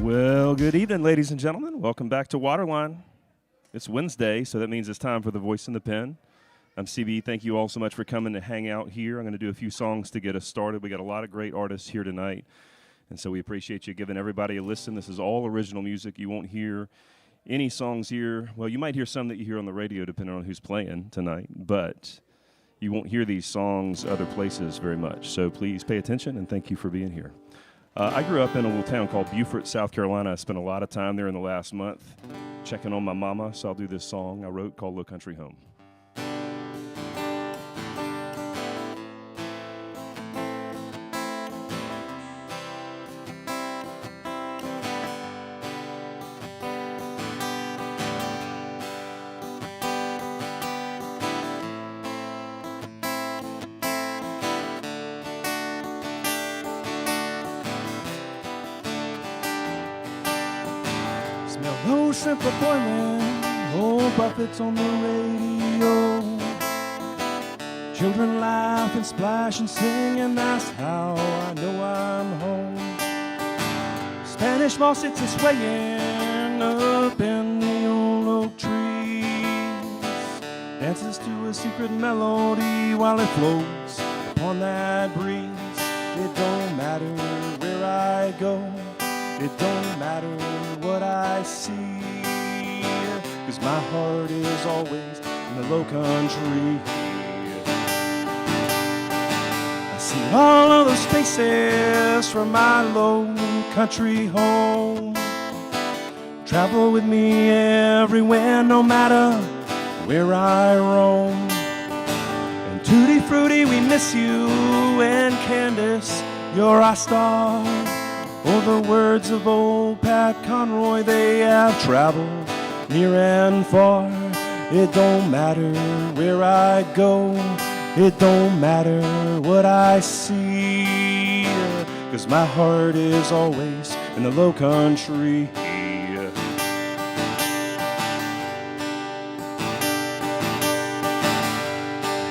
Well, good evening, ladies and gentlemen. Welcome back to Waterline. It's Wednesday, so that means it's time for The Voice in the Pen. I'm CB. Thank you all so much for coming to hang out here. I'm going to do a few songs to get us started. We got a lot of great artists here tonight, and so we appreciate you giving everybody a listen. This is all original music. You won't hear any songs here. Well, you might hear some that you hear on the radio, depending on who's playing tonight, but you won't hear these songs other places very much. So please pay attention, and thank you for being here. I grew up in a little town called Beaufort, South Carolina. I spent a lot of time there in the last month checking on my mama, so I'll do this song I wrote called Low Country Home. No shrimp are boiling, old buffets on the radio. Children laugh and splash and sing, and that's how I know I'm home. Spanish moss sits and swaying up in the old oak trees, dances to a secret melody while it floats upon that breeze. It don't matter where I go, it don't matter what I see, 'cause my heart is always in the low country. I see all of those faces from my low country home. Travel with me everywhere, no matter where I roam. And Tutti Frutti, we miss you, and Candace, you're our star. Oh, the words of old Pat Conroy, they have traveled near and far. It don't matter where I go, it don't matter what I see, 'cause my heart is always in the low country.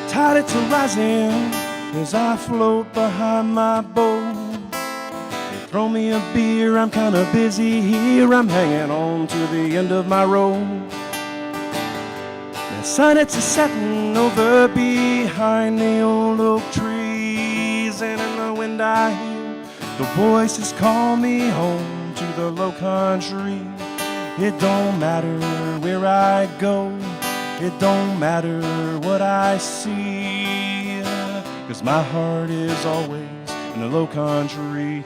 Tide it's rising as I float behind my boat. Throw me a beer, I'm kinda busy here, I'm hanging on to the end of my rope. The sun, it's a-setting over behind the old oak trees, and in the wind I hear the voices call me home to the low country. It don't matter where I go, it don't matter what I see, 'cause my heart is always in the low country.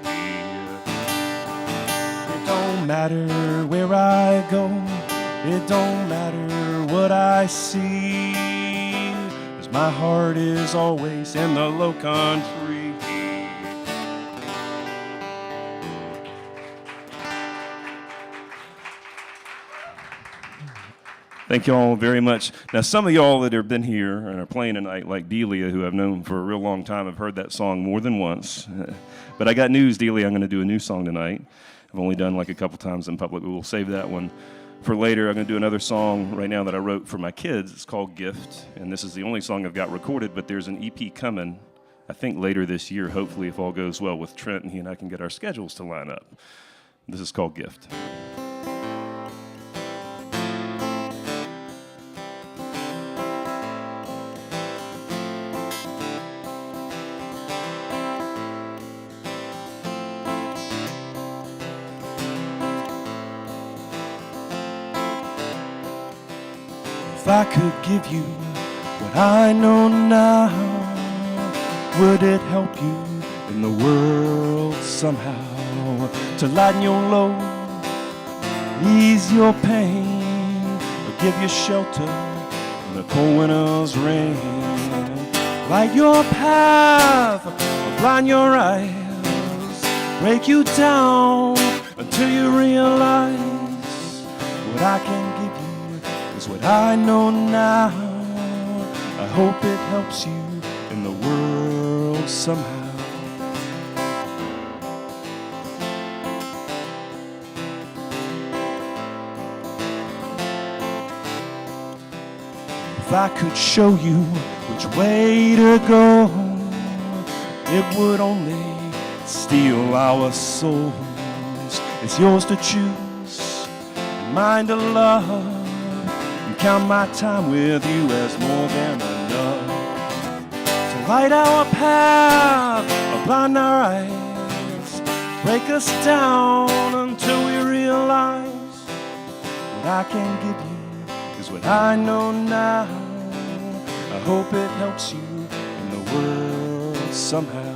It don't matter where I go, it don't matter what I see, 'cause my heart is always in the low country. Thank you all very much. Now, some of y'all that have been here and are playing tonight, like Delia, who I've known for a real long time, have heard that song more than once. But I got news, Delia, I'm going to do a new song tonight. I've only done like a couple times in public, but we'll save that one for later. I'm going to do another song right now that I wrote for my kids. It's called Gift, and this is the only song I've got recorded, but there's an EP coming, I think later this year, hopefully, if all goes well with Trent, and he and I can get our schedules to line up. This is called Gift. If I could give you what I know now, would it help you in the world somehow to lighten your load, ease your pain, or give you shelter in the cold winter's rain? Light your path, or blind your eyes, break you down until you realize what I can give you is what I know now. I hope it helps you in the world somehow. If I could show you which way to go, it would only steal our souls. It's yours to choose and mine to love, and count my time with you as more than enough. To light our path, or blind our eyes, break us down until we realize what I can give you is what I know now. I hope it helps you in the world somehow.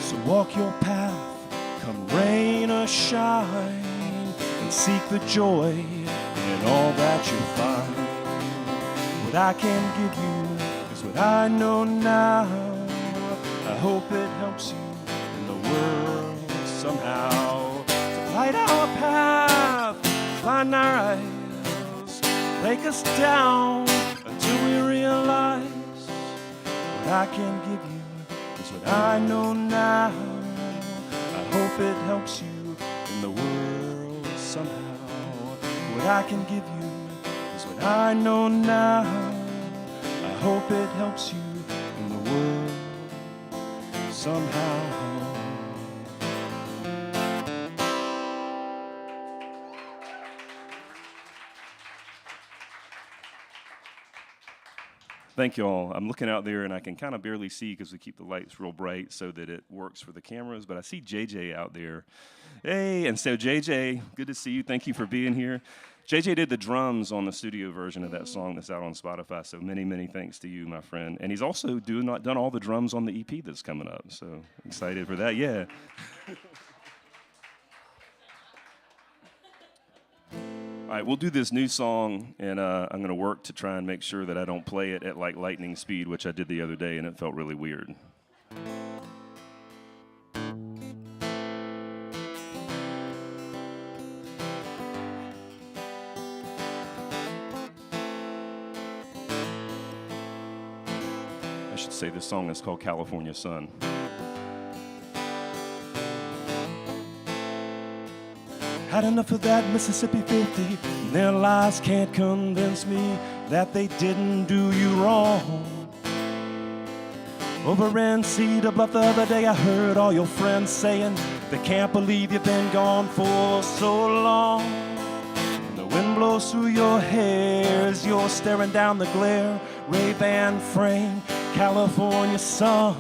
So walk your path, come rain or shine, and seek the joy in all that you find. What I can give you is what I know now. I hope it helps you in the world somehow. To light our path, find our eyes, break us down until we realize what I can give you is what I know now. I hope it helps you in the world somehow. What I can give you is what I know now. I hope it helps you in the world somehow. Thank you all. I'm looking out there and I can kind of barely see because we keep the lights real bright so that it works for the cameras, but I see JJ out there. Hey, and so JJ, good to see you. Thank you for being here. JJ did the drums on the studio version of that song that's out on Spotify, so many, many thanks to you, my friend. And he's also done all the drums on the EP that's coming up, so excited for that, yeah. All right, we'll do this new song, and I'm going to work to try and make sure that I don't play it at like lightning speed, which I did the other day, and it felt really weird. I should say this song is called California Sun. Had enough of that Mississippi 50, and their lies can't convince me that they didn't do you wrong. Over in Cedar Bluff the other day, I heard all your friends saying they can't believe you've been gone for so long. And the wind blows through your hair as you're staring down the glare, Ray-Ban frame, California sun.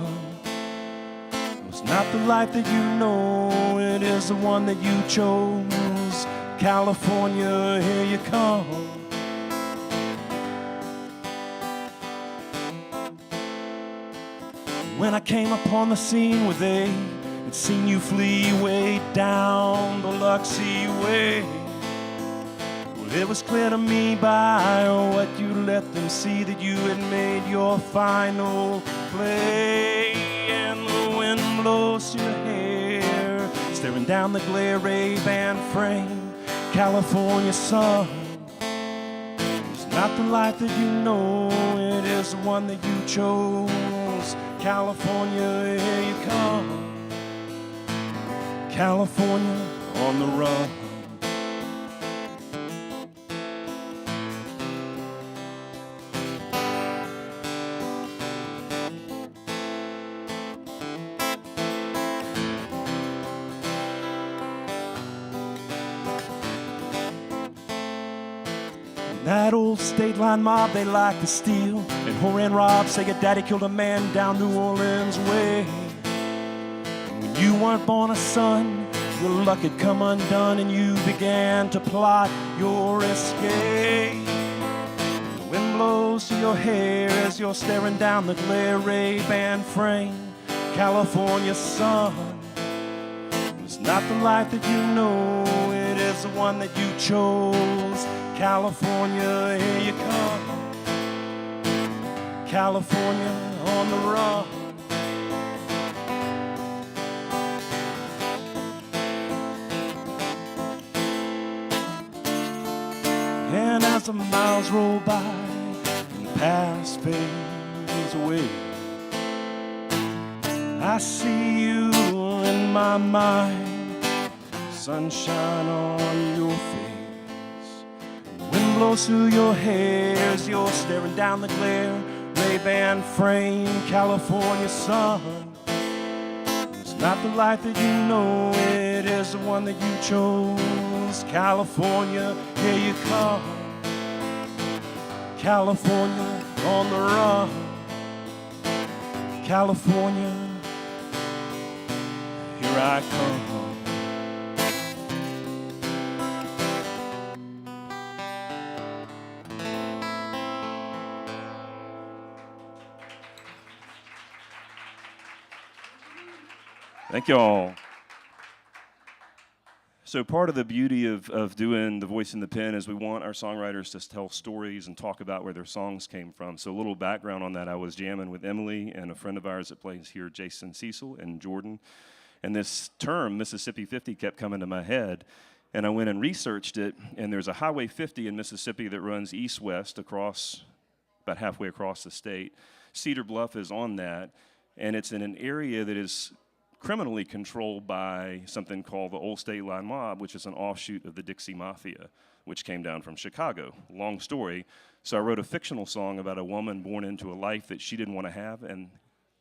It's not the life that you know, it is the one that you chose. California, here you come. When I came upon the scene where they had seen you flee way down Biloxi way, well, it was clear to me by what you let them see that you had made your final play. And the wind blows your hair, staring down the glare, Ray-Ban frame, California sun. It's not the life that you know, it is the one that you chose. California, here you come. California on the run. That old state line mob, they like to steal and whore and rob. Say your daddy killed a man down New Orleans way. And when you weren't born a son, your luck had come undone and you began to plot your escape. The wind blows through your hair as you're staring down the glare, Ray-Ban frame, California sun. It's not the life that you know, it is the one that you chose. California, here you come. California on the run. as the miles roll by and the past fades away. I see you in my mind, sunshine on your face. The wind blows through your hair as you're staring down the glare. Ray-Ban frame, California sun. It's not the life that you know, it is the one that you chose. California, here you come. California on the run. California, here I come. Thank you all. So part of the beauty of doing The Voice in the Pen is we want our songwriters to tell stories and talk about where their songs came from. So a little background on that, I was jamming with Emily and a friend of ours that plays here, Jason Cecil, and Jordan. And this term, Mississippi 50, kept coming to my head. And I went and researched it, and there's a Highway 50 in Mississippi that runs east-west across, about halfway across the state. Cedar Bluff is on that, and it's in an area that is criminally controlled by something called the Old State Line Mob, which is an offshoot of the Dixie Mafia, which came down from Chicago. Long story. So I wrote a fictional song about a woman born into a life that she didn't want to have and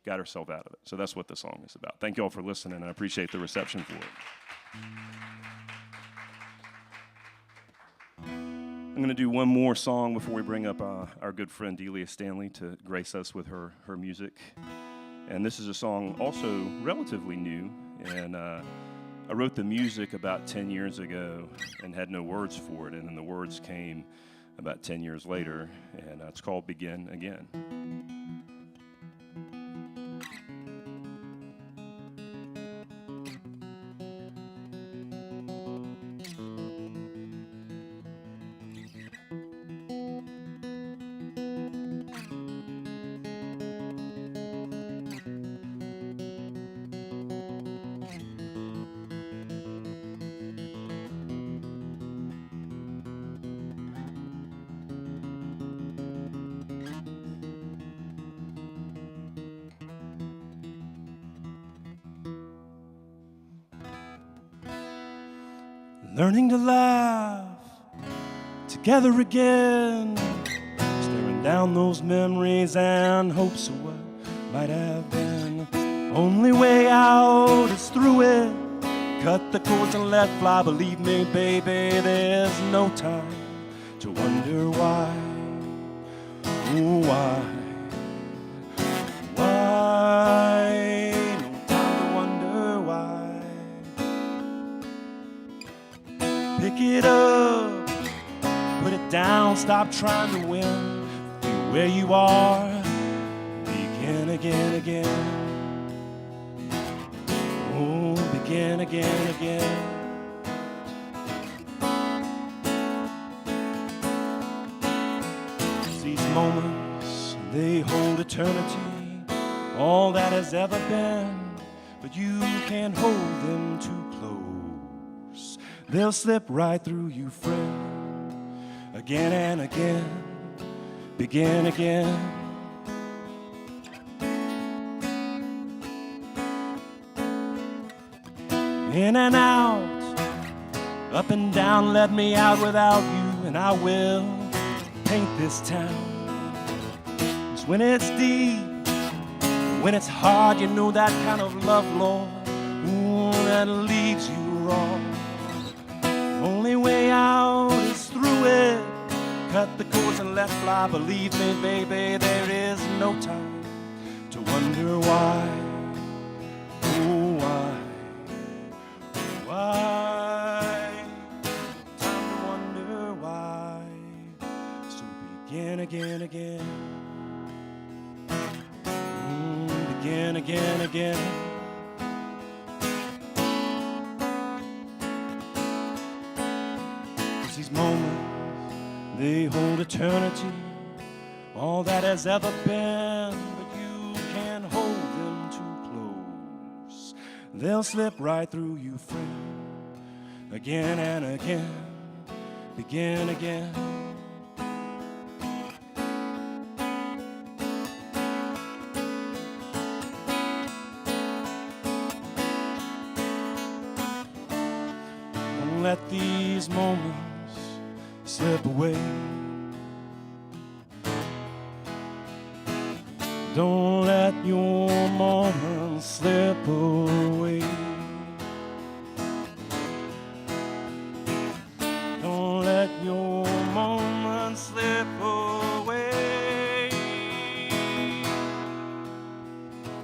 got herself out of it. So that's what the song is about. Thank you all for listening. I appreciate the reception for it. I'm going to do one more song before we bring up our good friend Delia Stanley to grace us with her music. And this is a song also relatively new, and I wrote the music about 10 years ago and had no words for it, and then the words came about 10 years later, and it's called Begin Again. Learning to laugh together again, staring down those memories and hopes of what might have been. Only way out is through it. Cut the cords and let fly. Believe me, baby, there's no time to wonder why. Oh, why? Why? No time to wonder why. Pick it up, put it down, stop trying to win. Be where you are, begin again, again. Oh, begin again, again. These moments, they hold eternity, all that has ever been, but you can't hold them too close. They'll slip right through you, friend. Again and again, begin again. In and out, up and down, let me out without you, and I will paint this town. 'Cause when it's deep, when it's hard, you know that kind of love, Lord, ooh, that leaves you wrong. Only way out is through it. Cut the cords and let fly. Believe me, baby, there is no time to wonder why. Oh, why? Why? Time to wonder why. So begin again, again. Begin again, again. These moments, they hold eternity, all that has ever been, but you can't hold them too close. They'll slip right through you, friend. Again and again, begin again. Don't let these moments slip away. Don't let your moments slip away. Don't let your moments slip away.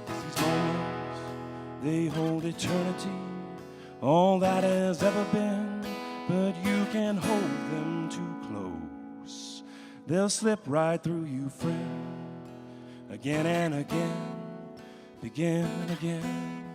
These moments, they hold eternity, all that has ever been, but you can hold them too close. They'll slip right through you, friend. Again and again, begin again.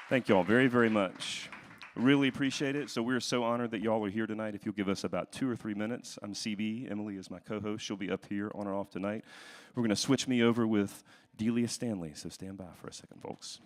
Thank you all very, very much. Really appreciate it. So we're so honored that y'all are here tonight. If you'll give us about 2 or 3 minutes, I'm CB. Emily is my co-host. She'll be up here on or off tonight. We're going to switch me over with Delia Stanley, so stand by for a second, folks.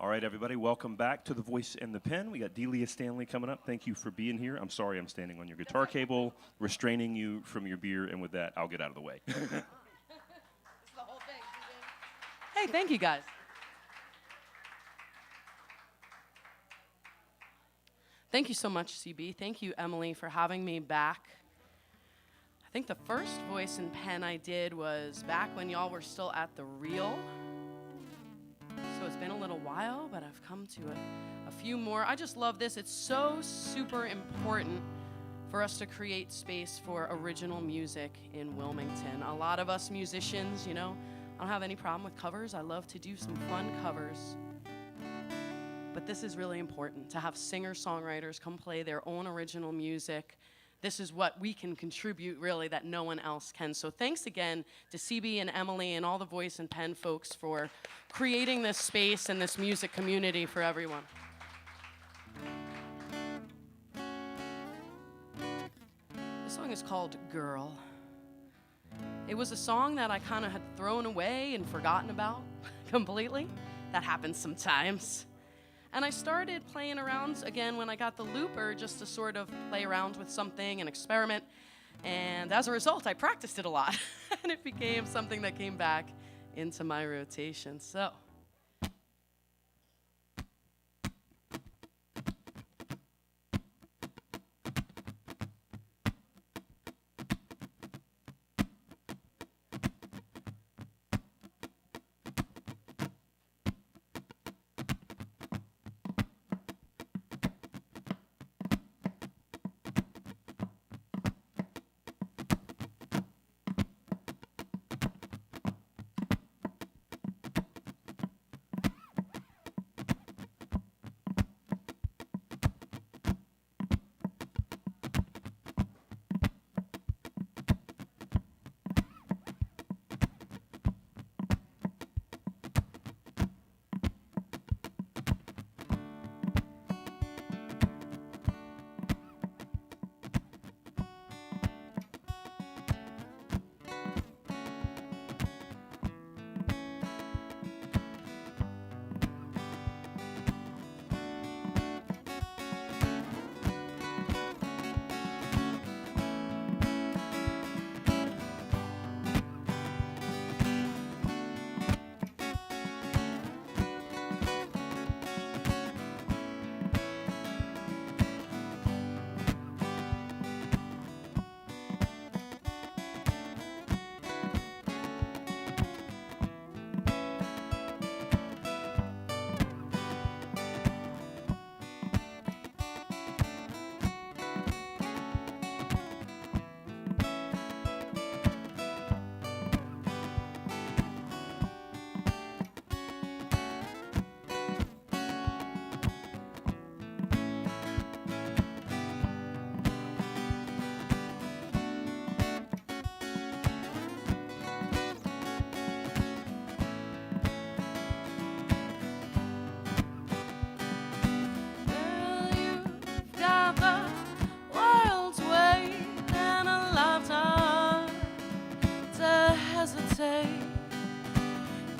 All right, everybody, welcome back to The Voice and the Pen. We got Delia Stanley coming up. Thank you for being here. I'm sorry I'm standing on your guitar cable, restraining you from your beer, and with that, I'll get out of the way. It's the whole thing. Hey, thank you, guys. Thank you so much, CB. Thank you, Emily, for having me back. I think the first Voice and Pen I did was back when y'all were still at the Reel. So it's been a little while, but I've come to a few more. I just love this. It's so super important for us to create space for original music in Wilmington. A lot of us musicians, I don't have any problem with covers. I love to do some fun covers. But this is really important, to have singer-songwriters come play their own original music. This is what we can contribute, really, that no one else can. So thanks again to CB and Emily and all the Voice and Pen folks for creating this space and this music community for everyone. This song is called Girl. It was a song that I kind of had thrown away and forgotten about completely. That happens sometimes. And I started playing around again when I got the looper, just to sort of play around with something and experiment. And as a result, I practiced it a lot. And it became something that came back into my rotation. So.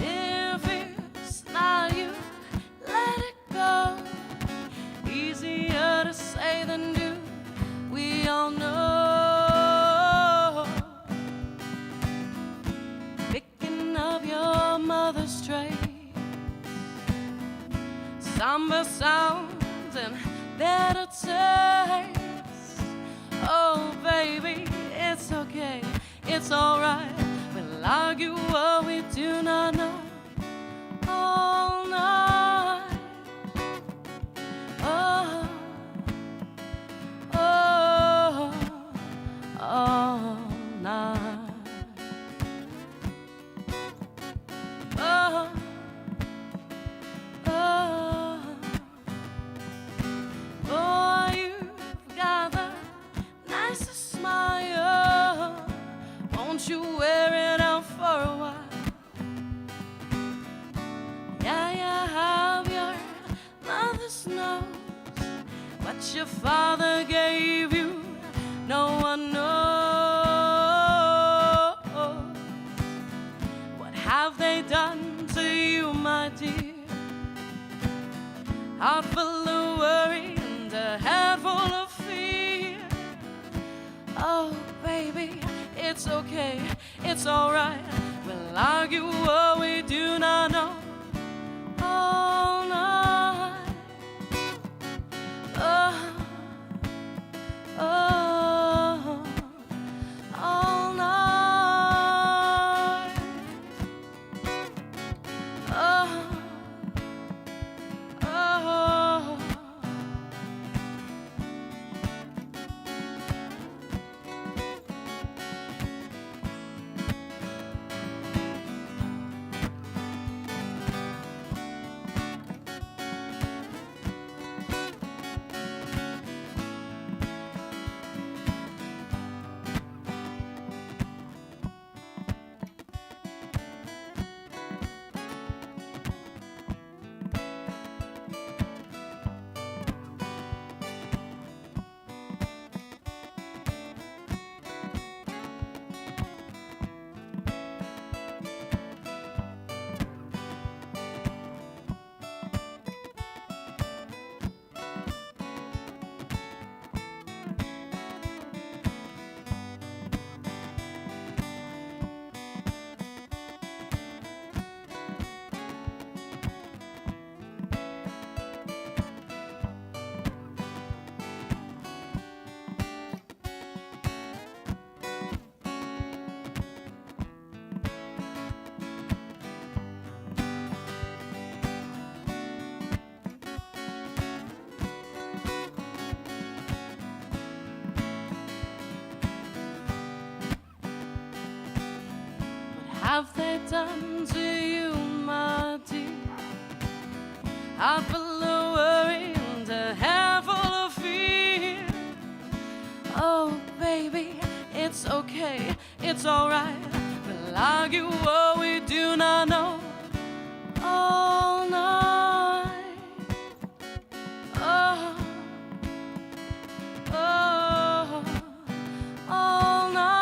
If it's not you, let it go. Easier to say than do, we all know. Picking up your mother's trays, samba sounds and better taste. Oh baby, it's okay, it's alright. We'll argue what we do not know all night. Oh, oh, all night. Oh, oh, boy, you've got the nicest smile. Won't you wear it out for a while? Yeah, you have your mother's nose. What your father gave you, no one knows. What have they done to you, my dear? Oh, baby, it's okay, it's alright. We'll argue what we do not know all night. Oh, oh, all night. Oh, oh. Have they done to you, my dear? Heart full of worry and a handful of fear. Oh, baby, it's okay, it's alright. We'll argue what we do not know all night. Oh, oh, all night.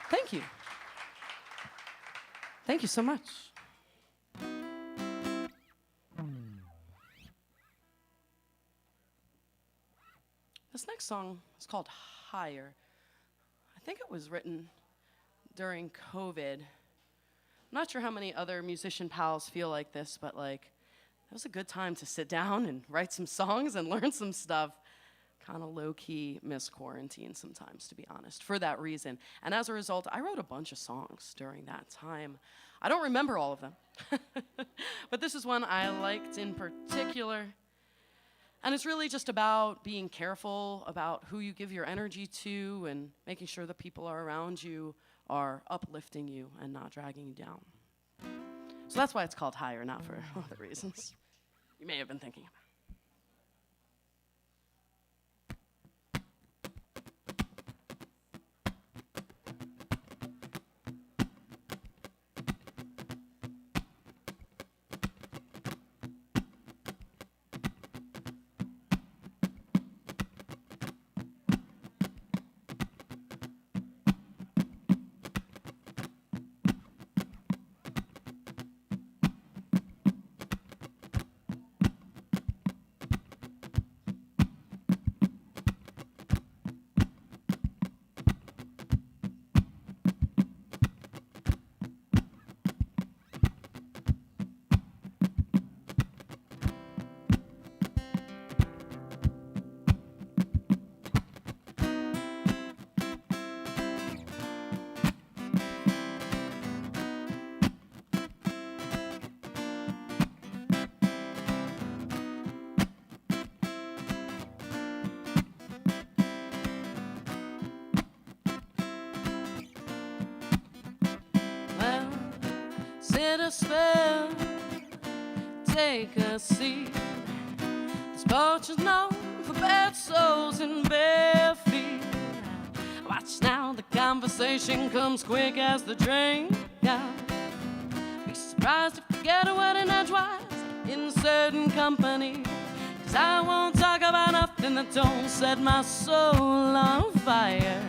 Thank you. Thank you so much. This next song is called Higher. I think it was written during COVID. I'm not sure how many other musician pals feel like this, but like, it was a good time to sit down and write some songs and learn some stuff. Kind of low-key miss quarantine sometimes, to be honest, for that reason. And as a result, I wrote a bunch of songs during that time. I don't remember all of them, but this is one I liked in particular. And it's really just about being careful about who you give your energy to and making sure the people around you are uplifting you and not dragging you down. So that's why it's called Higher, not for other reasons you may have been thinking about. Sit a spell take a seat. This porch is known for bad souls and bare feet. Watch now, the conversation comes quick as the train comes. Be surprised if you get a word in edgewise in certain company. 'Cause I won't talk about nothing that don't set my soul on fire.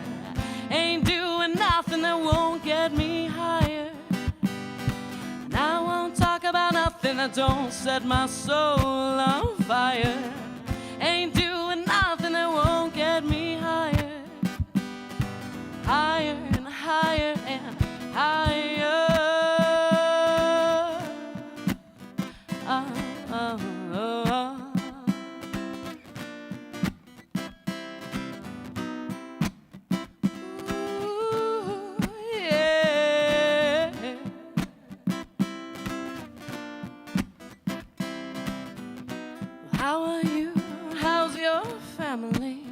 Ain't doing nothing that won't get me higher. And I won't talk about nothing that don't set my soul on fire. Ain't doing nothing that won't get me higher. Higher and higher and higher. How are you? How's your family?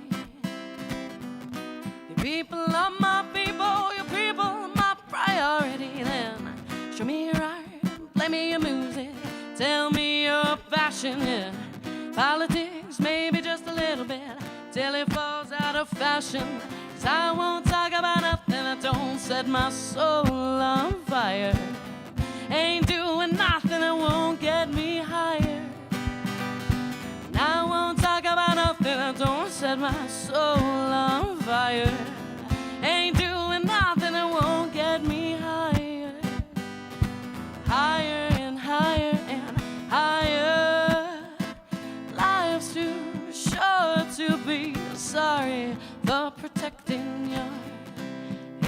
Your people are my people, your people are my priority. Then show me your art, play me your music, tell me your passion. Yeah. Politics, maybe just a little bit, till it falls out of fashion. 'Cause I won't talk about nothing that don't set my soul on fire. Ain't doing nothing that won't get me higher. I won't talk about nothing that don't set my soul on fire. Ain't doing nothing that won't get me higher. Higher and higher and higher. Life's too short to be sorry for protecting your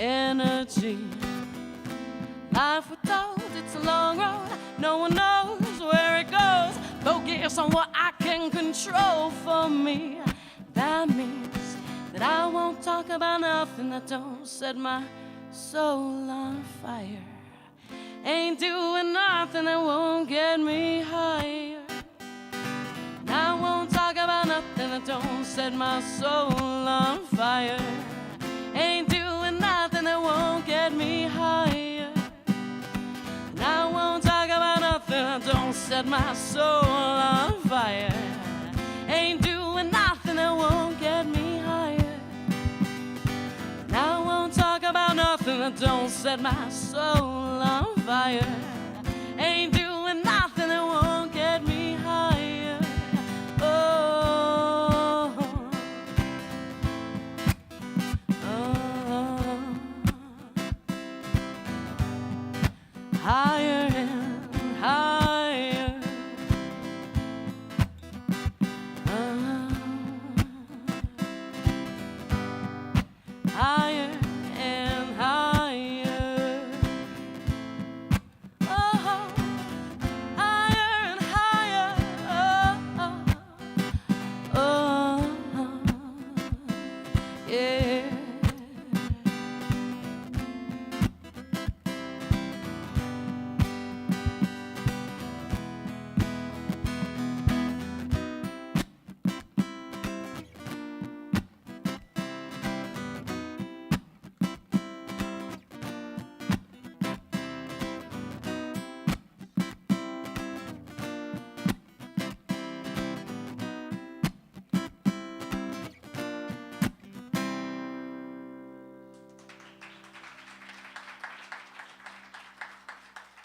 energy. Life we're told it's a long road, no one knows where it goes. Focus on what I can control for me. That means that I won't talk about nothing that don't set my soul on fire. Ain't doing nothing that won't get me higher. And I won't talk about nothing that don't set my soul on fire. Ain't doing nothing that won't get me higher. And I won't talk about nothing that don't set my soul on fire. Ain't doing nothing that won't get me higher. And I won't talk about nothing that don't set my soul on fire. Ain't doing nothing that won't get me higher. Oh, oh, higher and higher. Higher and higher. Oh, higher and higher. Oh, yeah.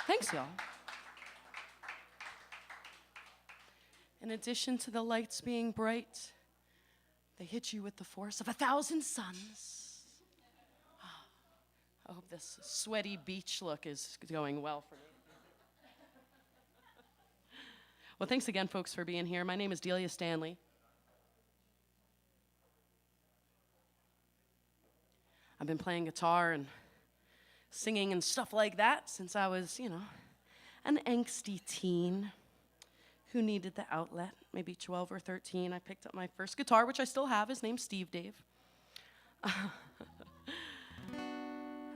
Thanks, y'all. In addition to the lights being bright, they hit you with the force of 1,000 suns. I hope this sweaty beach look is going well for me. Well, thanks again, folks, for being here. My name is Delia Stanley. I've been playing guitar and singing and stuff like that since I was, an angsty teen who needed the outlet. Maybe 12 or 13, I picked up my first guitar, which I still have. His name's Steve Dave.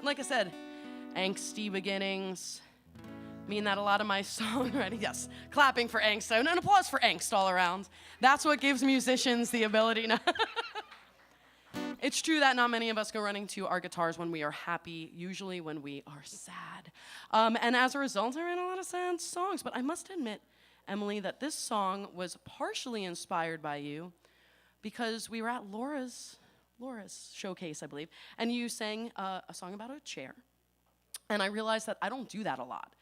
Like I said, angsty beginnings mean that a lot of my songwriting, yes, clapping for angst, and an applause for angst all around. That's what gives musicians the ability to... It's true that not many of us go running to our guitars when we are happy, usually when we are sad. And as a result, I write a lot of sad songs. But I must admit, Emily, that this song was partially inspired by you because we were at Laura's showcase, I believe, and you sang a song about a chair. And I realized that I don't do that a lot.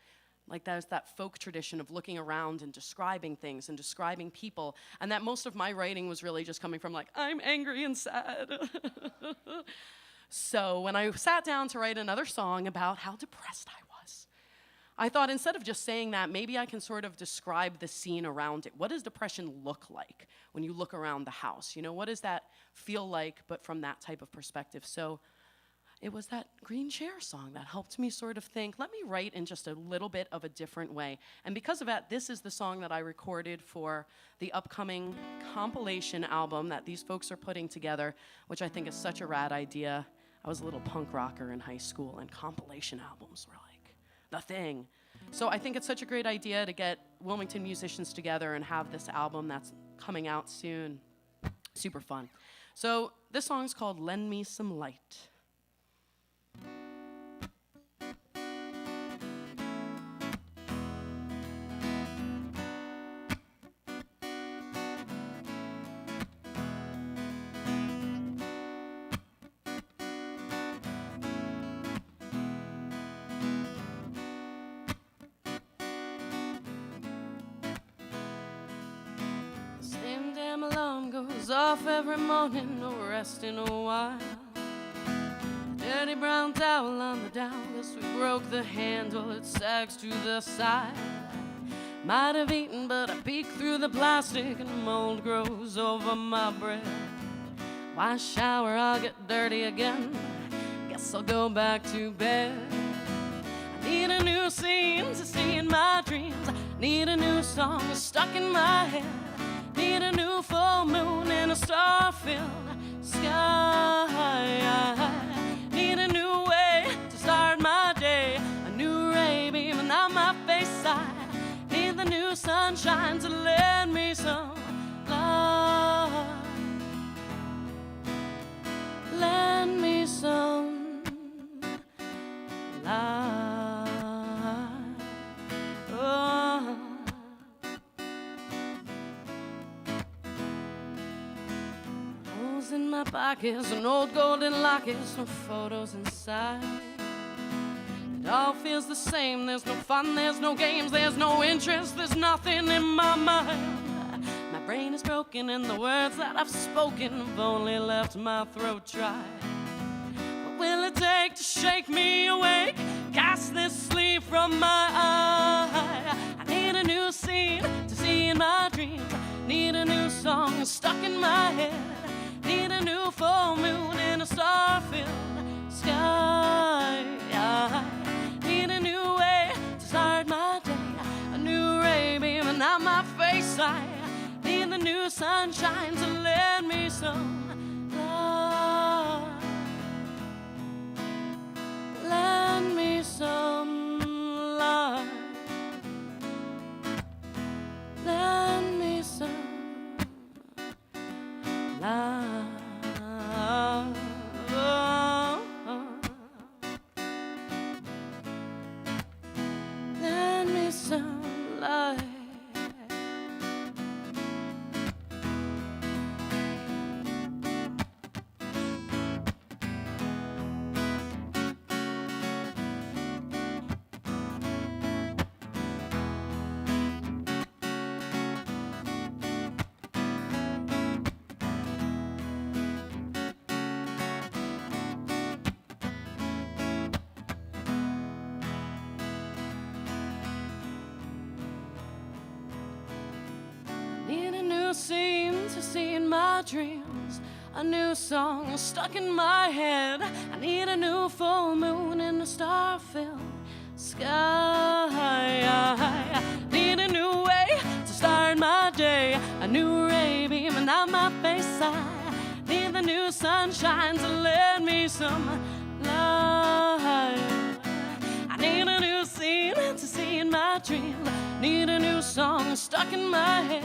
Like there's that folk tradition of looking around and describing things and describing people, and that most of my writing was really just coming from like, I'm angry and sad. So when I sat down to write another song about how depressed I was, I thought instead of just saying that, maybe I can sort of describe the scene around it. What does depression look like when you look around the house? You know, what does that feel like, but from that type of perspective? So it was that green chair song that helped me sort of think, let me write in just a little bit of a different way. And because of that, this is the song that I recorded for the upcoming compilation album that these folks are putting together, which I think is such a rad idea. I was a little punk rocker in high school, and compilation albums were like the thing. So I think it's such a great idea to get Wilmington musicians together and have this album that's coming out soon. Super fun. So this song's called Lend Me Some Light. Same damn alarm goes off every morning, no rest in a while. Dirty brown towel on the dial, guess we broke the handle, it sags to the side. Might have eaten, but I peek through the plastic and mold grows over my breath. Why shower, I'll get dirty again, guess I'll go back to bed. I need a new scene to see in my dreams, I need a new song stuck in my head. Need a new full moon in a star-filled sky. Need a new way to start my day, a new ray beaming on my face side. Need the new sunshine to lend me some light. Lend me some light. Oh. Holes in my pockets, an old golden lockets, no photos inside. It all feels the same, there's no fun, there's no games, there's no interest, there's nothing in my mind. My brain is broken and the words that I've spoken have only left my throat dry. What will it take to shake me awake, cast this sleep from my eye? I need a new scene to see in my dreams, need a new song stuck in my head. Need a new full moon in a star-filled sky. Need a new way to start my day, a new ray beaming on my face. I need the new sunshine to lend me some light. Lend me some light. Lend me some light. Lend me some light. Scene to see in my dreams, a new song stuck in my head. I need a new full moon in a star-filled sky. Need a new way to start my day, a new ray beaming on my face. I need the new sunshine to lend me some light. I need a new scene to see in my dreams, need a new song stuck in my head.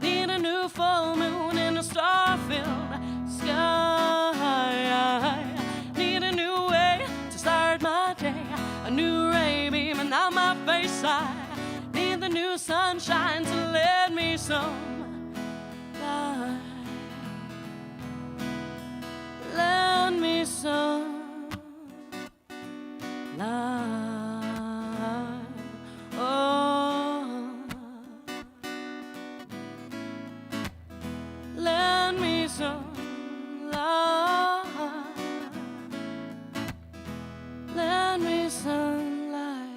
Need a new full moon in a star-filled sky. Need a new way to start my day, a new ray beaming on my face. I need the new sunshine to lend me some light. Lend me some light. Oh, lend me some light. Lend me some light.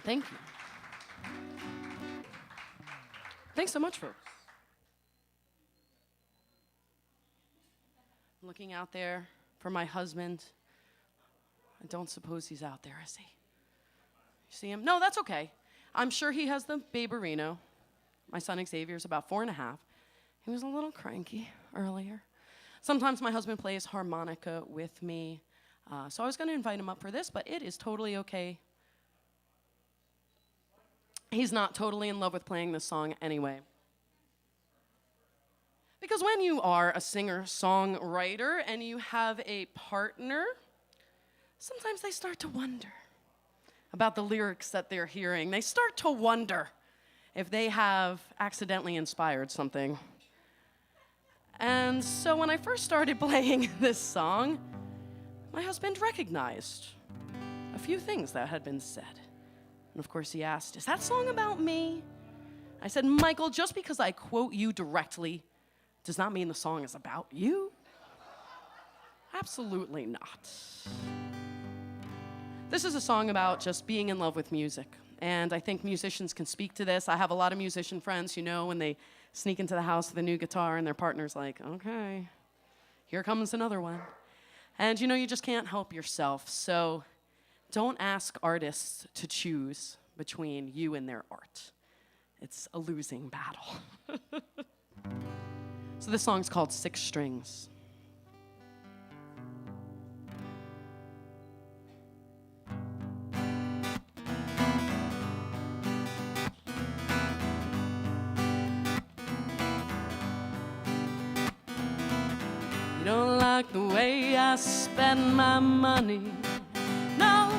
Thank you. Thanks so much, folks. I'm looking out there for my husband. I don't suppose he's out there, is he? You see him? No, that's okay. I'm sure he has the baberino. My son Xavier's about 4.5. He was a little cranky earlier. Sometimes my husband plays harmonica with me. So I was going to invite him up for this, but it is totally okay. He's not totally in love with playing this song anyway. Because when you are a singer-songwriter and you have a partner, sometimes they start to wonder about the lyrics that they're hearing. They start to wonder if they have accidentally inspired something. And so when I first started playing this song, my husband recognized a few things that had been said. And of course he asked, "Is that song about me?" I said, "Michael, just because I quote you directly does not mean the song is about you. Absolutely not." This is a song about just being in love with music. And I think musicians can speak to this. I have a lot of musician friends who know when they sneak into the house with a new guitar and their partner's like, "Okay, here comes another one." And you know, you just can't help yourself. So don't ask artists to choose between you and their art. It's a losing battle. So this song's called Six Strings. You don't like the way I spend my money. No,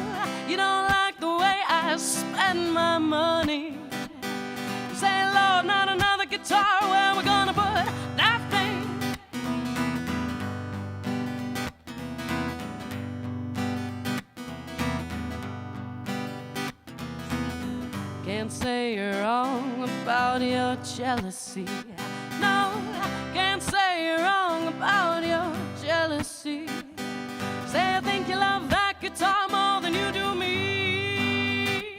you don't like the way I spend my money. You say, "Lord, not another guitar, where we're gonna put that thing?" Can't say you're wrong about your jealousy. No, can't say you're wrong about your jealousy. Say I think you love that guitar more than you do me.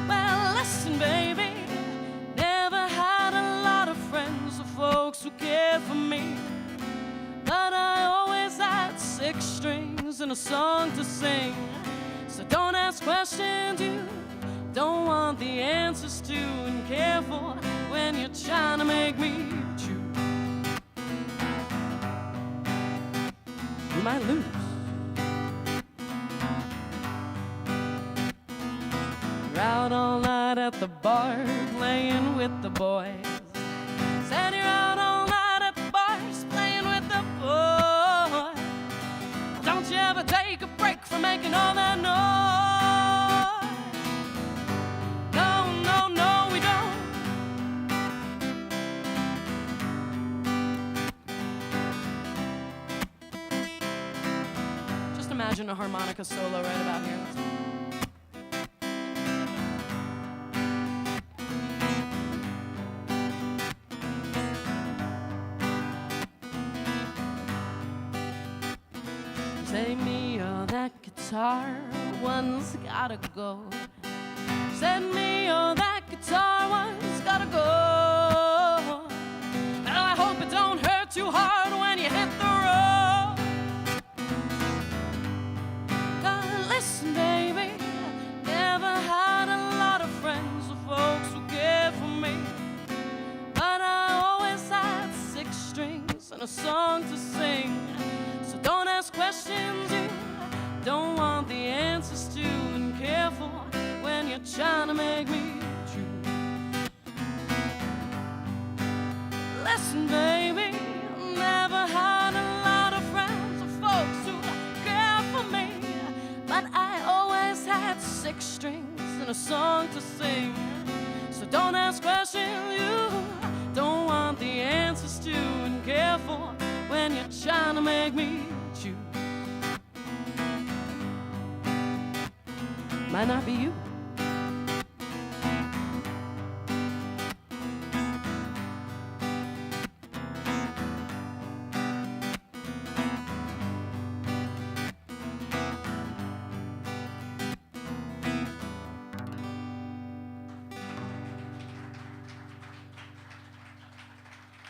Well, listen, baby, never had a lot of friends or folks who cared for me, but I always had 6 strings and a song to sing. So don't ask questions you don't want the answers to, and careful when you're trying to make me choose. You might lose. You're out all night at the bar playing with the boys. Said you're out all night at the bars playing with the boys. Don't you ever take a break from making all that noise? No, we don't. Just imagine a harmonica solo right about here. Say me, oh, that guitar one's gotta go. Send me, oh, that guitar one's gotta go. Well, I hope it don't hurt too hard when you hit the road. Listen, baby, never had a lot of friends or folks who cared for me, but I always had 6 strings and a song to sing. So don't ask questions you don't want the answers to, and careful when you're trying to make me choose. Listen, Listen, baby, never had a lot of friends or folks who care for me, but I always had 6 strings and a song to sing. So don't ask questions you don't want the answers to, and careful when you're trying to make me choose. Might not be you.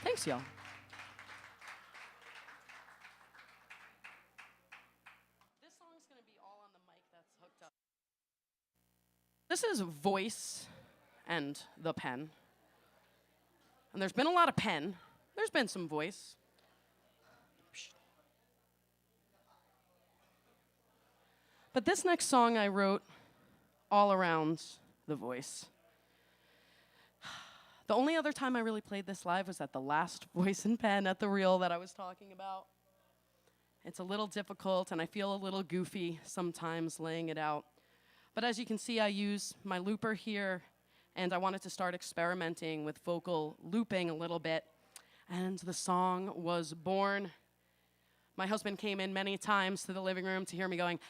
Thanks, y'all. This song's going to be all on the mic that's hooked up. This is voice and the pen. And there's been a lot of pen. There's been some voice. But this next song I wrote all around the voice. The only other time I really played this live was at the last Voice and Pen at the Reel that I was talking about. It's a little difficult, and I feel a little goofy sometimes laying it out. But as you can see, I use my looper here, and I wanted to start experimenting with vocal looping a little bit, and the song was born. My husband came in many times to the living room to hear me going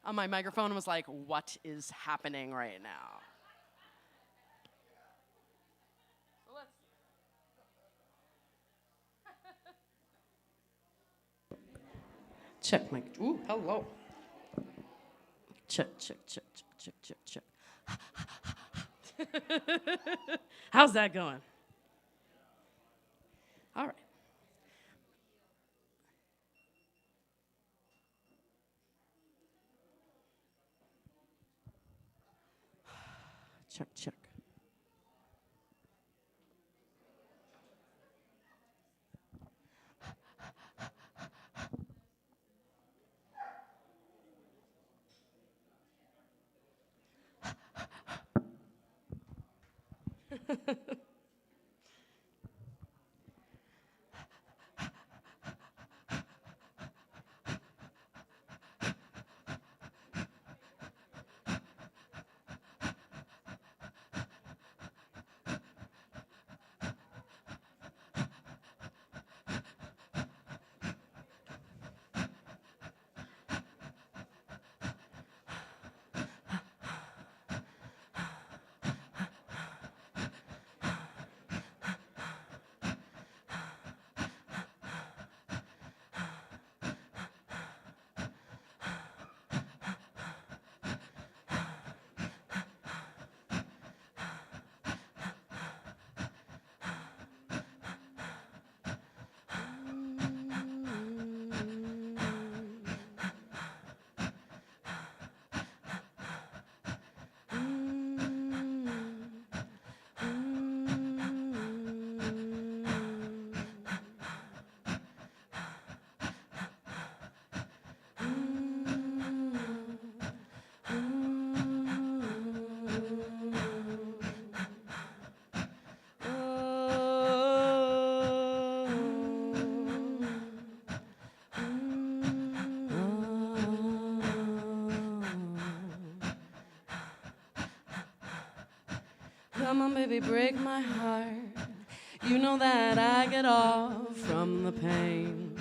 on my microphone and was like, "What is happening right now?" Check mic. Ooh, hello. Check, check, check, check, check, check, check. How's that going? All right. Check, check. Come on, baby, break my heart. You know that I get off from the pain.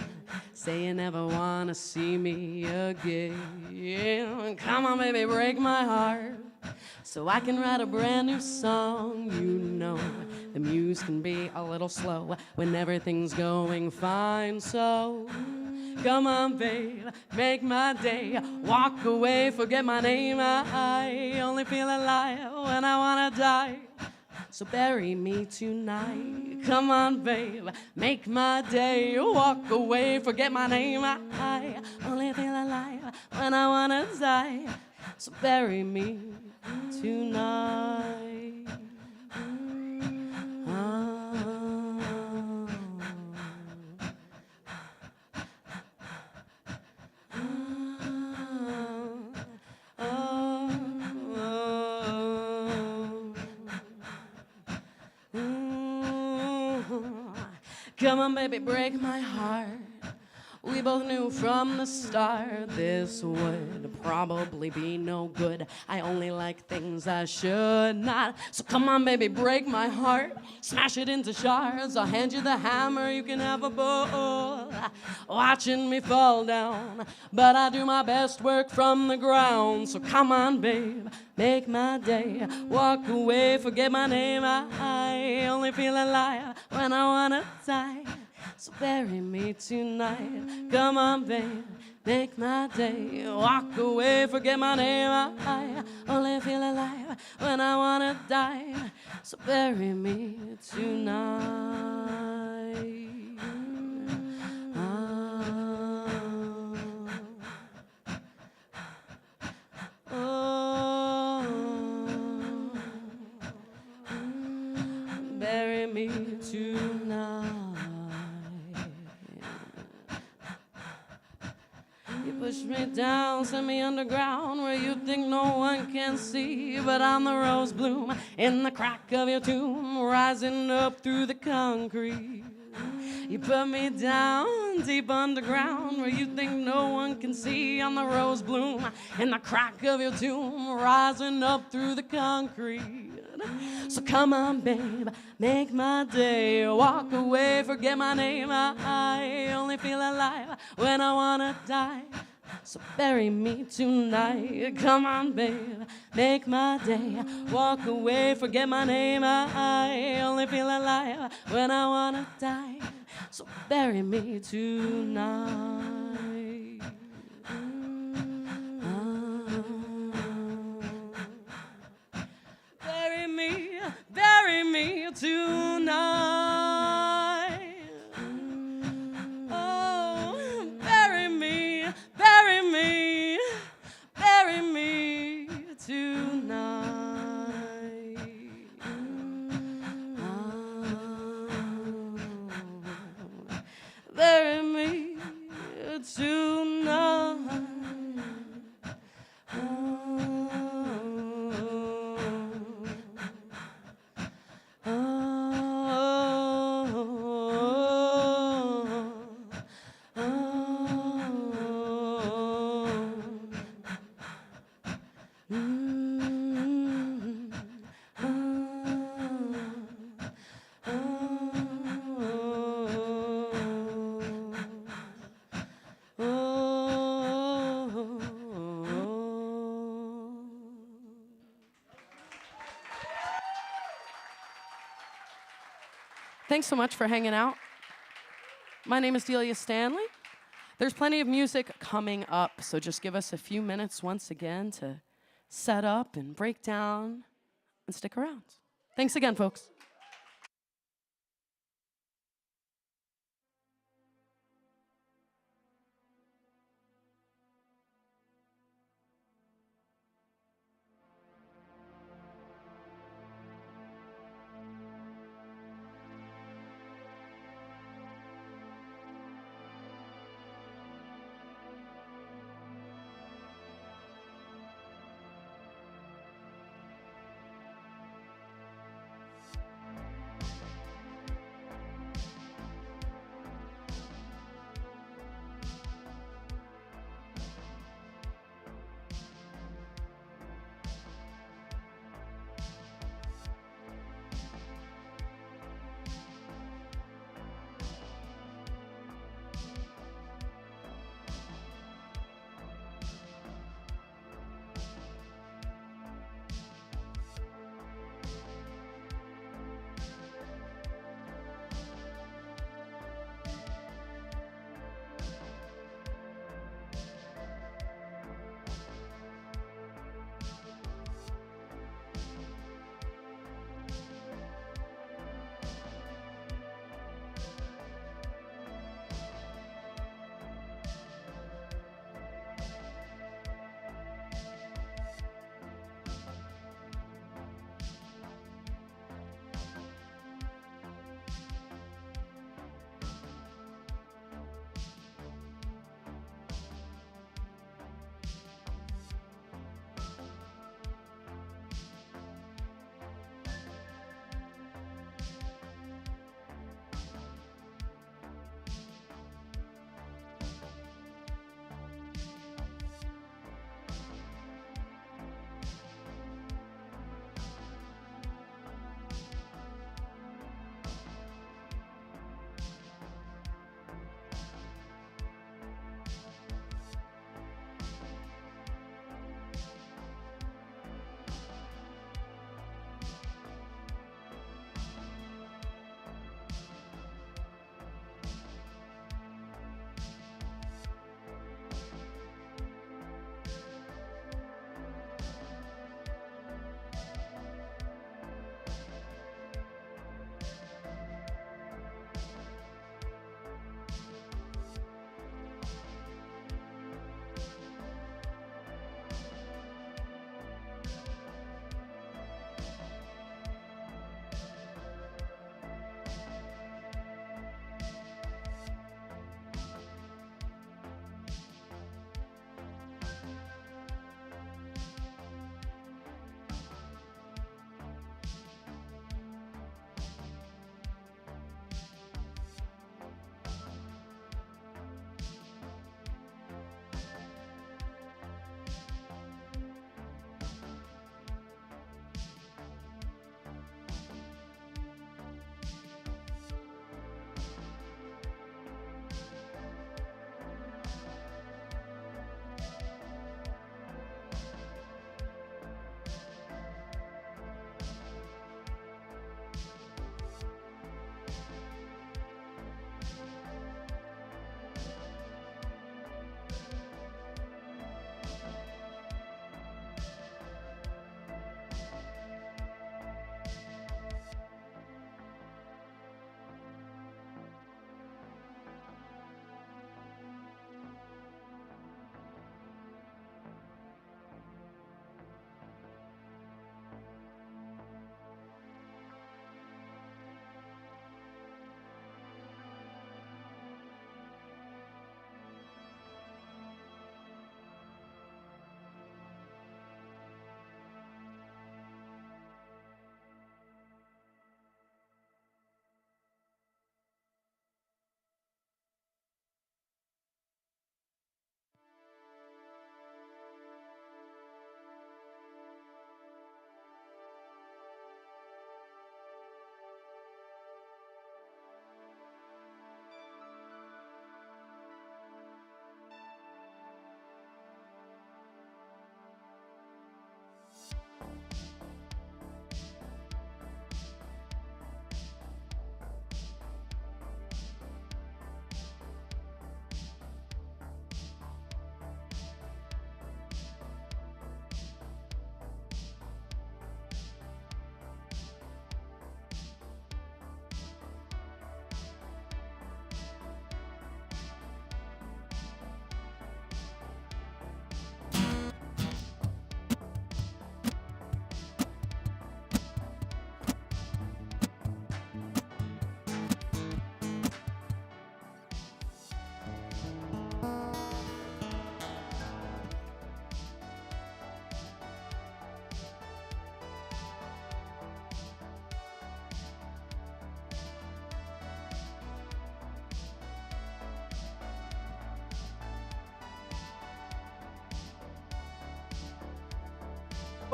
Say you never wanna see me again. Come on, baby, break my heart, so I can write a brand new song. You know the muse can be a little slow when everything's going fine. So come on, babe, make my day. Walk away, forget my name. I only feel alive when I wanna die. So bury me tonight. Come on, babe, make my day. Walk away, forget my name. I only feel alive when I wanna die. So bury me tonight. Come on, baby, break my heart. We both knew from the start this would probably be no good. I only like things I should not. So come on, baby, break my heart. Smash it into shards. I'll hand you the hammer. You can have a bowl. Watching me fall down. But I do my best work from the ground. So come on, babe, make my day. Walk away, forget my name. I only feel alive when I wanna die. So bury me tonight. Come on, babe, make my day. Walk away, forget my name. I only feel alive when I wanna die. So bury me tonight. Bury me tonight. You push me down, send me underground where you think no one can see. But I'm the rose bloom in the crack of your tomb, rising up through the concrete. You put me down deep underground where you think no one can see. I'm the rose bloom in the crack of your tomb, rising up through the concrete. So come on, babe, make my day. Walk away, forget my name. I only feel alive when I wanna die. So bury me tonight. Come on, babe, make my day. Walk away, forget my name. I only feel alive when I wanna die. So bury me tonight. Bury me tonight. Oh, bury me tonight. Bury me tonight. Thanks so much for hanging out. My name is Delia Stanley. There's plenty of music coming up, so just give us a few minutes once again to set up and break down and stick around. Thanks again, folks.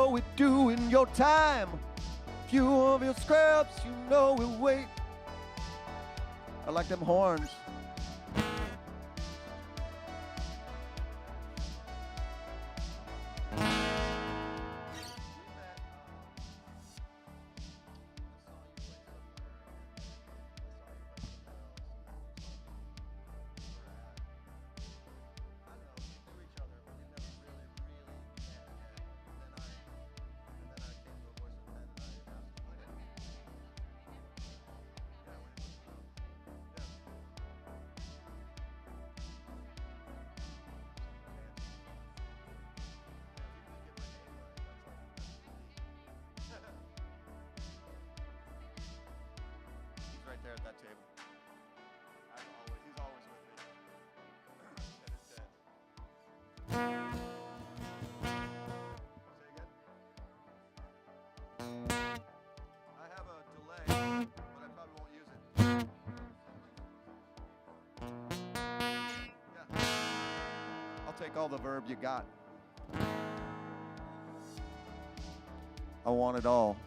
what we do in your time. Few of your scraps, you know we'll wait. I like them horns. Right there at that table. He's always with me. Ted is dead. Say again. I have a delay, but I probably won't use it. Yeah. I'll take all the verb you got. I want it all.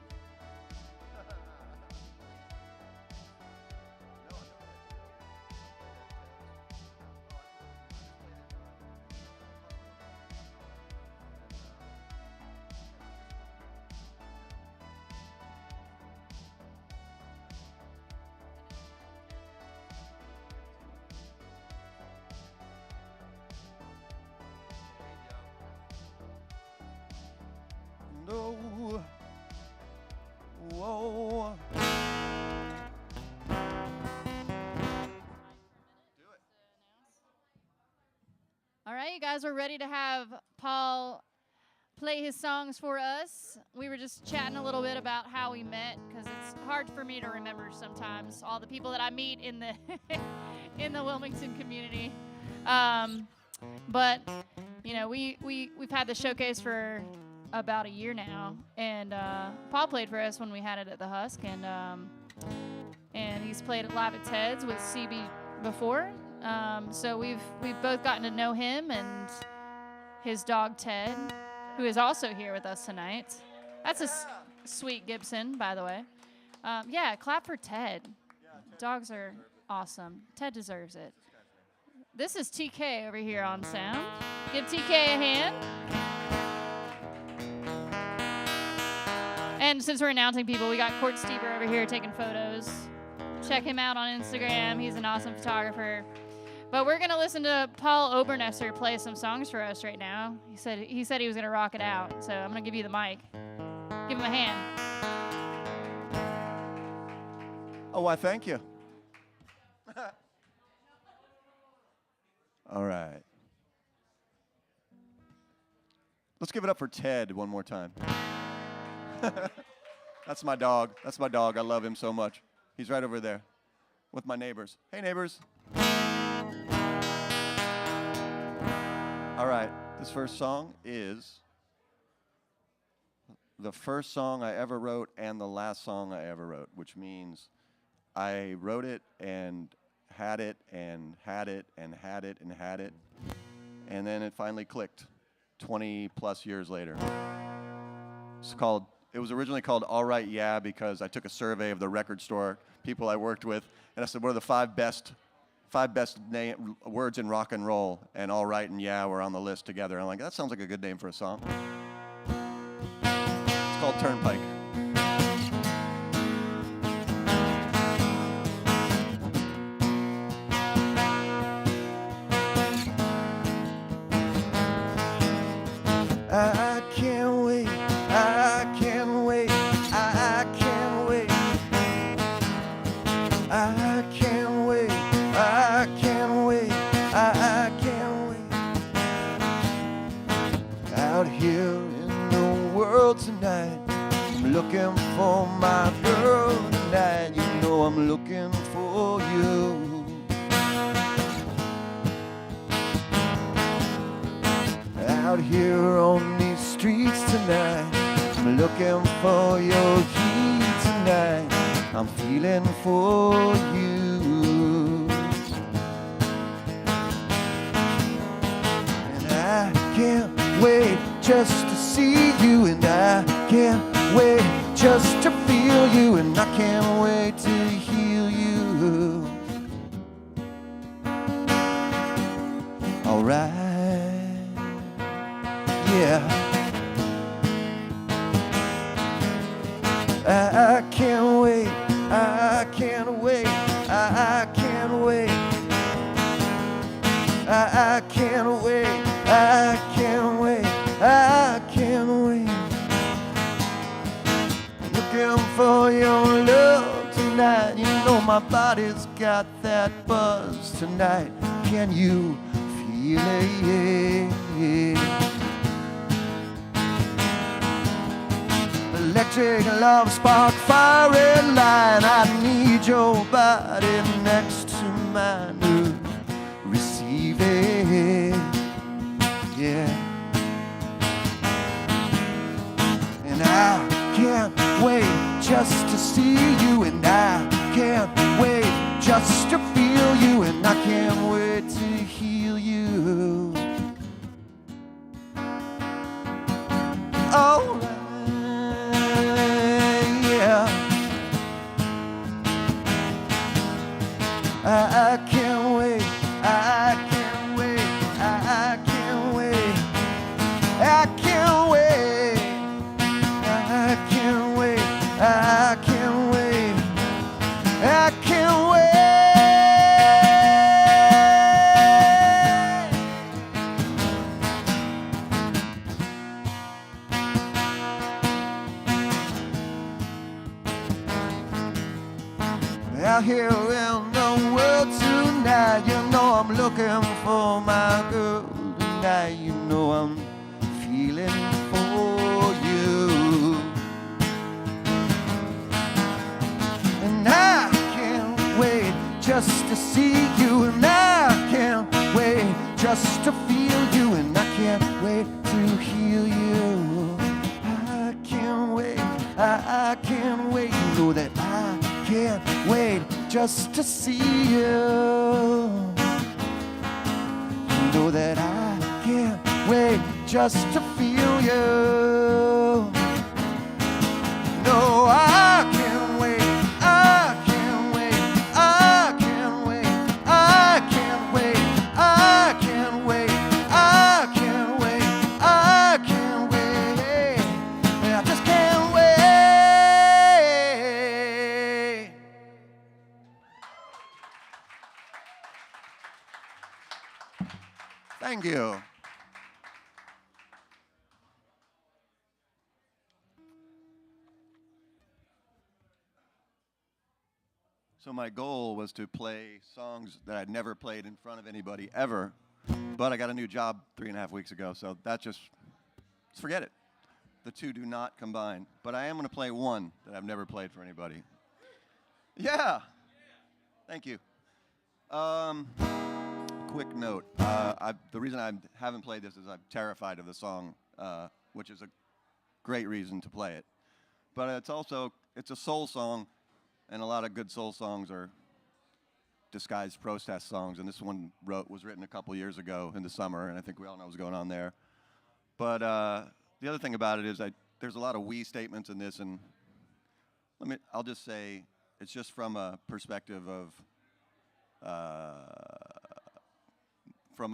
No. Whoa. All right, you guys, we're ready to have Paul play his songs for us. We were just chatting a little bit about how we met, because it's hard for me to remember sometimes all the people that I meet in the in the Wilmington community. But you know, we've had the showcase for about a year now, and Paul played for us when we had it at the Husk, and he's played it live at Ted's with CB before. So we've both gotten to know him and his dog Ted, who is also here with us tonight. That's a sweet Gibson, by the way. Yeah, clap for Ted. Dogs are awesome. Ted deserves it. This is TK over here on sound. Give TK a hand. And since we're announcing people, we got Court Steber over here taking photos. Check him out on Instagram. He's an awesome photographer. But we're going to listen to Paul Obernesser play some songs for us right now. He said he was going to rock it out. So I'm going to give you the mic. Give him a hand. Oh, why, thank you. All right. Let's give it up for Ted one more time. That's my dog. That's my dog. I love him so much. He's right over there with my neighbors. Hey, neighbors. All right. This first song is the first song I ever wrote and the last song I ever wrote, which means I wrote it and had it and had it and had it and had it, and then it finally clicked 20 plus years later. It was originally called All Right Yeah, because I took a survey of the record store people I worked with, and I said, what are the five best words in rock and roll? And All Right and Yeah were on the list together. I'm like, that sounds like a good name for a song. It's called Turnpike. I can't wait, I can't wait, I can't wait. I can't wait, I can't wait, I can't wait. Out here in the world tonight, I'm looking for my girl tonight. You know I'm looking for you. Out here on these streets tonight, I'm looking for your heat tonight. I'm feeling for you. And I can't wait just to see you, and I can't wait just to feel you, and I can't wait to heal you. Alright, yeah. I can't wait, I can't wait, I can't wait. I can't wait, I can't wait, I can't wait. Looking for your love tonight. You know my body's got that buzz tonight. Can you feel it? Electric love spark, firing line. I need your body next to mine to receive it, yeah. And I can't wait just to see you, and I can't wait just to feel you, and I can't wait to heal you. Alright, yeah. I can't wait, I can't wait, I can't wait, I can't wait, I can't wait, I can't wait, I can't wait. Out here in the world tonight, you know I'm looking for my girl tonight. You know I'm feeling for you, and I can't wait just to see you, and I can't wait just to feel you, and I can't wait to heal you. I can't wait, I can't wait. You know that I can't wait just to see you. You know that I can't wait just to feel you. No, I can't wait, I can't wait, I can't wait, I can't wait, I can't wait, I can't wait, I can't wait, I just can't wait. Thank you. So my goal was to play songs that I'd never played in front of anybody ever, but I got a new job 3.5 weeks ago, so that just forget it. The two do not combine. But I am going to play one that I've never played for anybody. Yeah. Thank you. Quick note. The reason I haven't played this is I'm terrified of the song, which is a great reason to play it. But it's a soul song, and a lot of good soul songs are disguised protest songs, and this one was written a couple years ago in the summer, and I think we all know what's going on there. But the other thing about it is there's a lot of we statements in this, and I'll just say it's just from a perspective of from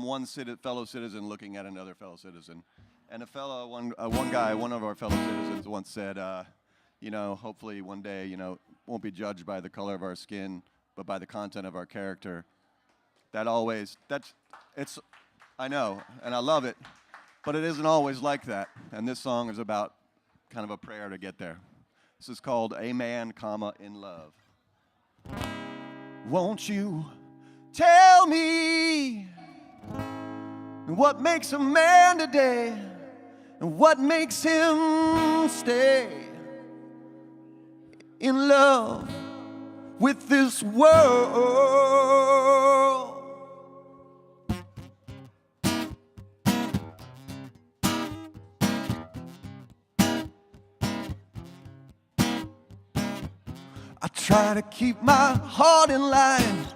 one fellow citizen looking at another fellow citizen. And one of our fellow citizens once said, hopefully one day, won't be judged by the color of our skin, but by the content of our character. I know, and I love it, but it isn't always like that. And this song is about kind of a prayer to get there. This is called A Man, in Love. Won't you tell me what makes a man today and what makes him stay in love with this world? I try to keep my heart in line,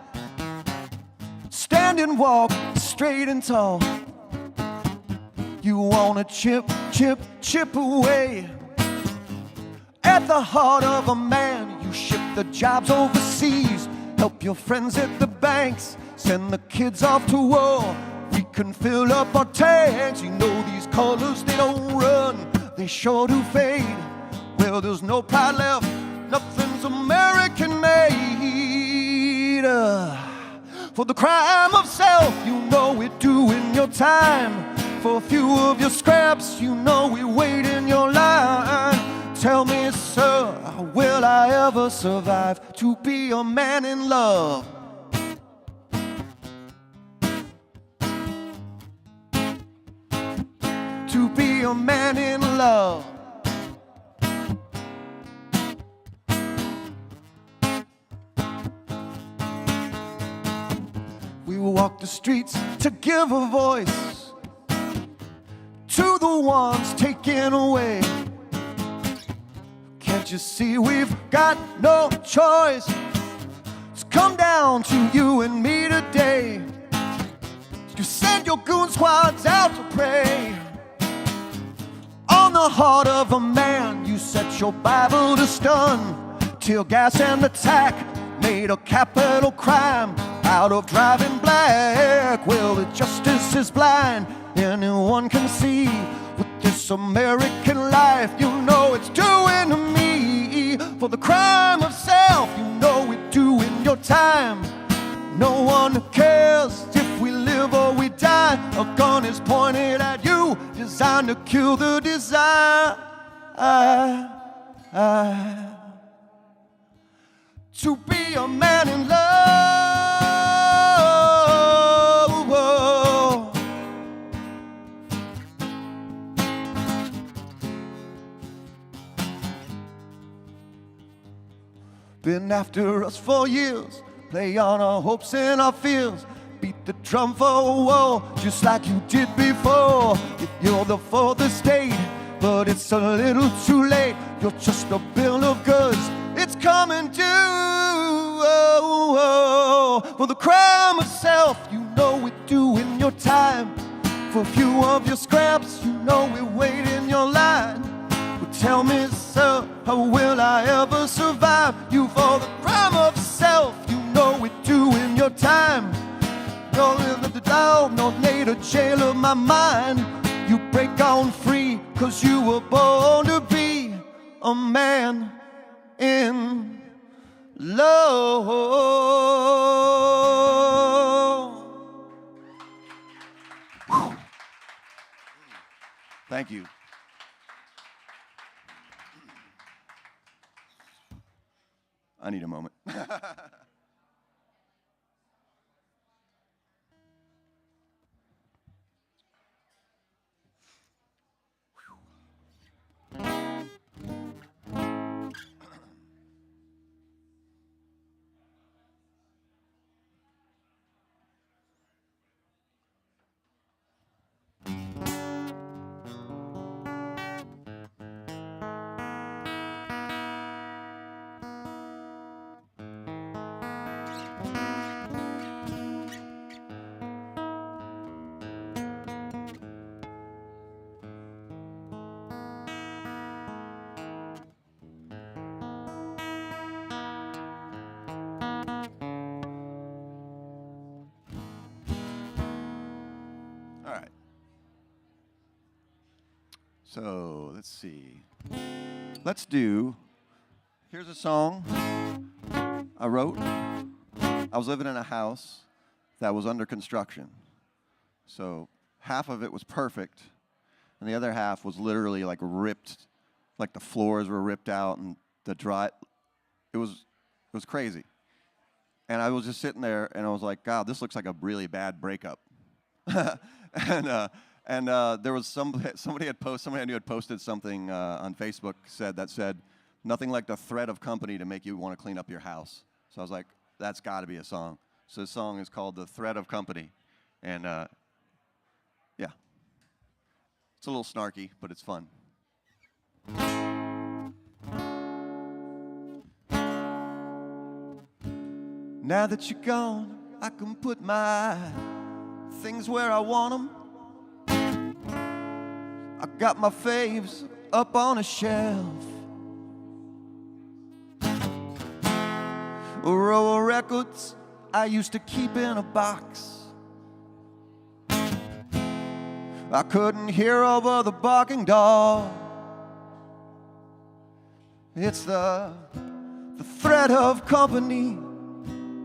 stand and walk straight and tall. You wanna chip, chip, chip away at the heart of a man. You ship the jobs overseas, help your friends at the banks, send the kids off to war. We can fill up our tanks. You know these colors, they don't run, they sure do fade. Well, there's no pride left, nothing's American made. For the crime of self, you know we're doing your time. For a few of your scraps, you know we wait in your line. Tell me, sir, will I ever survive to be a man in love? To be a man in love. We walk the streets to give a voice to the ones taken away. Can't you see we've got no choice? It's come down to you and me today. You send your goon squads out to prey on the heart of a man. You set your Bible to stun. Tear gas and attack made a capital crime out of driving black. Well, the justice is blind. Anyone can see with this American life, you know it's doing to me. For the crime of self, you know we're doing your time. No one cares if we live or we die. A gun is pointed at you, designed to kill the desire to be a man in love. Been after us for years, play on our hopes and our fears. Beat the drum for a war, just like you did before. If you're the fourth estate, but it's a little too late. You're just a bill of goods, it's coming due. For the crime of self, you know we're doing your time. For a few of your scraps, you know we're waiting your line. Well, tell me, sir, how will I ever survive you? For the crime of self, you know we're doing your time. No live the down, no need a jail of my mind. You break on free, cause you were born to be a man in love. Whew. Thank you. I need a moment. All right. So let's see. Let's do, here's a song I wrote. I was living in a house that was under construction. So half of it was perfect, and the other half was literally like ripped, like the floors were ripped out and the it was crazy. And I was just sitting there and I was like, God, this looks like a really bad breakup. and there was somebody I knew had posted something on Facebook that said, nothing like the threat of company to make you want to clean up your house. So I was like, that's got to be a song. So the song is called The Threat of Company. And yeah, it's a little snarky, but it's fun. Now that you're gone, I can put my things where I want them. I got my faves up on a shelf. A row of records I used to keep in a box. I couldn't hear over the barking dog. It's the threat of company.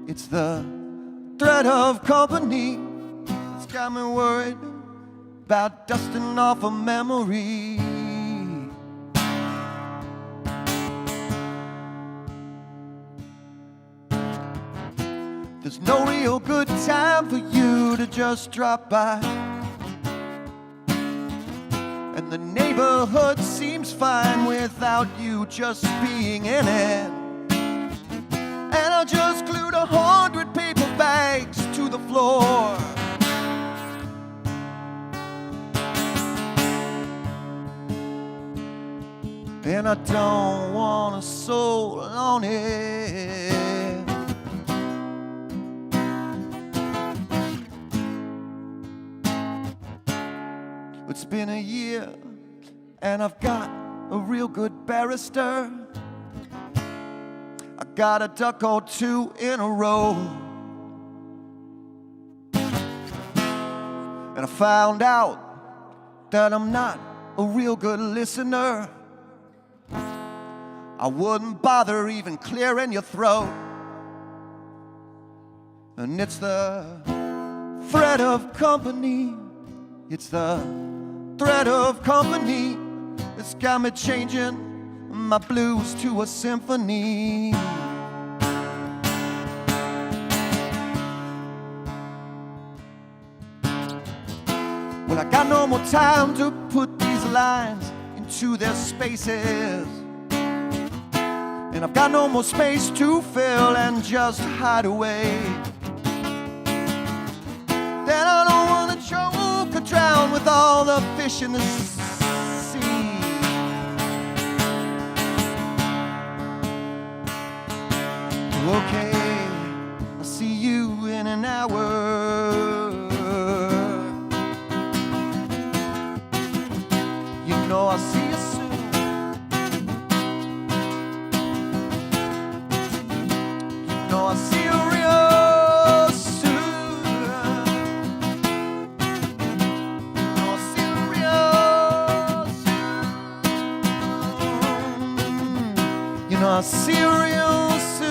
It's the threat of company that's got me worried about dusting off a memory. There's no real good time for you to just drop by, and the neighborhood seems fine without you just being in it. And I just glued 100 paper bags to the floor. And I don't want a soul on it. It's been a year and I've got a real good barrister. I got a duck or two in a row. And I found out that I'm not a real good listener. I wouldn't bother even clearing your throat. And it's the threat of company. It's the threat of company that's got me changing my blues to a symphony. Well, I got no more time to put these lines into their spaces, and I've got no more space to fill and just hide away. Then I don't want to choke or drown with all the fish in the sea. Okay, I'll see you in an hour. You know I'll see you soon. You know I'll see you real soon. You know I'll see you real soon. You know I'll see you real soon.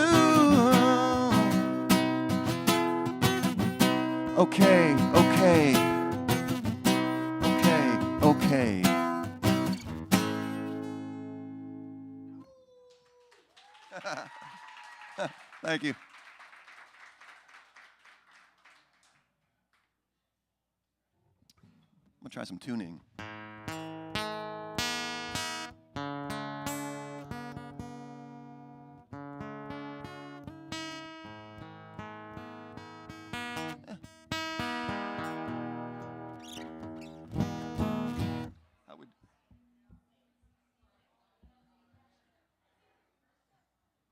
Okay, okay, okay, okay. Thank you. I'm gonna try some tuning.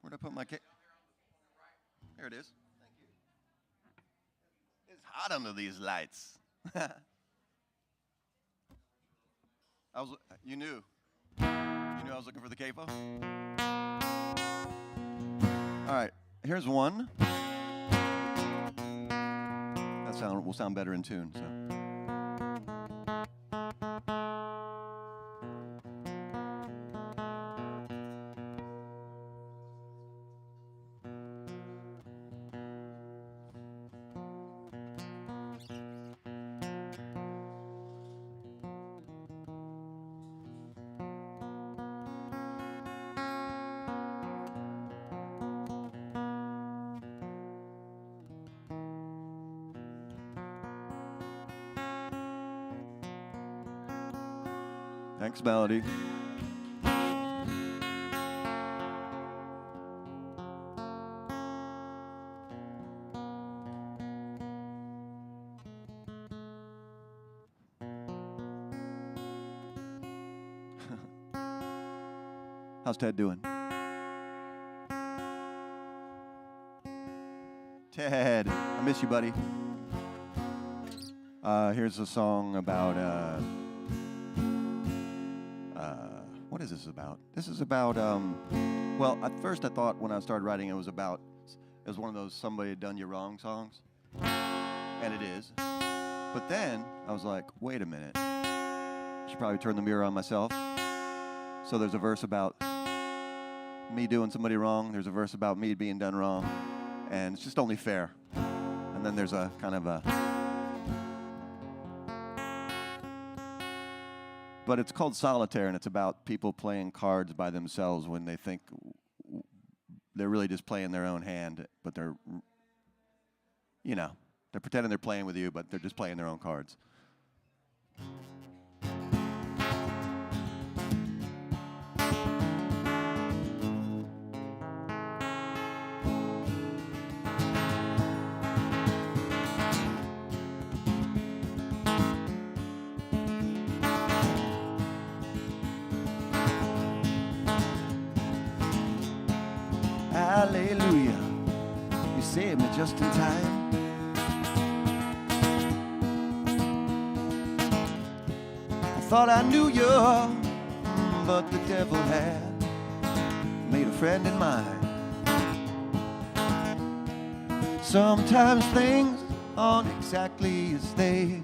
Where'd I put my cake? There it is. Thank you. It's hot under these lights. You knew I was looking for the capo? All right, here's one. That will sound better in tune, so. Thanks, Melody. How's Ted doing? Ted, I miss you, buddy. Here's a song about What is this about? This is about, well, at first I thought when I started writing it was one of those somebody had done you wrong songs. And it is. But then I was like, wait a minute. I should probably turn the mirror on myself. So there's a verse about me doing somebody wrong. There's a verse about me being done wrong. And it's just only fair. And then there's a kind of a... But it's called Solitaire, and it's about people playing cards by themselves when they think they're really just playing their own hand, but they're, you know, they're pretending they're playing with you, but they're just playing their own cards. Hallelujah, you saved me just in time. I thought I knew you, but the devil had made a friend in mine. Sometimes things aren't exactly as they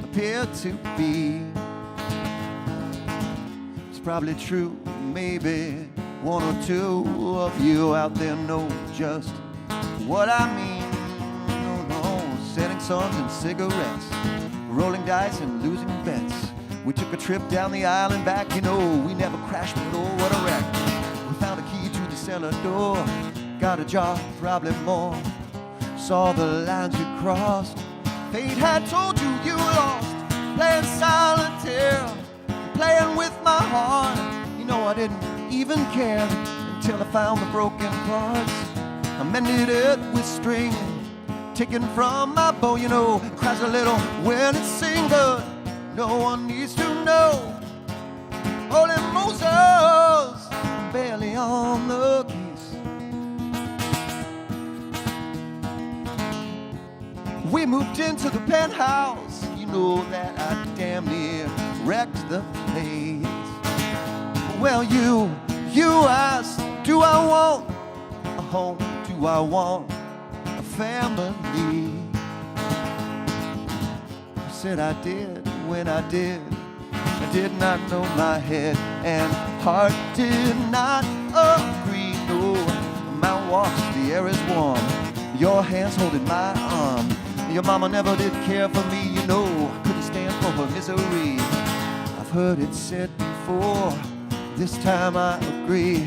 appear to be. It's probably true, maybe one or two of you out there know just what I mean. No, setting suns and cigarettes, rolling dice and losing bets. We took a trip down the aisle and back, you know, we never crashed, but oh, what a wreck. We found a key to the cellar door, got a job, probably more. Saw the lines you crossed, fate had told you you lost. Playing solitaire, playing with my heart. You know I didn't even care until I found the broken parts. I mended it with string taken from my bow, you know. It cries a little when it sings, but no one needs to know. Holy Moses, barely on the keys. We moved into the penthouse, you know that I damn near wrecked the place. Well, you asked, do I want a home? Do I want a family? I said I did when I did. I did not know my head and heart did not agree. No, the mountain walks, the air is warm. Your hands holding my arm. Your mama never did care for me, you know. I couldn't stand for her misery. I've heard it said before. This time I agree.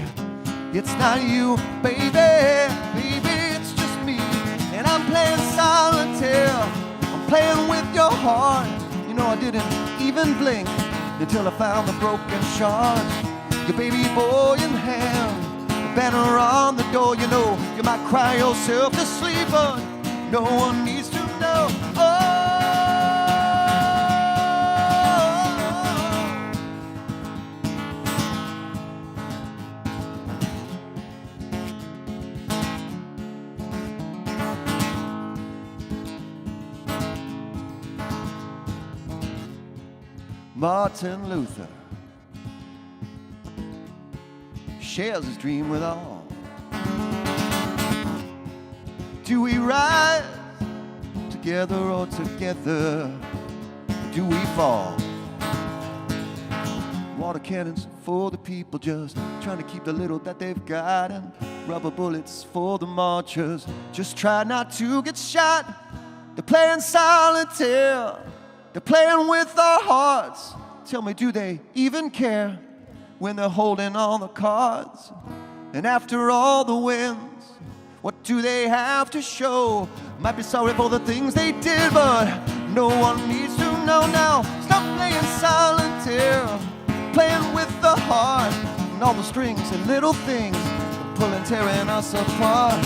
It's not you, baby, baby, it's just me. And I'm playing solitaire. I'm playing with your heart. You know I didn't even blink until I found the broken shards. Your baby boy in hand, the banner on the door. You know you might cry yourself to sleep, but no one needs to know. Oh. Martin Luther shares his dream with all. Do we rise together or together do we fall? Water cannons for the people just trying to keep the little that they've got, and rubber bullets for the marchers just try not to get shot. They're playing solitaire. They're playing with our hearts. Tell me, do they even care when they're holding all the cards? And after all the wins, what do they have to show? Might be sorry for the things they did, but no one needs to know now. Stop playing solitaire, playing with the heart, and all the strings and little things pulling, tearing us apart.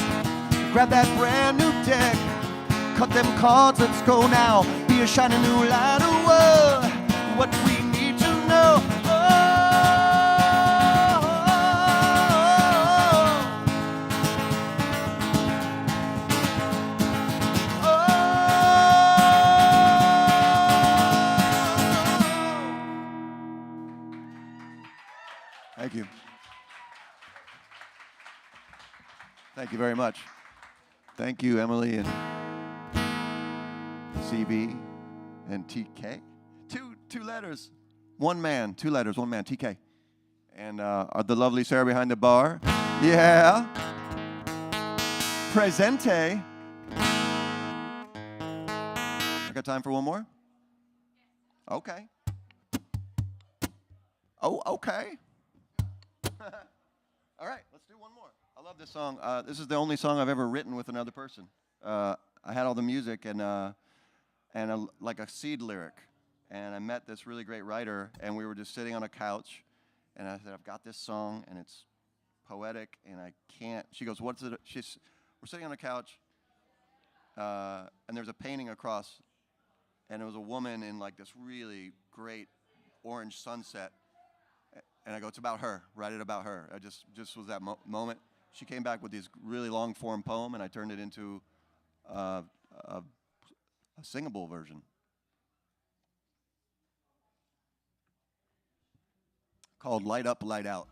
Grab that brand new deck, cut them cards, let's go now. Be a shining new light, what we need to know. Thank you very much. Thank you, Emily and CB and TK. Two letters. One man, two letters, one man, TK. And the lovely Sarah behind the bar. Yeah. Presente. I got time for one more? Okay. Oh, okay. All right, let's do one more. I love this song. This is the only song I've ever written with another person. I had all the music and like a seed lyric. And I met this really great writer, and we were just sitting on a couch. And I said, I've got this song, and it's poetic, and I can't. She goes, what's it? We're sitting on a couch, and there's a painting across, and it was a woman in like this really great orange sunset. And I go, it's about her. Write it about her. I just was that moment. She came back with this really long form poem, and I turned it into a singable version. Called Light Up, Light Out.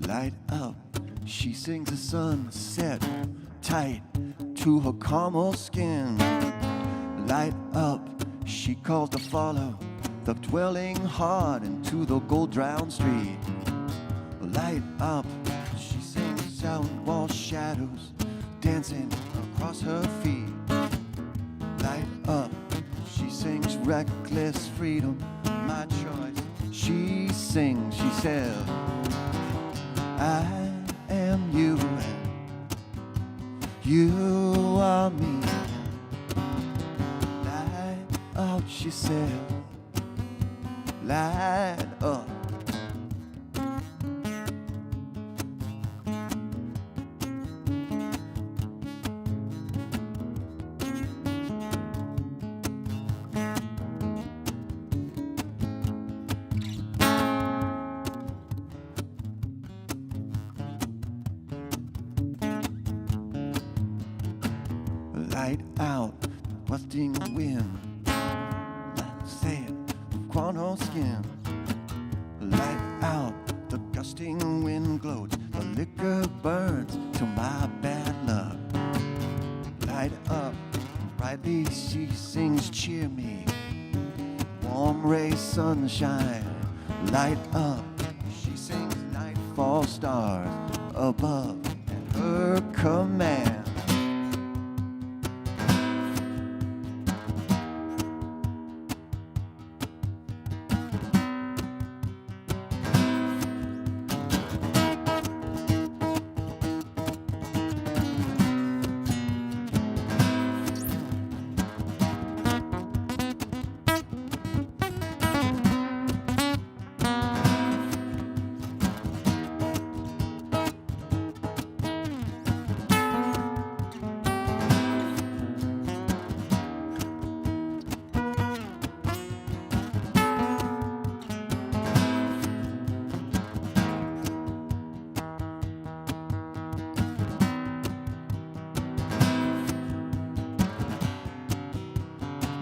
Light up, she sings a sunset tight to her caramel skin. Light up, she calls to follow the dwelling heart into the gold-drowned street. Light up, she sings out while shadows dancing across her feet. Light up, she sings reckless freedom, my choice. She sings, she says, I am you, you are me. Light up, she said, light up. Light out, busting wind, sand, guano skin. Light out, the gusting wind gloats, the liquor burns to my bad luck. Light up, brightly she sings, cheer me, warm ray sunshine. Light up, she sings nightfall stars above at her command.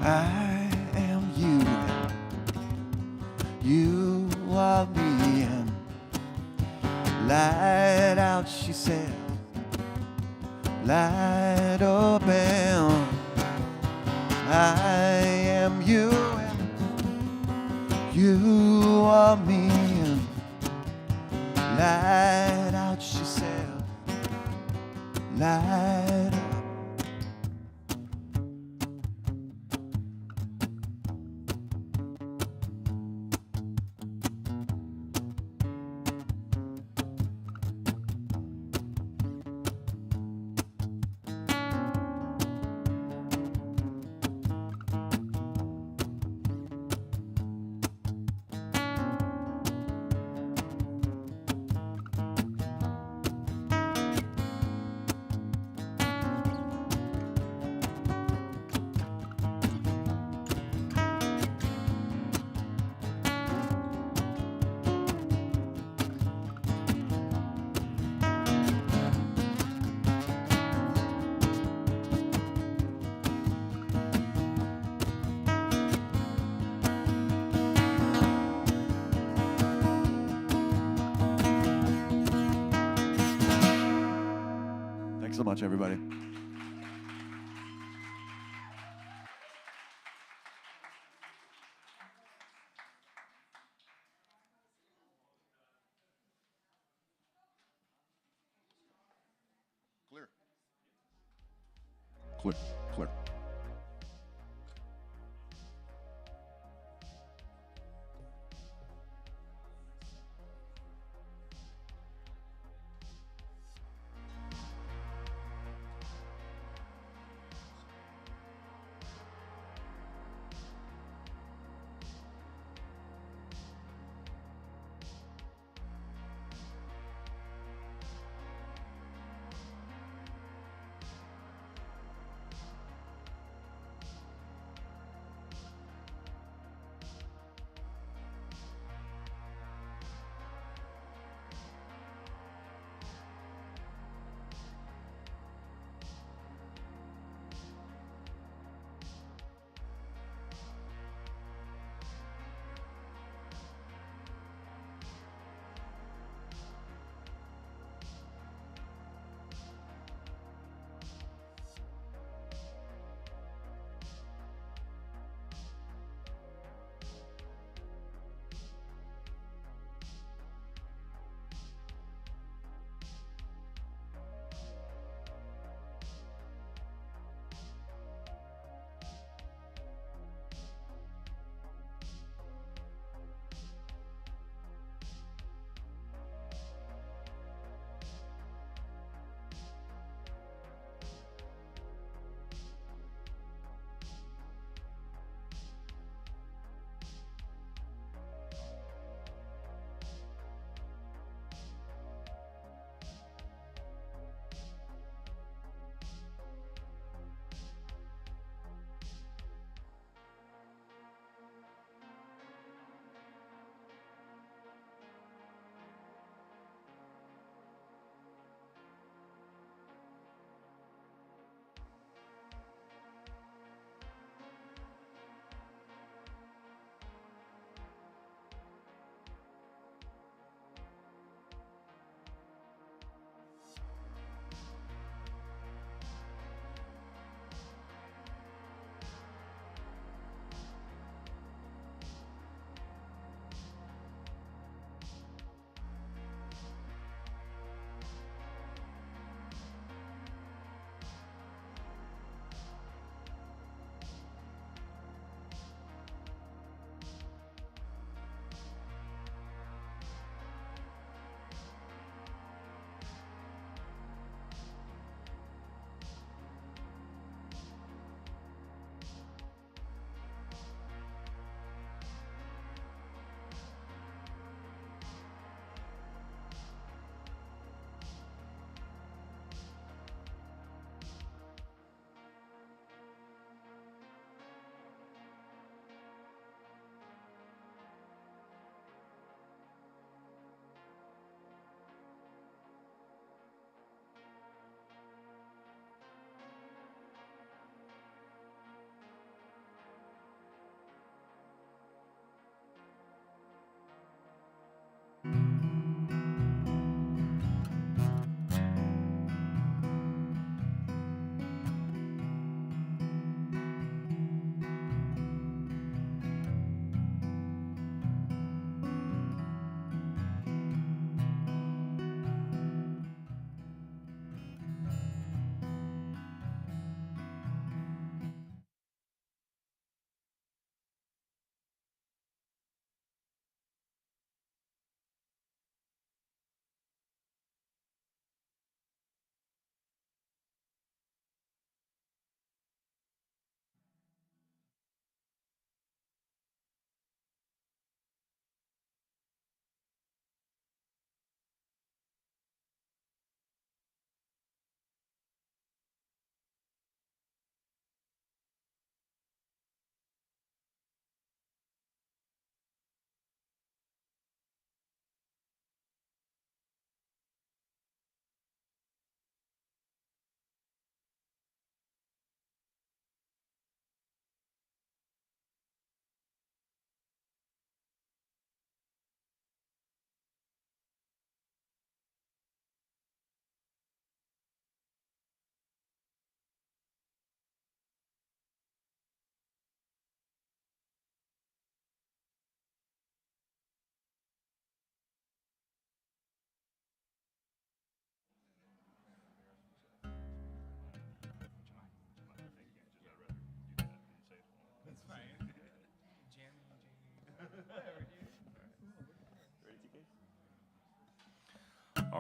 I am you, you are me, and light out, she said, light up, and I am you, and you are me, and light out, she said, light up. so much, everybody. Clear. Clear. Clear.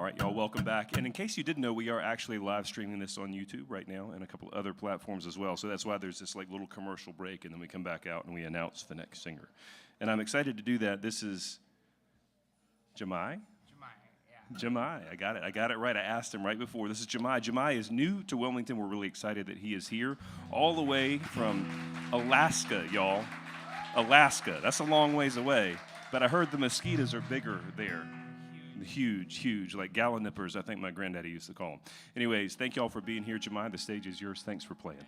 All right, y'all, welcome back. And in case you didn't know, we are actually live streaming this on YouTube right now and a couple of other platforms as well. So that's why there's this like little commercial break, and then we come back out and we announce the next singer. And I'm excited to do that. This is Jemai. Jemai, I got it right. I asked him right before. This is Jemai. Jemai is new to Wilmington. We're really excited that he is here, all the way from Alaska, y'all. Alaska. That's a long ways away. But I heard the mosquitoes are bigger there. Huge, huge, like gallon nippers, I think my granddaddy used to call them. Anyways, thank y'all for being here, Jemai. The stage is yours. Thanks for playing.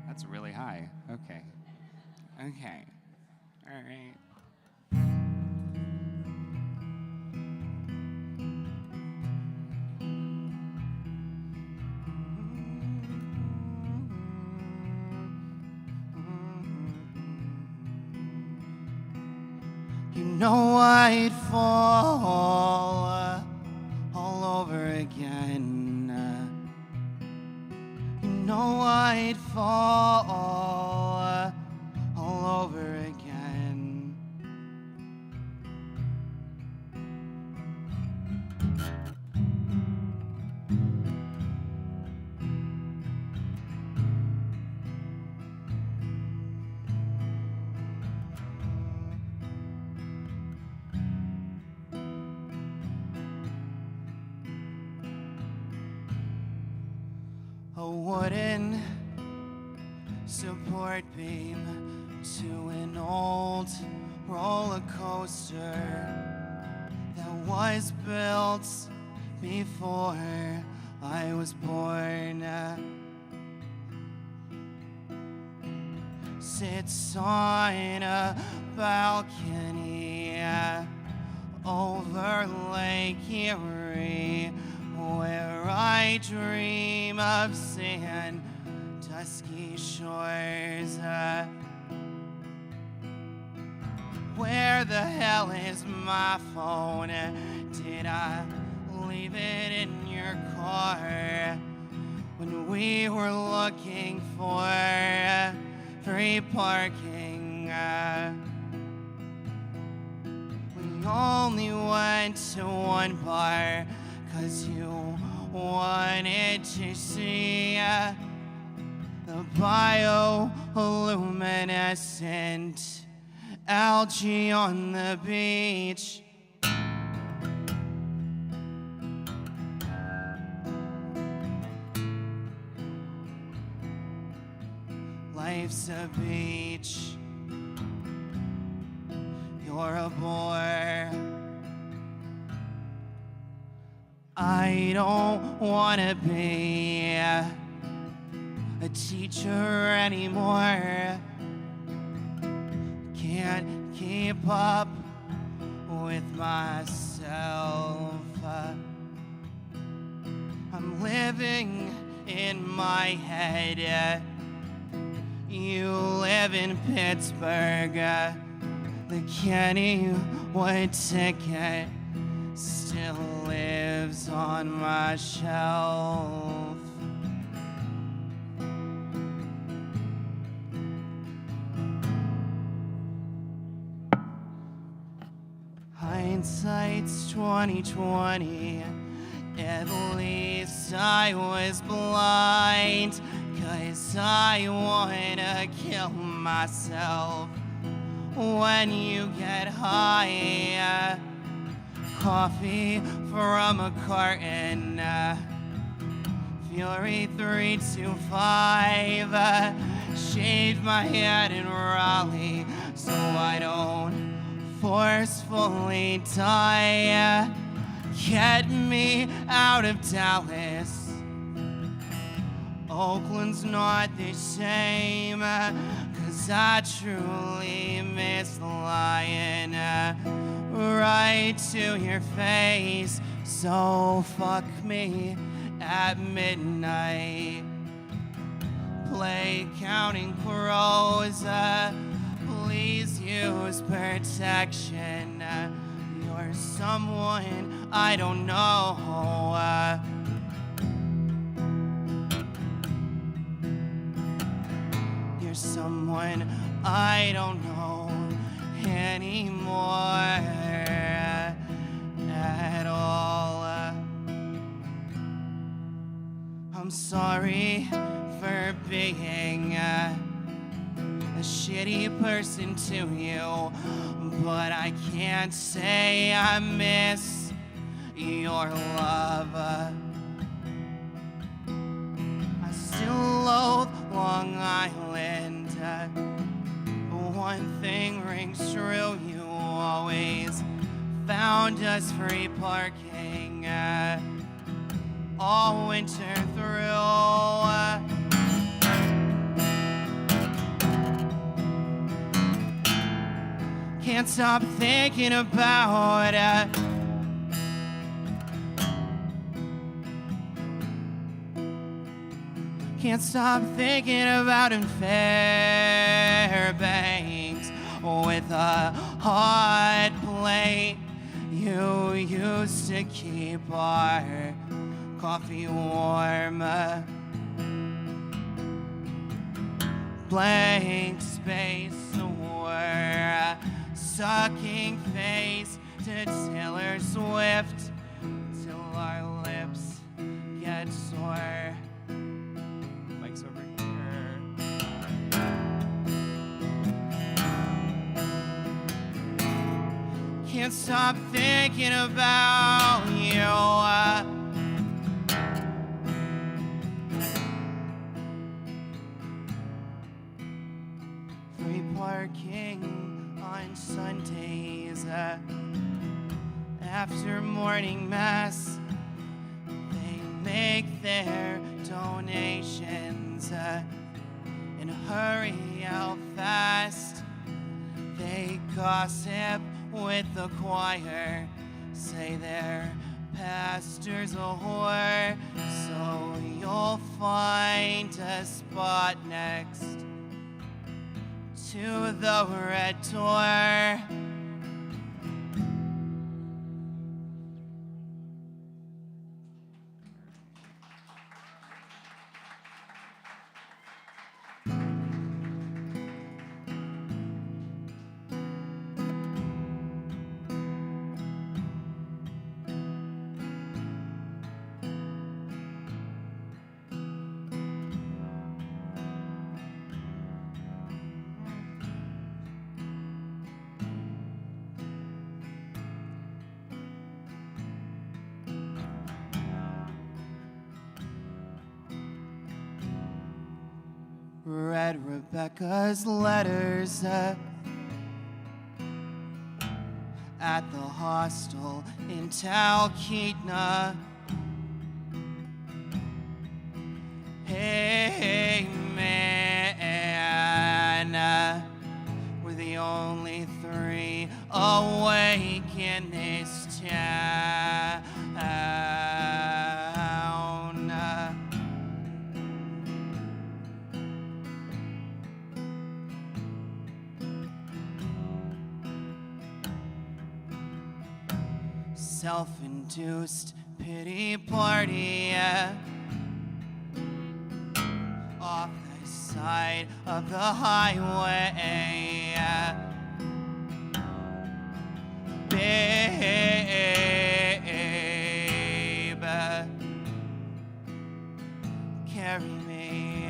That's really high. Okay. Okay. All right. You know I'd fall all over again. You know I'd fall all over again. A wooden support beam to an old roller coaster that was built before I was born. Sits on a balcony over Lake Erie, where I dream of sand, dusky shores. Where the hell is my phone? Did I leave it in your car when we were looking for free parking? We only went to one bar 'cause you wanted to see the bioluminescent algae on the beach. Life's a beach. You're a bore. I don't wanna be a teacher anymore. Can't keep up with myself. I'm living in my head. You live in Pittsburgh. The Kennywood ticket still lives on my shelf. Hindsight's 2020. At least I was blind, 'cause I wanna kill myself when you get high. Coffee from a carton, Fury 325. Shaved my head in Raleigh so I don't forcefully die. Get me out of Dallas. Oakland's not the same, 'cause I truly miss lying right to your face. So fuck me at midnight. Play Counting Crows. Please use protection. You're someone I don't know. when I don't know anymore at all. I'm sorry for being a shitty person to you, but I can't say I miss your love. I still loathe Long Island. One thing rings true, you always found us free parking all winter through. Can't stop thinking about Can't stop thinking about in Fairbanks with a hot plate. You used to keep our coffee warm. Blank space or sucking face to Taylor Swift till our lips get sore. Mike's over here. Can't stop thinking about you. Free parking on Sundays after morning mass. They make their donations and hurry out fast. They gossip with the choir, say their pastor's a whore, so you'll find a spot next to the red door. Read Rebecca's letters at the hostel in Talkeetna. Hey man, we're the only three awake in this town. Self-induced pity party off the side of the highway. Babe, carry me.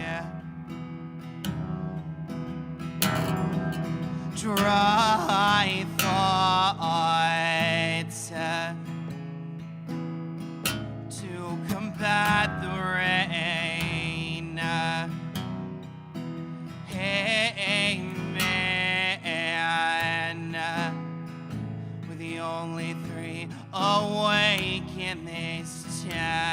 Dry thoughts to combat the rain. Hey man, we're the only three awake in this town.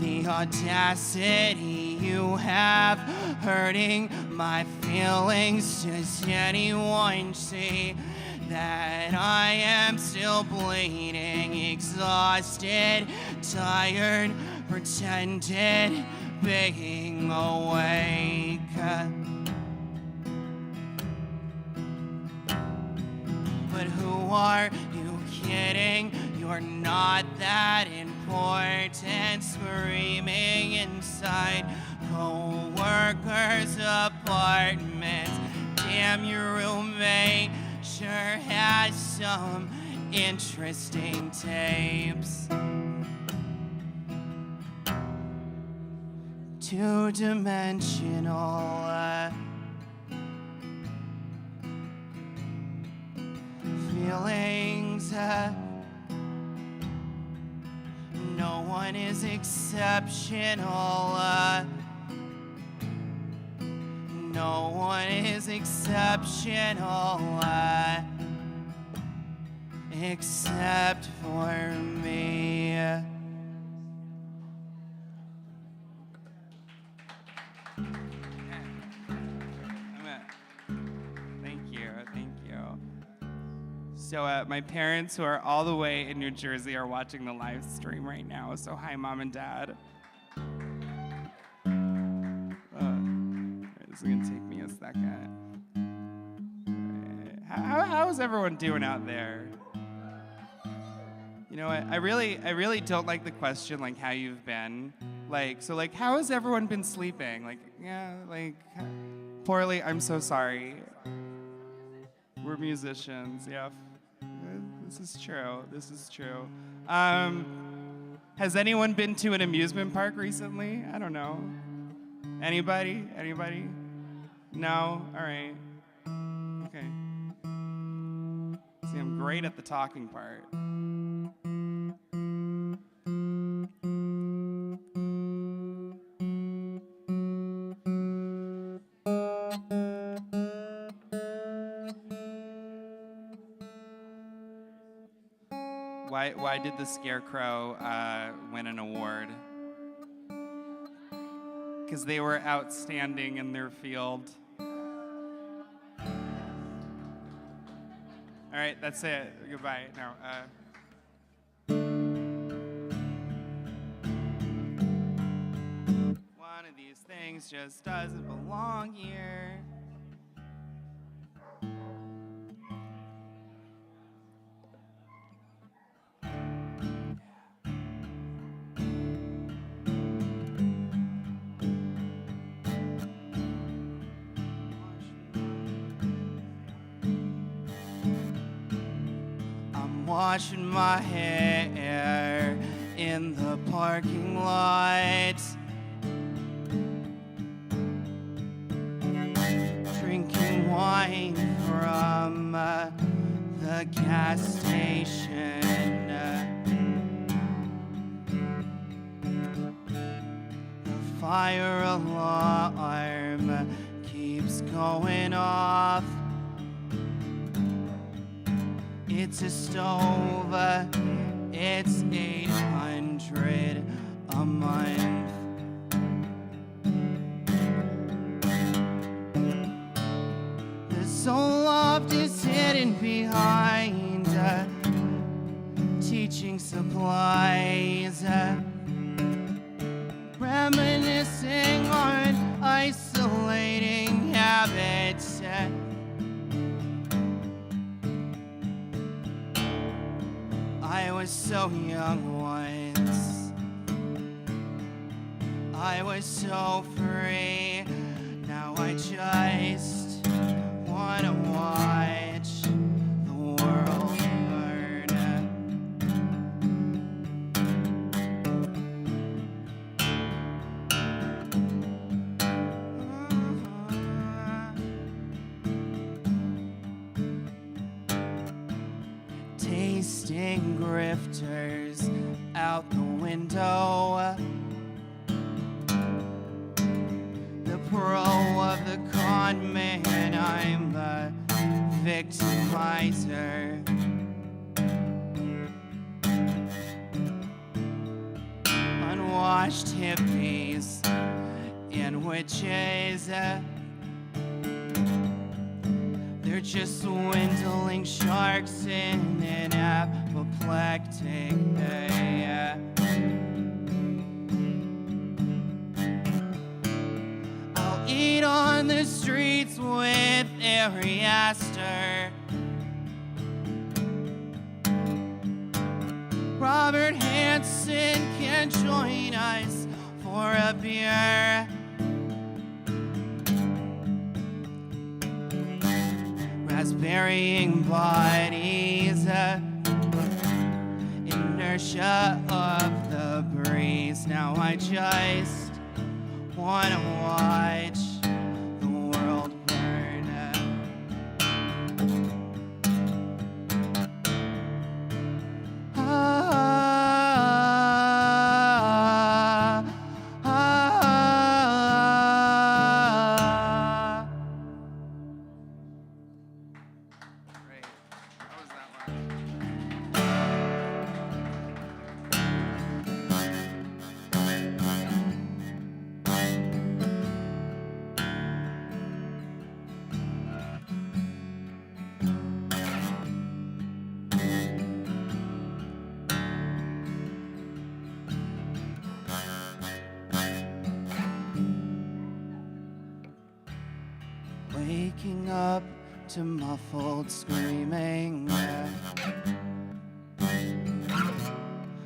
The audacity you have hurting my feelings. Does anyone see that I am still bleeding, exhausted, tired, pretended, being awake? But who are you kidding? You're not that important. Screaming inside co-workers' apartments. Damn, your roommate sure has some interesting tapes. Two-dimensional feelings. No one is exceptional. No one is exceptional except for me. Thank you. So my parents, who are all the way in New Jersey, are watching the live stream right now. So hi, Mom and Dad. This is gonna take me a second. How's everyone doing out there? You know what? I really don't like the question like how you've been. So how has everyone been sleeping? Poorly. I'm so sorry. We're musicians. Yeah. This is true. Has anyone been to an amusement park recently? I don't know. Anybody? No? All right. Okay. See, I'm great at the talking part. Why did the Scarecrow win an award? Because they were outstanding in their field. All right, that's it. Goodbye. Now, one of these things just doesn't belong here. Washing my hair in the parking lot, drinking wine from the gas station. The fire alarm keeps going off. It's a stove, it's $800 a month. The soul loft is hidden behind teaching supplies, reminiscing on isolating habits. I was so young once. I was so free. Now I just wanna watch the world burn. Tasting grifters out the window. The pro of the con man, I'm the victimizer. Unwashed hippies and witches. They're just dwindling sharks in an apoplectic bay. I'll eat on the streets with Ari Aster. Robert Hansen can join us for a beer. Raspberrying bodies, inertia of the breeze. Now I just wanna watch the world burn. Great. How was that one? Waking up to muffled screaming,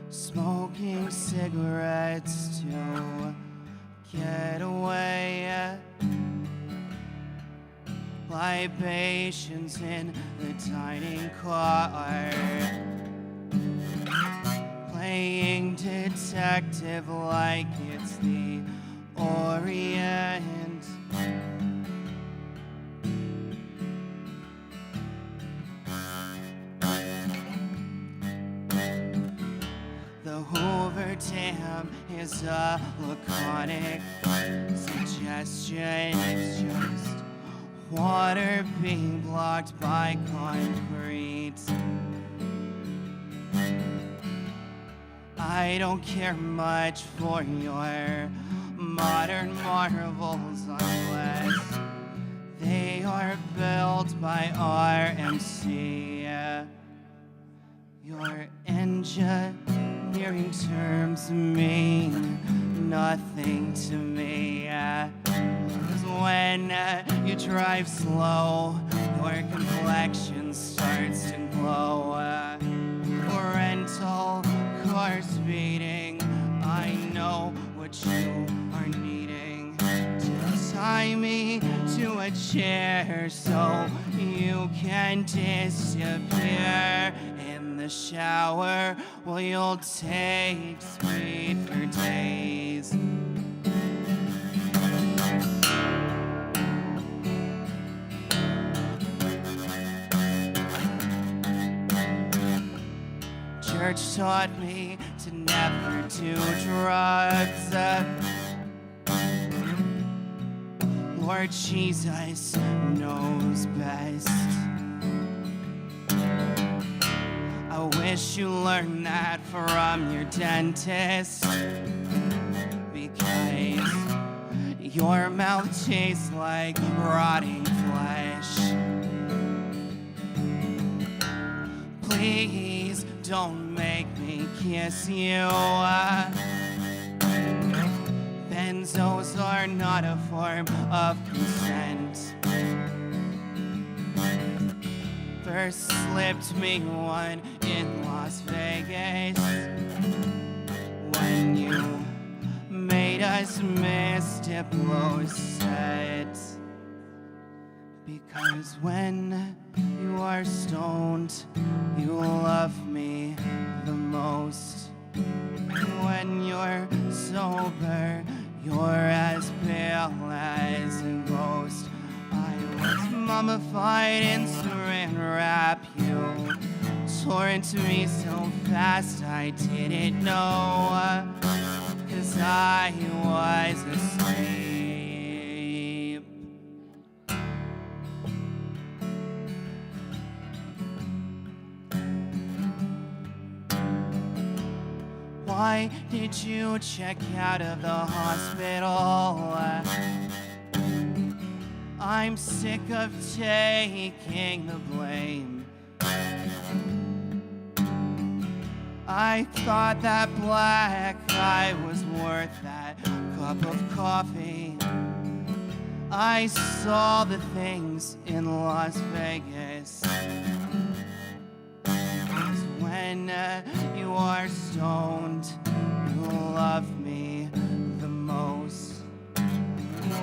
smoking cigarettes to get away, libations in the dining car, playing detective like it's the Orient. The Hoover Dam is a laconic suggestion. It's just water being blocked by concrete. I don't care much for your modern marvels unless they are built by RMC. Your engineering terms mean nothing to me. 'Cause when you drive slow, your complexion starts to glow. Rental car speeding, I know what you are needing. To tie me to a chair so you can disappear in the shower. Well, you'll take speed for days. Church taught me to never do drugs. Lord Jesus knows best. I wish you learned that from your dentist, because your mouth tastes like rotting flesh. Please don't make me kiss you. Benzos are not a form of consent. First slipped me one in Las Vegas when you made us miss Diplo set. Because when you are stoned, you love me the most. When you're sober, you're as pale as a ghost. I was mummified in saran wrap. You tore into me so fast I didn't know, 'cause I was asleep. Why did you check out of the hospital? I'm sick of taking the blame. I thought that black eye was worth that cup of coffee. I saw the things in Las Vegas. When you you are stoned, you love me the most.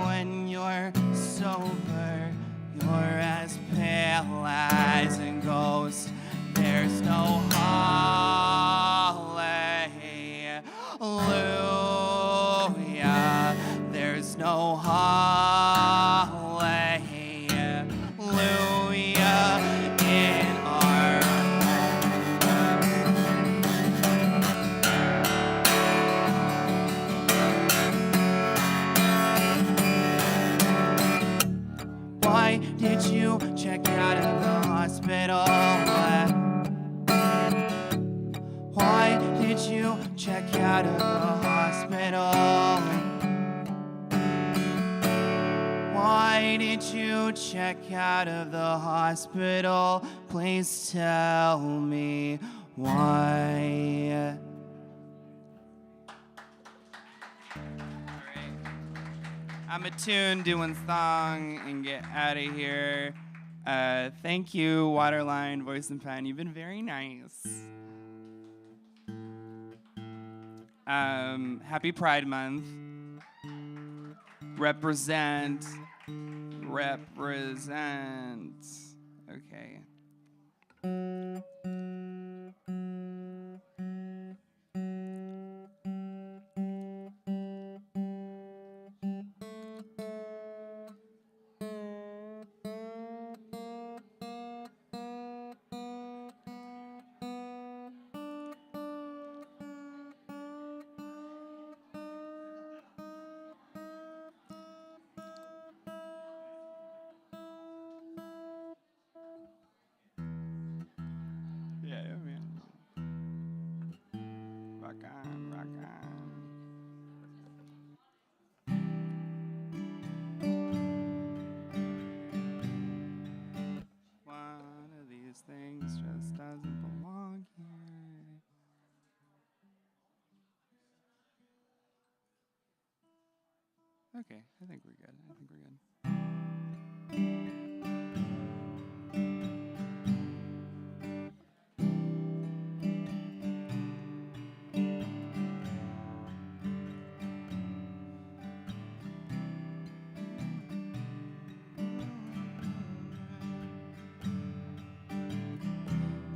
When you're sober, you're as pale as a ghost. There's no hallelujah. There's no hallelujah in our home. Why did you check out of the hospital? Why did you check out of the hospital? Why did you check out of the hospital? Please tell me why. I'm a tune doing song and get out of here. Thank you, Waterline, Voice and Pen. You've been very nice. Happy Pride Month. Represent. Okay. Yeah, man. Rock on, rock on. One of these things just doesn't belong here. Okay, I think we're good.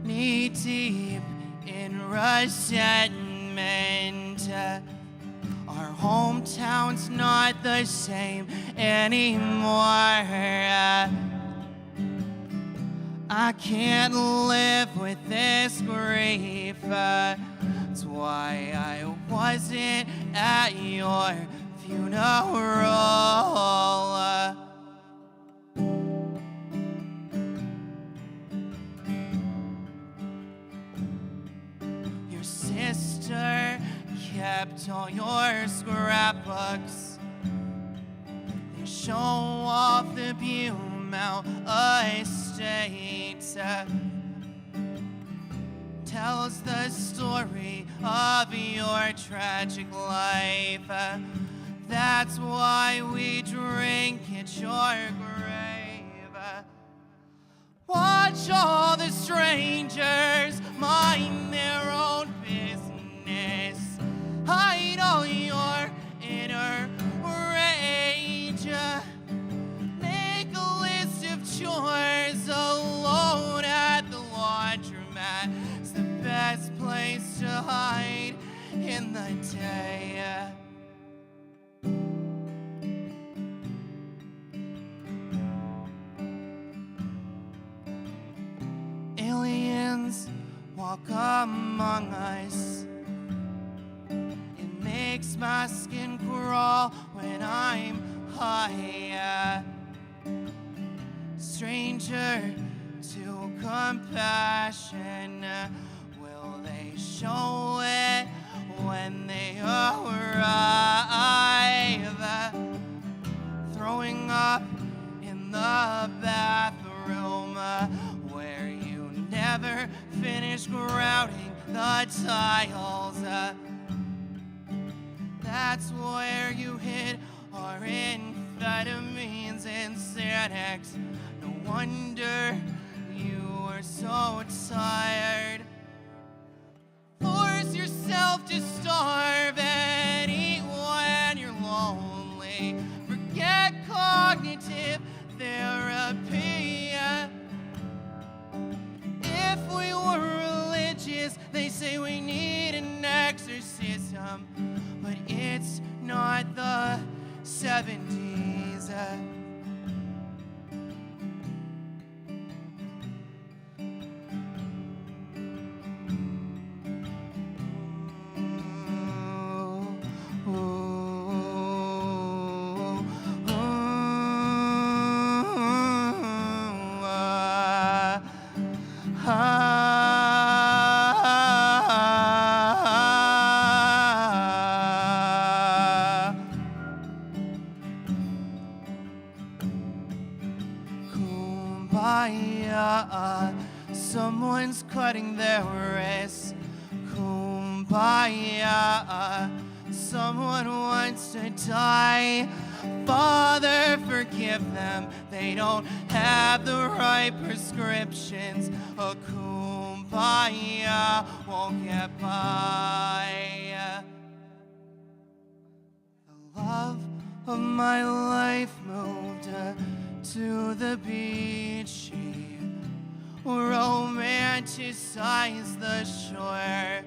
Knee deep in resentment. Our hometown's not the same anymore. I can't live with this grief. That's why I wasn't at your funeral. Your sister kept all your scrapbooks. They show off the Beaumont estate. Tells the story of your tragic life. That's why we drink at your grave. Watch all the strangers mind their own business. Hide all your inner rage. Make a list of chores alone at the laundromat. It's the best place to hide in the day. Aliens walk among us. It makes my skin crawl when I'm high. Stranger to compassion, will they show it when they arrive? Throwing up in the bathroom where you never finish grouting the tiles. That's where you hid our amphetamines and Xanax. No wonder you were so tired. For yourself to starve and eat when you're lonely. Forget cognitive therapy. If we were religious, they say we need an exorcism, but it's not the 70s. Kumbaya, someone's cutting their wrists. Kumbaya, someone wants to die. Father, forgive them, they don't have the right prescriptions. A kumbaya won't get by. The love of my life moved to the beach. She romanticized the shore.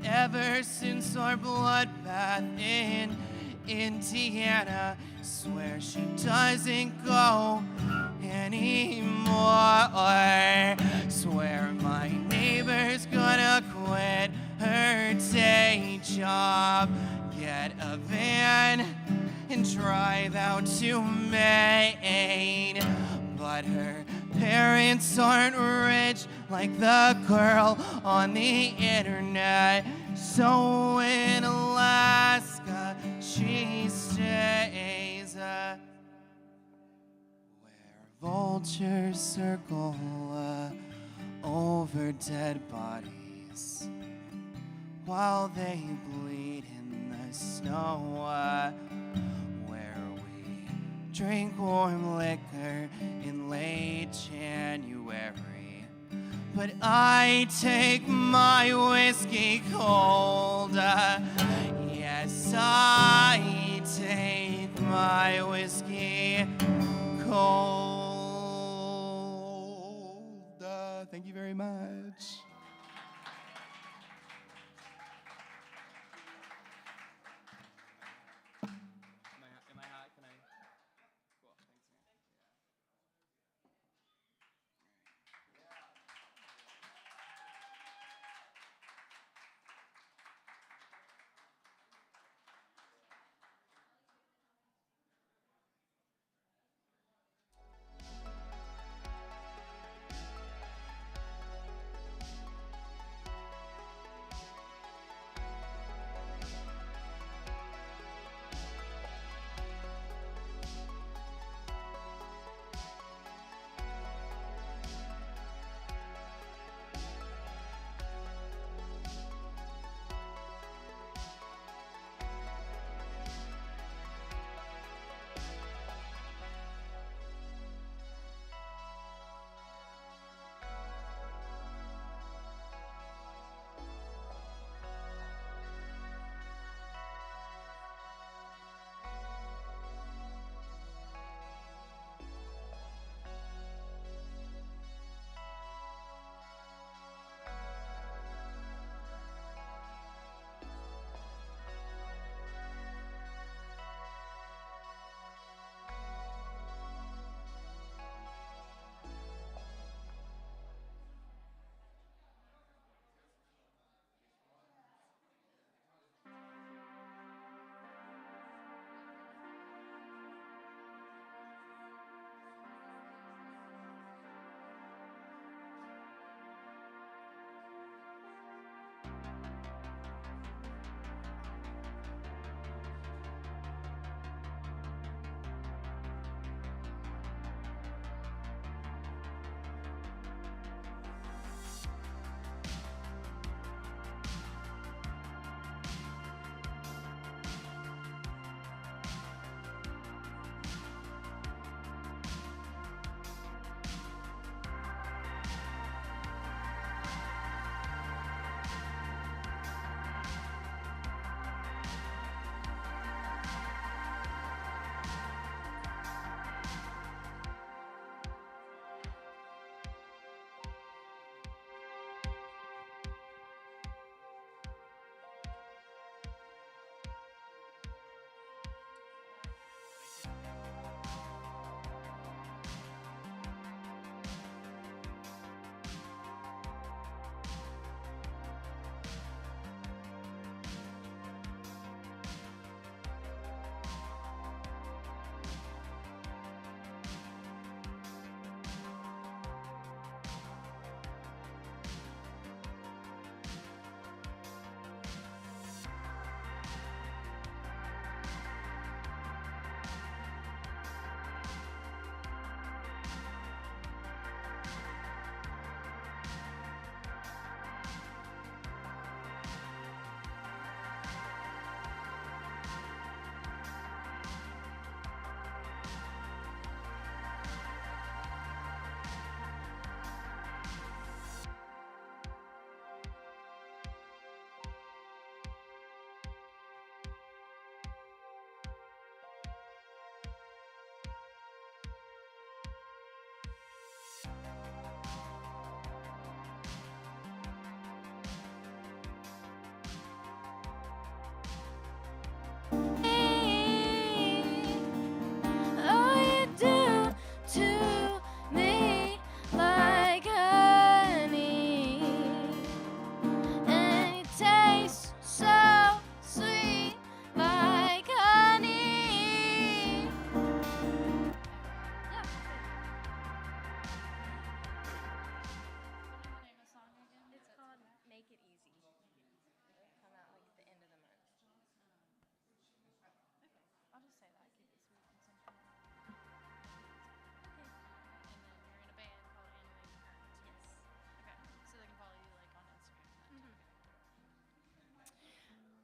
Ever since our bloodbath in Indiana, swear she doesn't go anymore. Swear my neighbor's gonna quit her day job, get a van and drive out to Maine. But her parents aren't rich like the girl on the internet. So in Alaska she stays, where vultures circle over dead bodies while they bleed in the snow, where we drink warm liquor in late January. But I take my whiskey cold. Yes, I take my whiskey cold. Thank you very much. Am I hot? Can I? Cool. Thanks, man.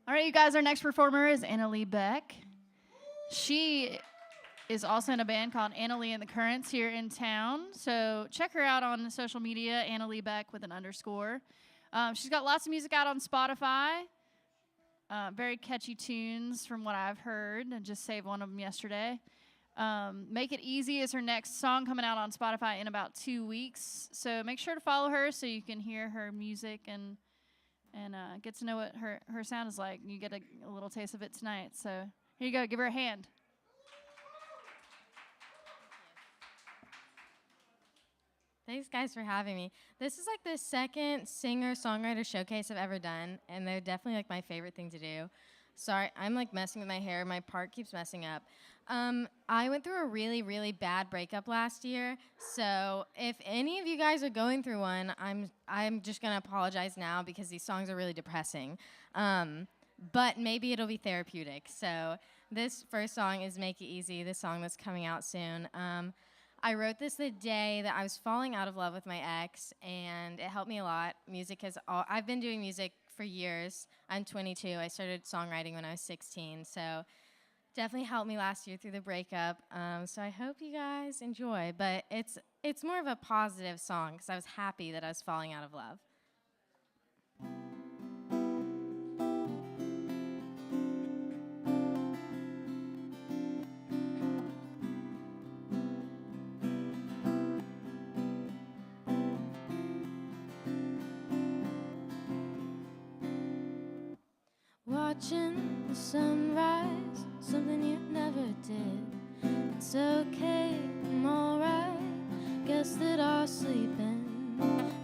All right, you guys, our next performer is Annalee Beck. She is also in a band called Annalee and the Currents here in town. So check her out on social media, Annalee Beck with an _. She's got lots of music out on Spotify. Very catchy tunes from what I've heard. I just saved one of them yesterday. Make It Easy is her next song coming out on Spotify in about 2 weeks. So make sure to follow her so you can hear her music and get to know what her sound is like. You get a little taste of it tonight. So here you go. Give her a hand. Thanks, guys, for having me. This is like the second singer-songwriter showcase I've ever done, and they're definitely like my favorite thing to do. Sorry, I'm like messing with my hair. My part keeps messing up. I went through a really, really bad breakup last year, so if any of you guys are going through one, I'm just gonna apologize now because these songs are really depressing. But maybe it'll be therapeutic. So this first song is Make It Easy, this song that's coming out soon. I wrote this the day that I was falling out of love with my ex, and it helped me a lot. I've been doing music for years. I'm 22. I started songwriting when I was 16, so definitely helped me last year through the breakup. So I hope you guys enjoy, but it's more of a positive song because I was happy that I was falling out of love. Watching the sunrise, something you never did. It's okay, I'm alright. Guess that I'll sleep in.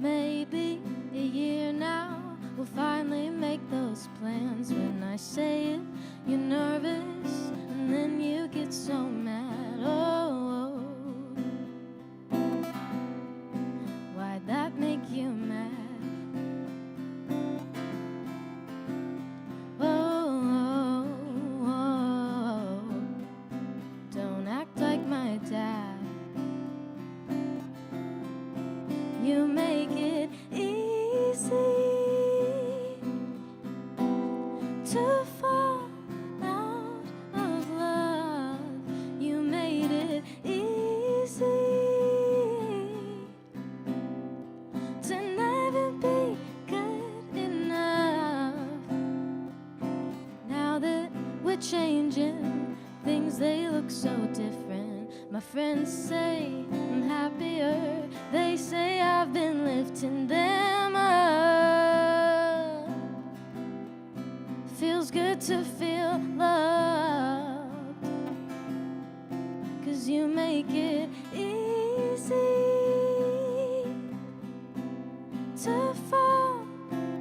Maybe a year now, we'll finally make those plans. When I say it, you're nervous, and then you get so mad. Oh, why'd that make you mad? You make it easy to fall out of love. You made it easy to never be good enough. Now that we're changing, things they look so different. My friends say I'm happier. They say I've been lifting them up. Feels good to feel loved, 'cause you make it easy to fall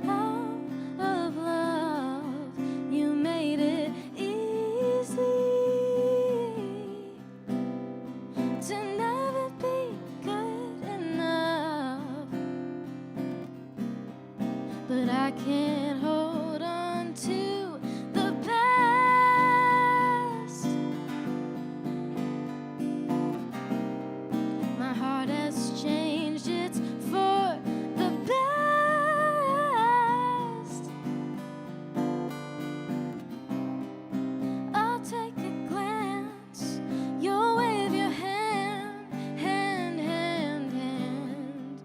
out of love. You made it easy to never be good enough. But I can't hold on to the past. My heart has changed, it's for the best. I'll take a glance, you'll wave your hand, hand, hand, hand.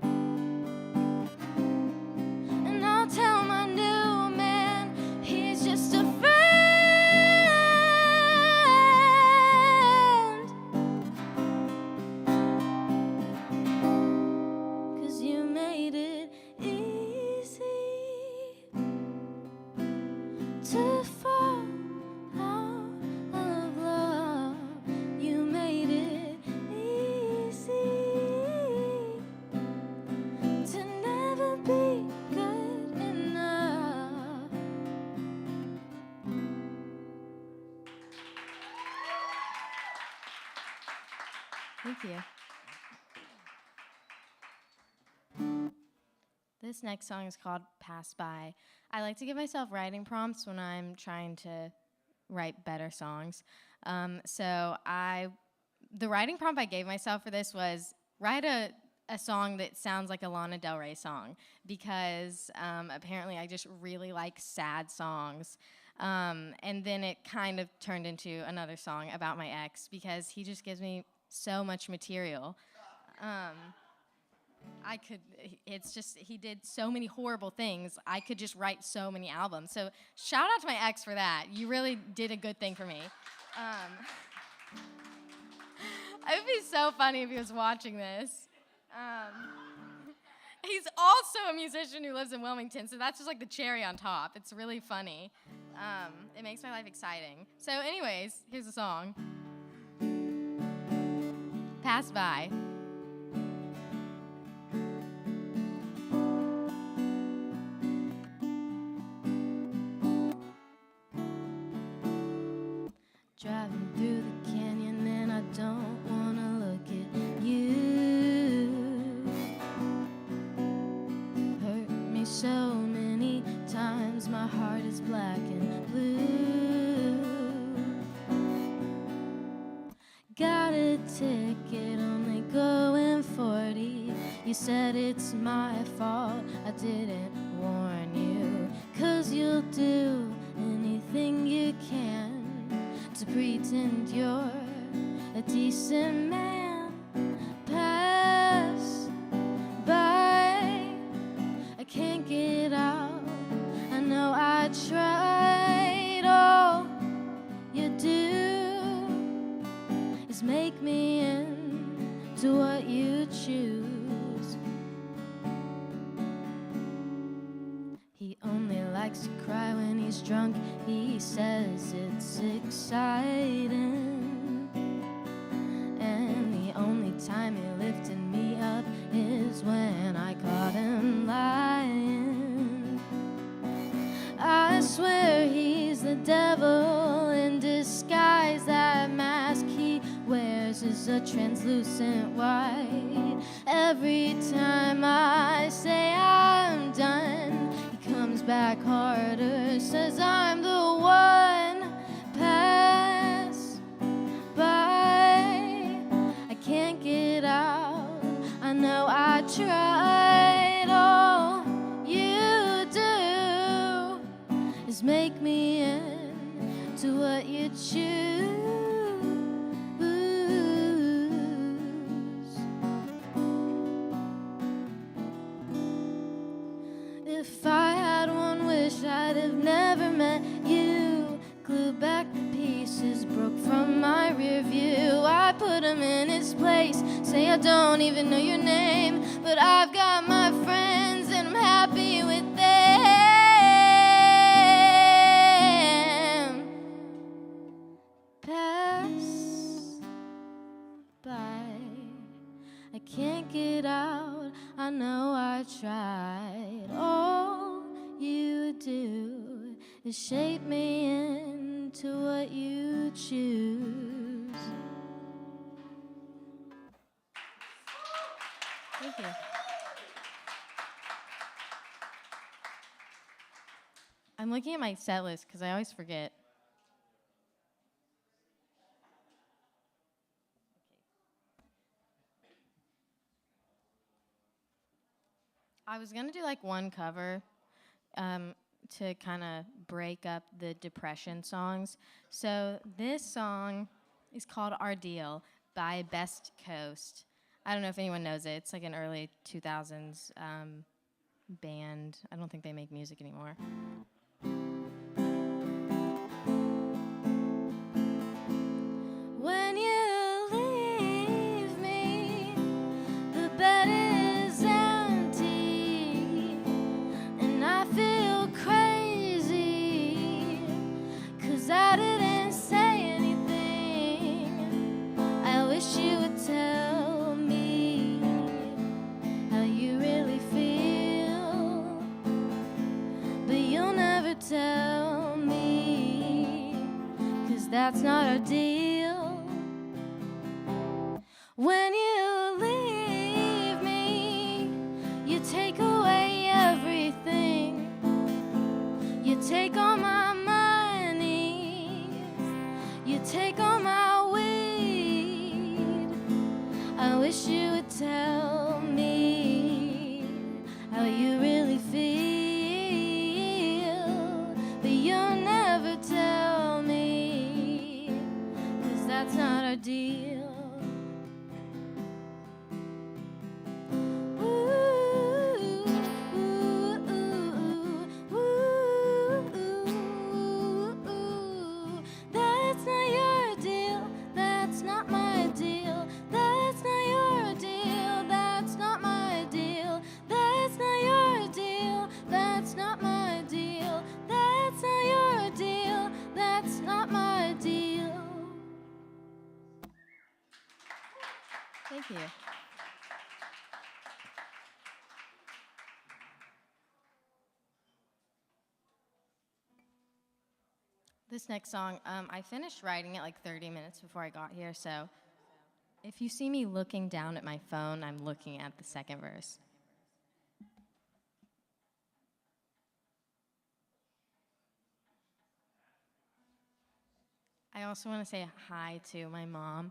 And I'll tell my new man he's just a friend. 'Cause you made it easy to fall out of love. You made it easy to never be good enough. Thank you. This next song is called Pass By. I like to give myself writing prompts when I'm trying to write better songs. The writing prompt I gave myself for this was write a song that sounds like a Lana Del Rey song, because apparently I just really like sad songs. And then it kind of turned into another song about my ex because he just gives me so much material. It's just, he did so many horrible things. I could just write so many albums. So shout out to my ex for that. You really did a good thing for me. It would be so funny if he was watching this. He's also a musician who lives in Wilmington, so that's just like the cherry on top. It's really funny. It makes my life exciting. So anyways, here's a song. Pass By. Driving through the canyon and I don't wanna look at you. Hurt me so many times, my heart is black and blue. Got a ticket, only going 40. You said it's my fault, I didn't warn you. 'Cause you'll do anything you can to pretend you're a decent man. Pass by, I can't get out. I know I tried. All you do is make me into what you choose. He only likes to cry when he's drunk. He says it's exciting. And the only time he lifted me up is when I caught him lying. I swear he's the devil in disguise. That mask he wears is a translucent white. Every time I say I'm done, comes back harder, says I'm the one. Pass by, I can't get out. I know I tried. All you do is make me into what you choose. If I had one wish, I'd have never met you. Glued back the pieces, broke from my rear view. I put them in its place, say I don't even know your name. But I've got my friends and I'm happy with them. Pass by, I can't get out. I know I tried. All you do is shape me into what you choose. Thank you. I'm looking at my set list because I always forget. I was gonna do like one cover to kind of break up the depression songs. So this song is called Our Deal by Best Coast. I don't know if anyone knows it. It's like an early 2000s band. I don't think they make music anymore. When you leave me, the bed is empty, and I feel crazy, 'cause I didn't say anything. I wish you would tell me how you really feel, but you'll never tell me, 'cause that's not our deal. When you leave me, you take away everything. You take all my money, you take all my weed. I wish you would tell me how you really feel, but you'll never Thank you. This next song, I finished writing it like 30 minutes before I got here, so if you see me looking down at my phone, I'm looking at the second verse. I also want to say hi to my mom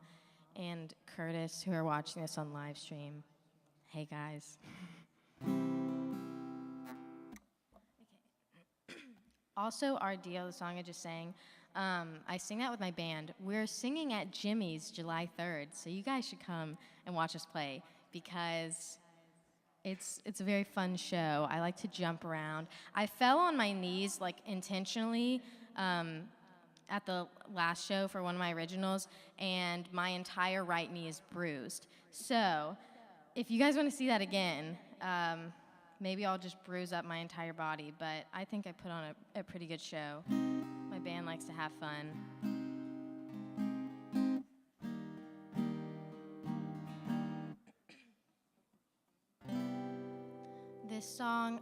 and Curtis, who are watching this on live stream. Hey, guys. Also, our deal, the song I just sang, I sing that with my band. We're singing at Jimmy's July 3rd, so you guys should come and watch us play because it's a very fun show. I like to jump around. I fell on my knees, like, intentionally at the last show for one of my originals, and my entire right knee is bruised. So if you guys want to see that again, maybe I'll just bruise up my entire body, but I think I put on a pretty good show. My band likes to have fun. This song,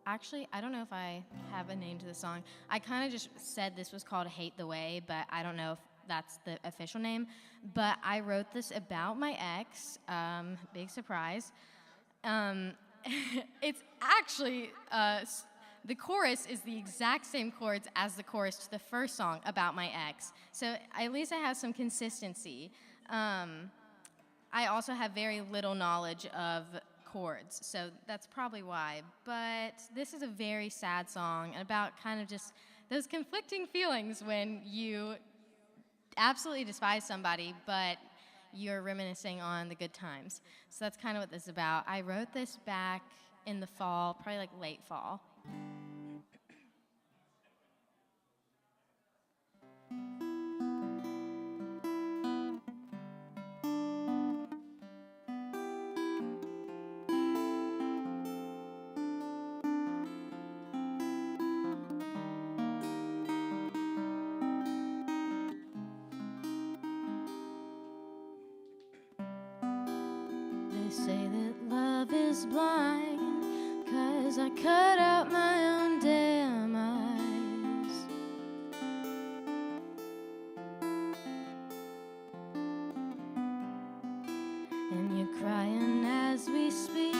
actually, I don't know if I have a name to the song. I kind of just said this was called Hate the Way, but I don't know if that's the official name. But I wrote this about my ex, big surprise. It's actually, the chorus is the exact same chords as the chorus to the first song about my ex. So at least I have some consistency. I also have very little knowledge of chords, so that's probably why. But this is a very sad song and about kind of just those conflicting feelings when you absolutely despise somebody, but you're reminiscing on the good times. So that's kind of what this is about. I wrote this back in the fall, probably like late fall. They say that love is blind, 'cause I cut out my own damn eyes. And you're crying as we speak,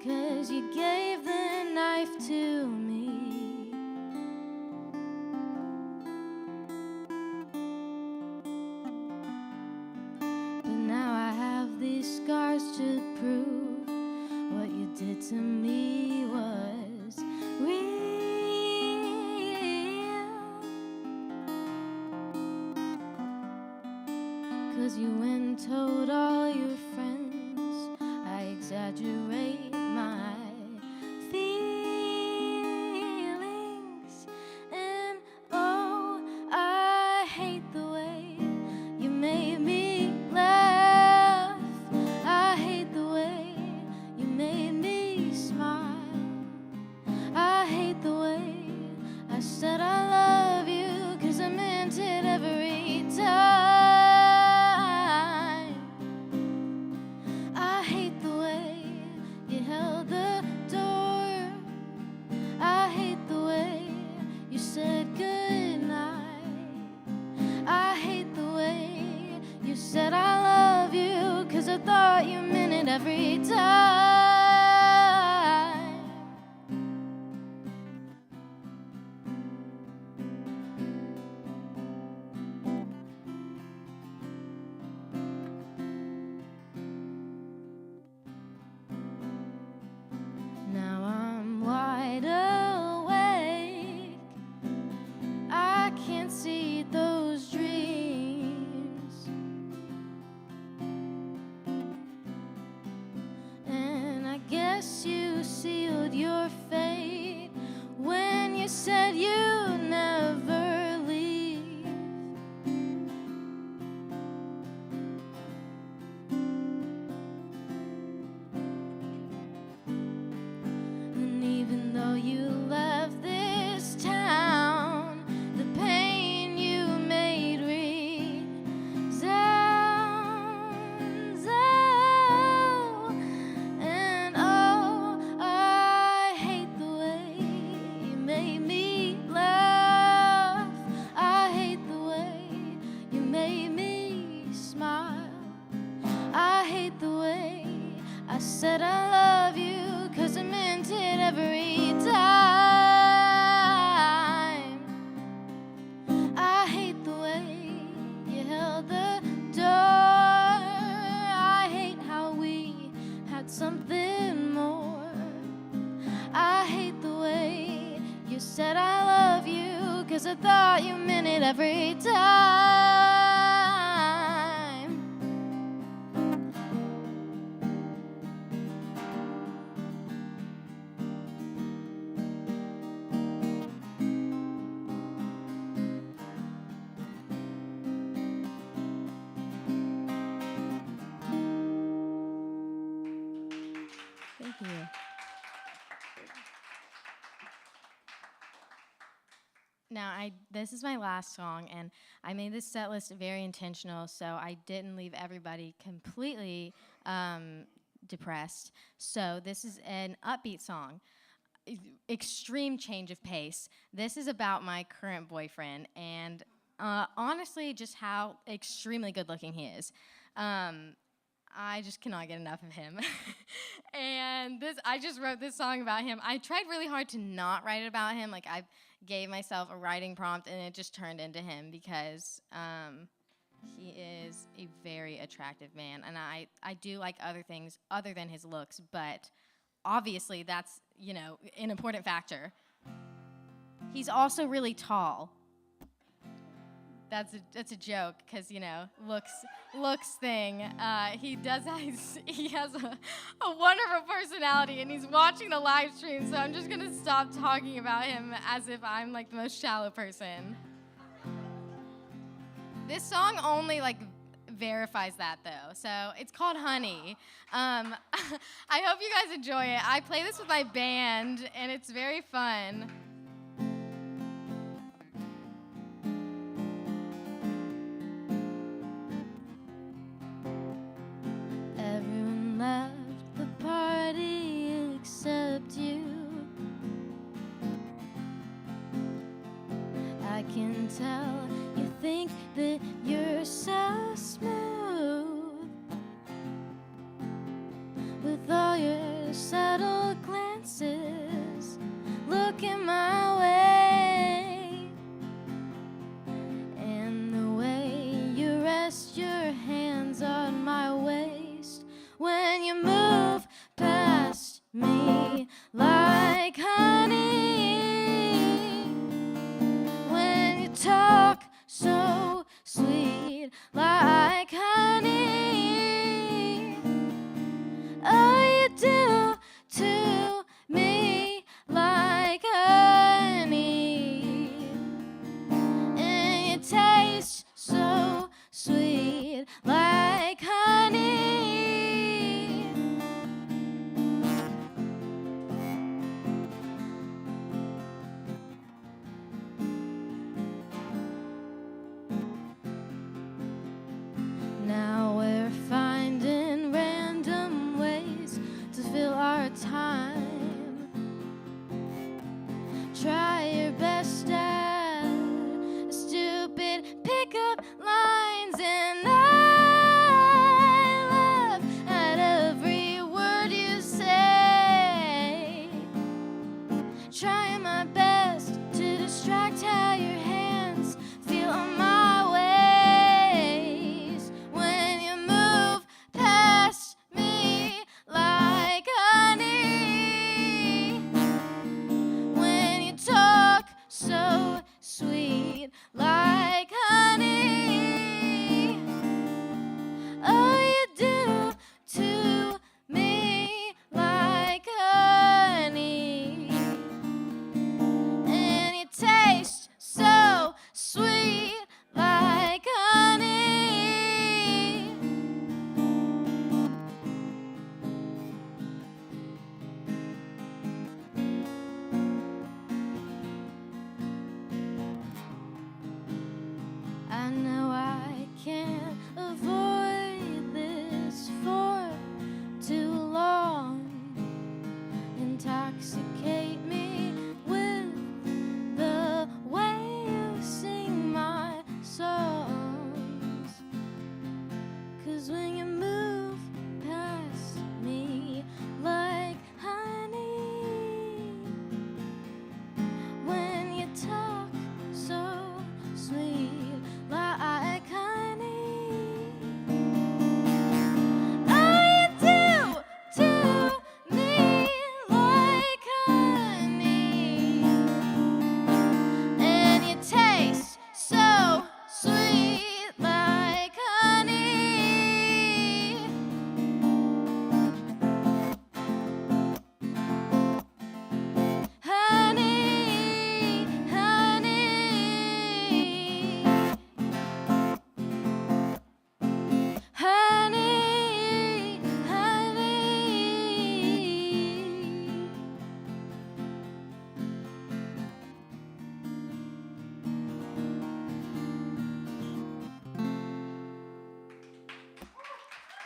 'cause you gave the knife to me. But now I have these scars to prove what you did to me was real. 'Cause you went and told all your friends I exaggerate my feelings. And oh, I hate the way you made me laugh. I hate the way you made me smile. I hate the way I said I love you, 'cause I meant it every time. I hate the way you held the door. I hate the way you said goodnight. I hate the way you said I love you, 'cause I thought you meant it every time. Now I'm wide awake. I can't see those dreams. And I guess you sealed your fate when you said you'd never leave. And even though you left this town, the pain you made resound. You said I love you, 'cause I thought you meant it every time. Thank you. Now, this is my last song, and I made this set list very intentional, so I didn't leave everybody completely depressed. So this is an upbeat song, extreme change of pace. This is about my current boyfriend, and honestly, just how extremely good-looking he is. I just cannot get enough of him. And I just wrote this song about him. I tried really hard to not write it about him. Like, I gave myself a writing prompt, and it just turned into him because he is a very attractive man. And I do like other things other than his looks, but obviously that's, an important factor. He's also really tall. That's a joke, because looks thing. He has a wonderful personality, and he's watching the live stream. So I'm just gonna stop talking about him as if I'm like the most shallow person. This song only verifies that though. So it's called Honey. I hope you guys enjoy it. I play this with my band, and it's very fun. Left the party except you. I can tell you think that you're so smooth with all your subtle glances looking my way, and the way you rest your hands on my waist when you move past me like honey, when you talk so sweet like honey, oh, you do to me like honey, and you taste so sweet like honey. Now we're finding random ways to fill our time. Try your best at stupid pickup lines, and I laugh at every word you say. Trying my best to distract how your hands feel on my waist when you move past me like honey, when you talk so sweet like honey, oh, you do to me like honey, and you taste so sweet like honey. I know I can't avoid this for too long. Intoxicate me with the way you sing my songs, 'cause when you move past me like honey, when you talk so sweet like honey, oh, you do to me like honey.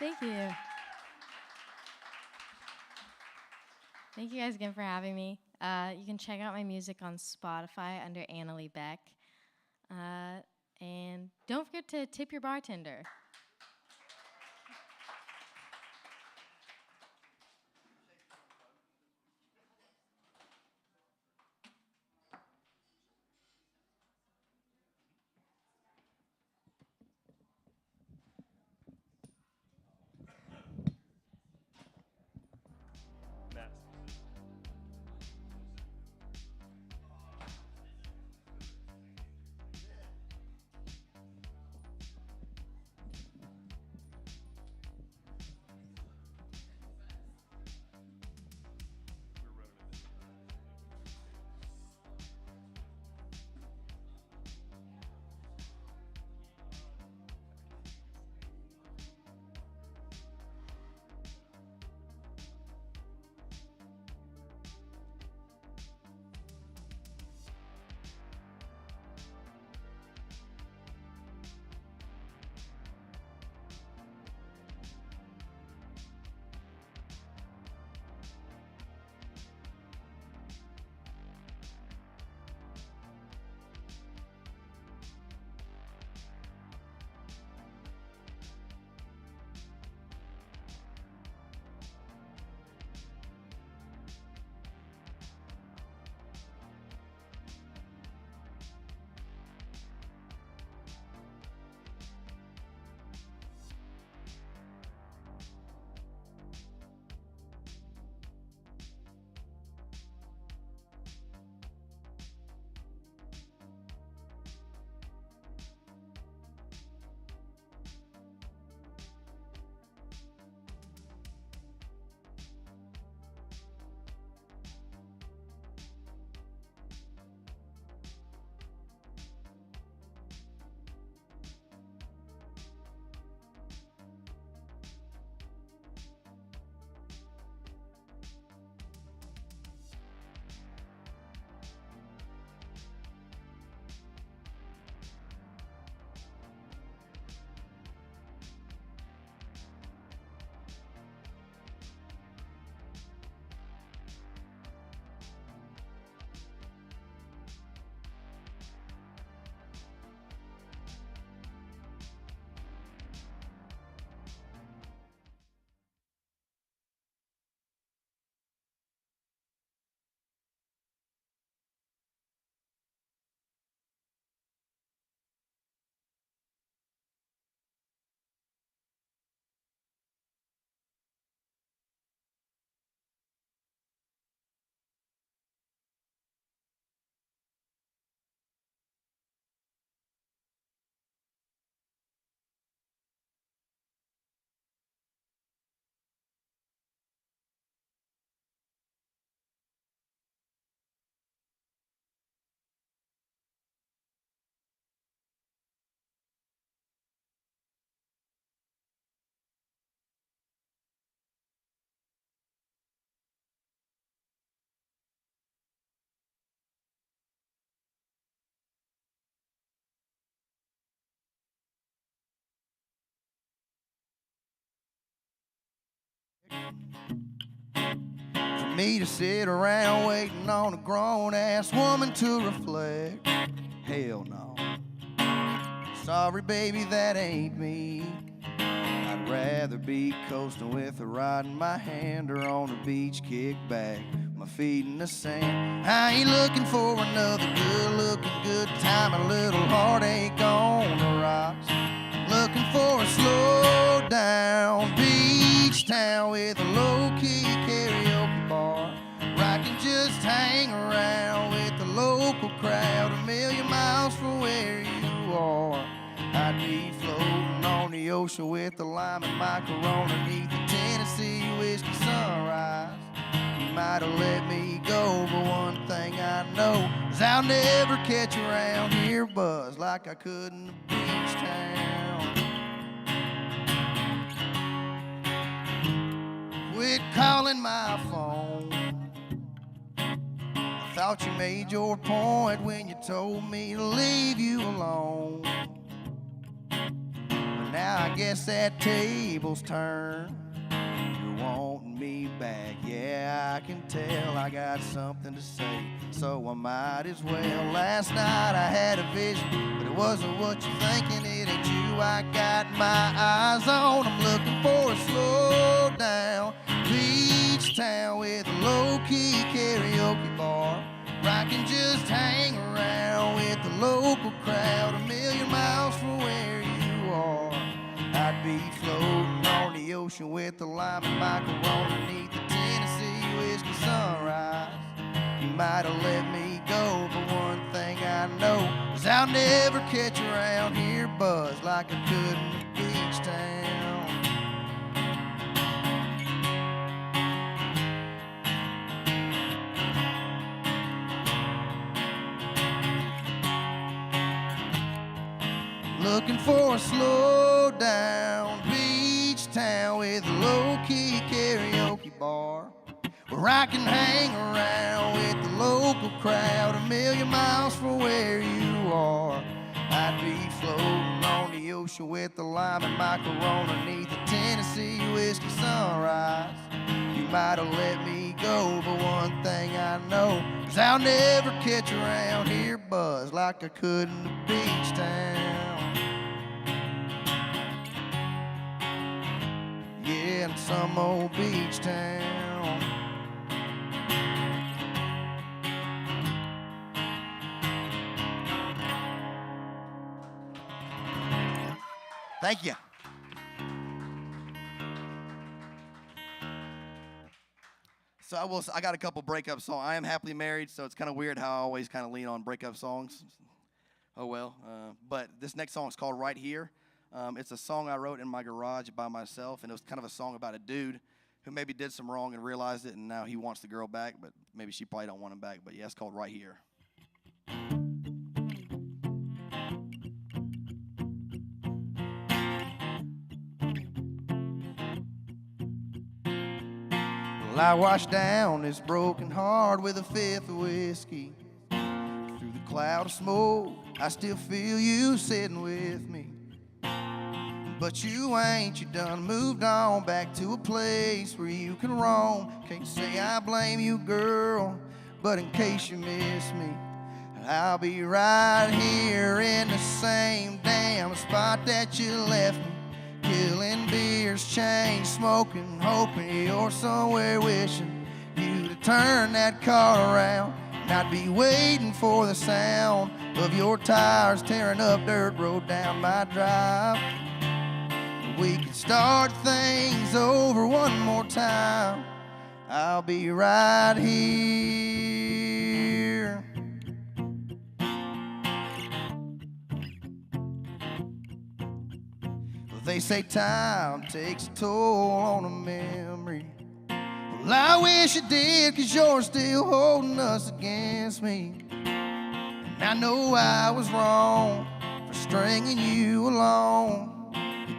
Thank you. Thank you guys again for having me. You can check out my music on Spotify under Annalee Beck. And don't forget to tip your bartender. For me to sit around waiting on a grown-ass woman to reflect. Hell no. Sorry, baby, that ain't me. I'd rather be coasting with a rod in my hand or on a beach kick back, my feet in the sand. I ain't looking for another good-looking good time, a little heartache on the rocks. Looking for a slow down beach town with a low-key karaoke bar, where I can just hang around with the local crowd a million miles from where you are. I'd be floating on the ocean with a lime in my Corona neath the Tennessee whiskey sunrise. You might have let me go, but one thing I know is I'll never catch you around here buzz like I could in the beach town. Quit calling my phone. I thought you made your point when you told me to leave you alone. But now I guess that table's turned. You're wanting me back, yeah, I can tell I got something to say, so I might as well. Last night I had a vision, but it wasn't what you're thinking. It ain't you I got my eyes on. I'm looking for a slow down beach town with a low-key karaoke bar, where I can just hang around with the local crowd, 1,000,000 miles from where you are. I'd be floating on the ocean with the lime and my Corona beneath the Tennessee whiskey sunrise. You might have let me go, but one thing I know is I'll never catch you around here buzz like I could in the beach town. Looking for a slow down beach town with a low-key karaoke bar, where I can hang around with the local crowd, 1,000,000 miles from where you are. I'd be floating on the ocean with the lime and my Corona beneath the Tennessee whiskey sunrise. You might have let me go, but one thing I know is I'll never catch you around here buzz like I could in the beach town. Yeah, in some old beach town. Thank you. So I got a couple breakup songs. I am happily married, so it's kind of weird how I always kind of lean on breakup songs. Oh well. But this next song is called Right Here. It's a song I wrote in my garage by myself, and it was kind of a song about a dude who maybe did some wrong and realized it, and now he wants the girl back, but maybe she probably don't want him back. But yeah, it's called Right Here. Well, I washed down this broken heart with a fifth of whiskey. Through the cloud of smoke, I still feel you sitting with me. But you ain't, you done moved on back to a place where you can roam. Can't say I blame you, girl, but in case you miss me, I'll be right here in the same damn spot that you left me. Killing beers, chain smoking, hoping you're somewhere wishing you to turn that car around. And I'd be waiting for the sound of your tires tearing up dirt road down my drive. We could start things over one more time. I'll be right here. Well, they say time takes a toll on a memory. Well, I wish it did, 'cause you're still holding us against me. And I know I was wrong for stringing you along.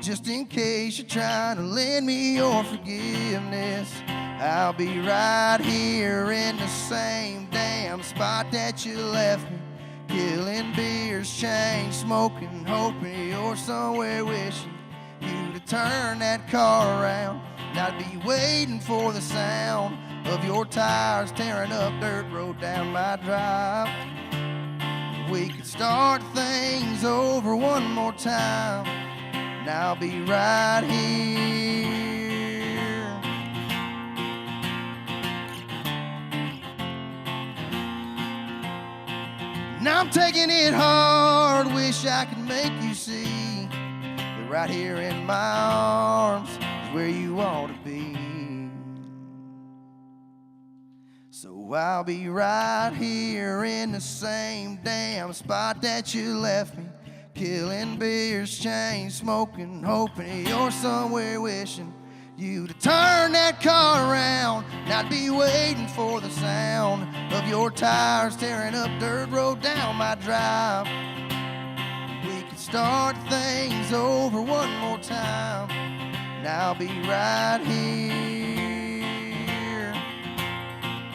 Just in case you're trying to lend me your forgiveness, I'll be right here in the same damn spot that you left me. Killing beers, chain smoking, hoping you're somewhere wishing you to turn that car around. And I'd be waiting for the sound of your tires tearing up dirt road down my drive. We could start things over one more time. And I'll be right here. And I'm taking it hard, wish I could make you see that right here in my arms is where you ought to be. So I'll be right here in the same damn spot that you left me. Killing beers, chain smoking, hoping you're somewhere wishing you to turn that car around. And I'd be waiting for the sound of your tires tearing up dirt road down my drive. We could start things over one more time. And I'll be right here.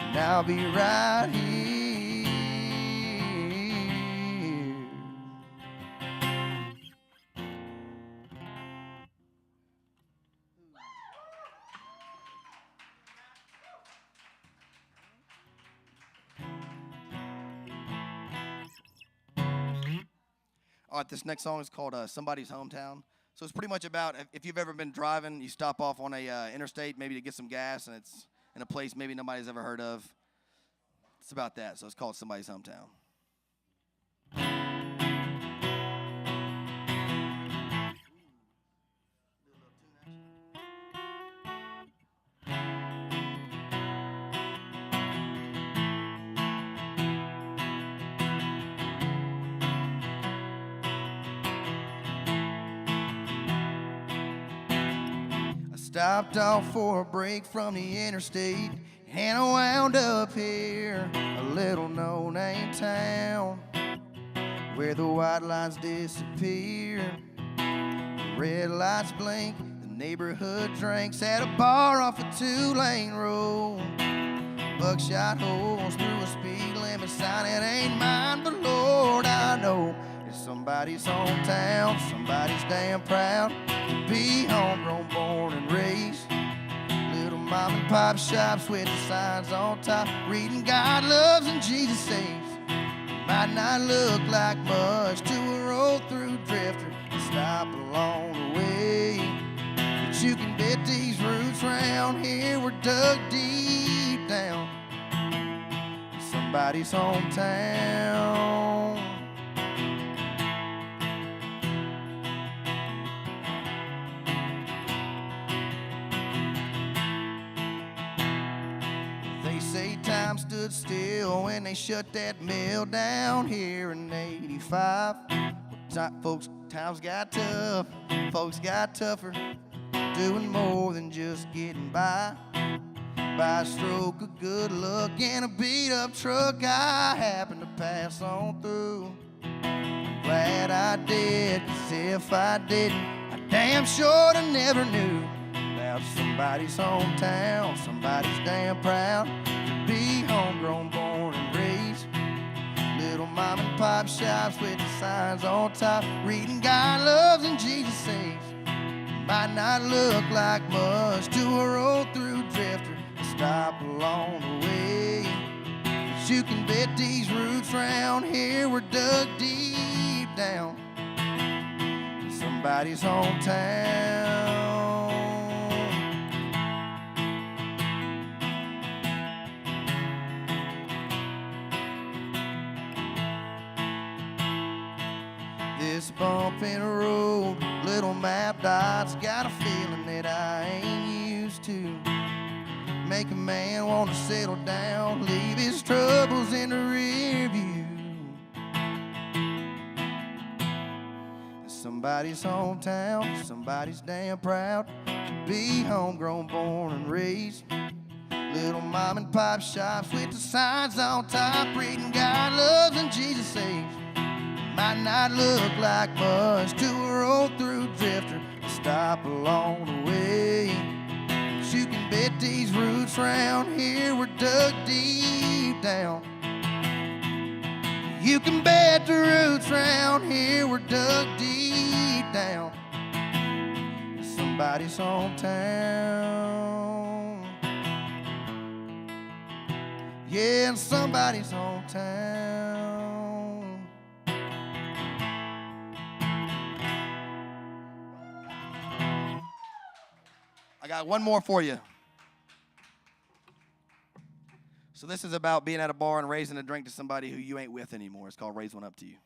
And I'll be right here. All right, this next song is called Somebody's Hometown. So it's pretty much about if you've ever been driving, you stop off on a interstate maybe to get some gas, and it's in a place maybe nobody's ever heard of. It's about that, so it's called Somebody's Hometown. Stopped off for a break from the interstate, and I wound up here, a little no-name town, where the white lines disappear, the red lights blink, the neighborhood drinks at a bar off a two-lane road. Buckshot holes through a speed limit sign, it ain't mine, but Lord, I know it's somebody's hometown, somebody's damn proud to be homegrown, born and raised. Little mom and pop shops with the signs on top, reading God loves and Jesus saves. Might not look like much to a roll-through drifter to stop along the way, but you can bet these roots round here were dug deep down in somebody's hometown. Time stood still when they shut that mill down here in 85. Folks, times got tough, folks got tougher, doing more than just getting by a stroke of good luck and a beat-up truck I happened to pass on through. I'm glad I did, 'cause if I didn't, I damn sure I never knew about somebody's hometown, somebody's damn proud to be homegrown, born and raised. Little mom and pop shops with the signs on top, reading God loves and Jesus saves. Might not look like much to a roll-through drifter to stop along the way, but you can bet these roots round here were dug deep down in somebody's hometown. This bump in the road, little map dots, got a feeling that I ain't used to. Make a man want to settle down, leave his troubles in the rear view. Somebody's hometown, somebody's damn proud to be homegrown, born and raised. Little mom and pop shops with the signs on top, reading God loves and Jesus saves. Might not look like much to a roll-through drifter to stop along the way, but you can bet these roots round here were dug deep down. You can bet the roots round here were dug deep down in somebody's hometown. Yeah, in somebody's hometown. I got one more for you. So this is about being at a bar and raising a drink to somebody who you ain't with anymore. It's called Raise One Up to You.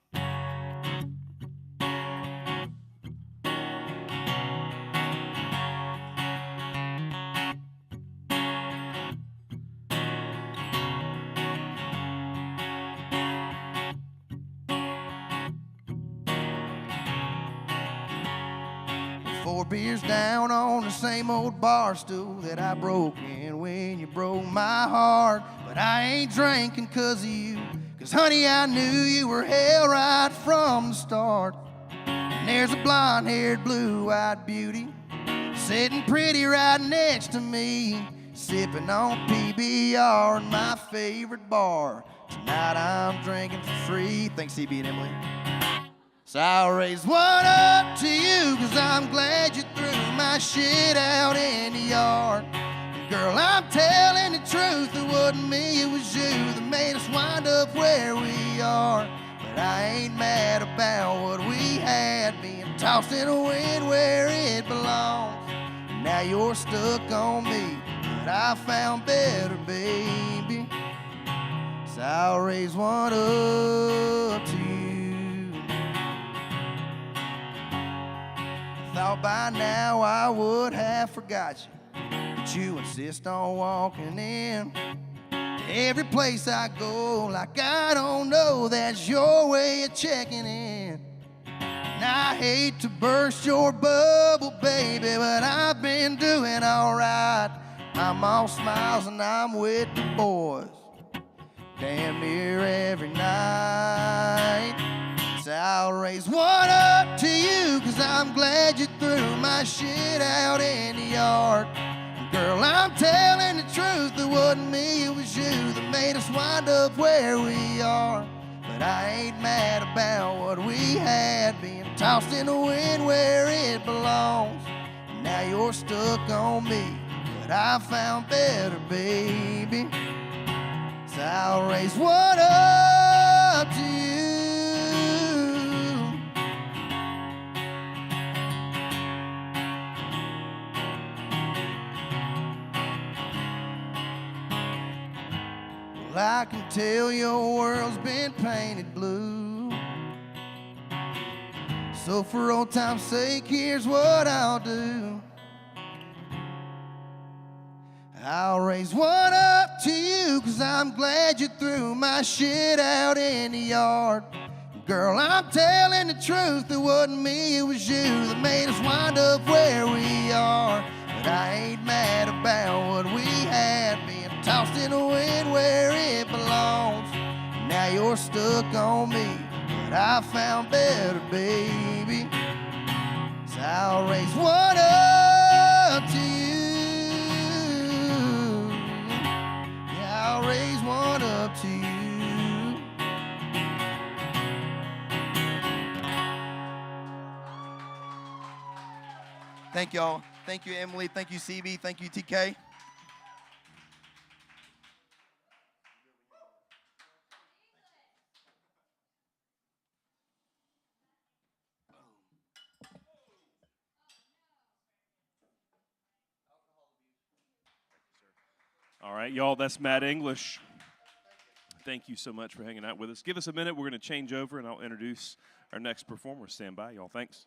4 beers down on the same old bar stool that I broke in when you broke my heart. But I ain't drinking 'cause of you, 'cause honey, I knew you were hell right from the start. And there's a blonde-haired, blue-eyed beauty sitting pretty right next to me, sipping on PBR in my favorite bar. Tonight I'm drinking for free. Thanks, CB and Emily. So I'll raise one up to you, 'cause I'm glad you threw my shit out in the yard. And girl, I'm telling the truth, it wasn't me, it was you that made us wind up where we are. But I ain't mad about what we had, being tossed in the wind where it belongs. Now you're stuck on me, but I found better, baby. So I'll raise one up to you. Thought by now I would have forgot you, but you insist on walking in to every place I go like I don't know. That's your way of checking in. And I hate to burst your bubble, baby, but I've been doing all right. I'm all smiles and I'm with the boys damn near every night. So I'll raise one up to you, 'cause I'm glad you threw my shit out in the yard. Girl, I'm telling the truth, it wasn't me, it was you that made us wind up where we are. But I ain't mad about what we had, being tossed in the wind where it belongs. Now you're stuck on me, but I found better, baby. So I'll raise one up to you. Well, I can tell your world's been painted blue. So for old time's sake, here's what I'll do. I'll raise one up to you, 'cause I'm glad you threw my shit out in the yard. Girl, I'm telling the truth, it wasn't me, it was you that made us wind up where we are. But I ain't mad about what we had, being tossed in the wind where it belongs. Now you're stuck on me, but I found better, baby. So I'll raise one up to you. I'll raise one up to you. Thank y'all. Thank you, Emily. Thank you, CB. Thank you, TK. All right, y'all, that's Matt English. Thank you so much for hanging out with us. Give us a minute. We're going to change over, and I'll introduce our next performer. Stand by, y'all. Thanks.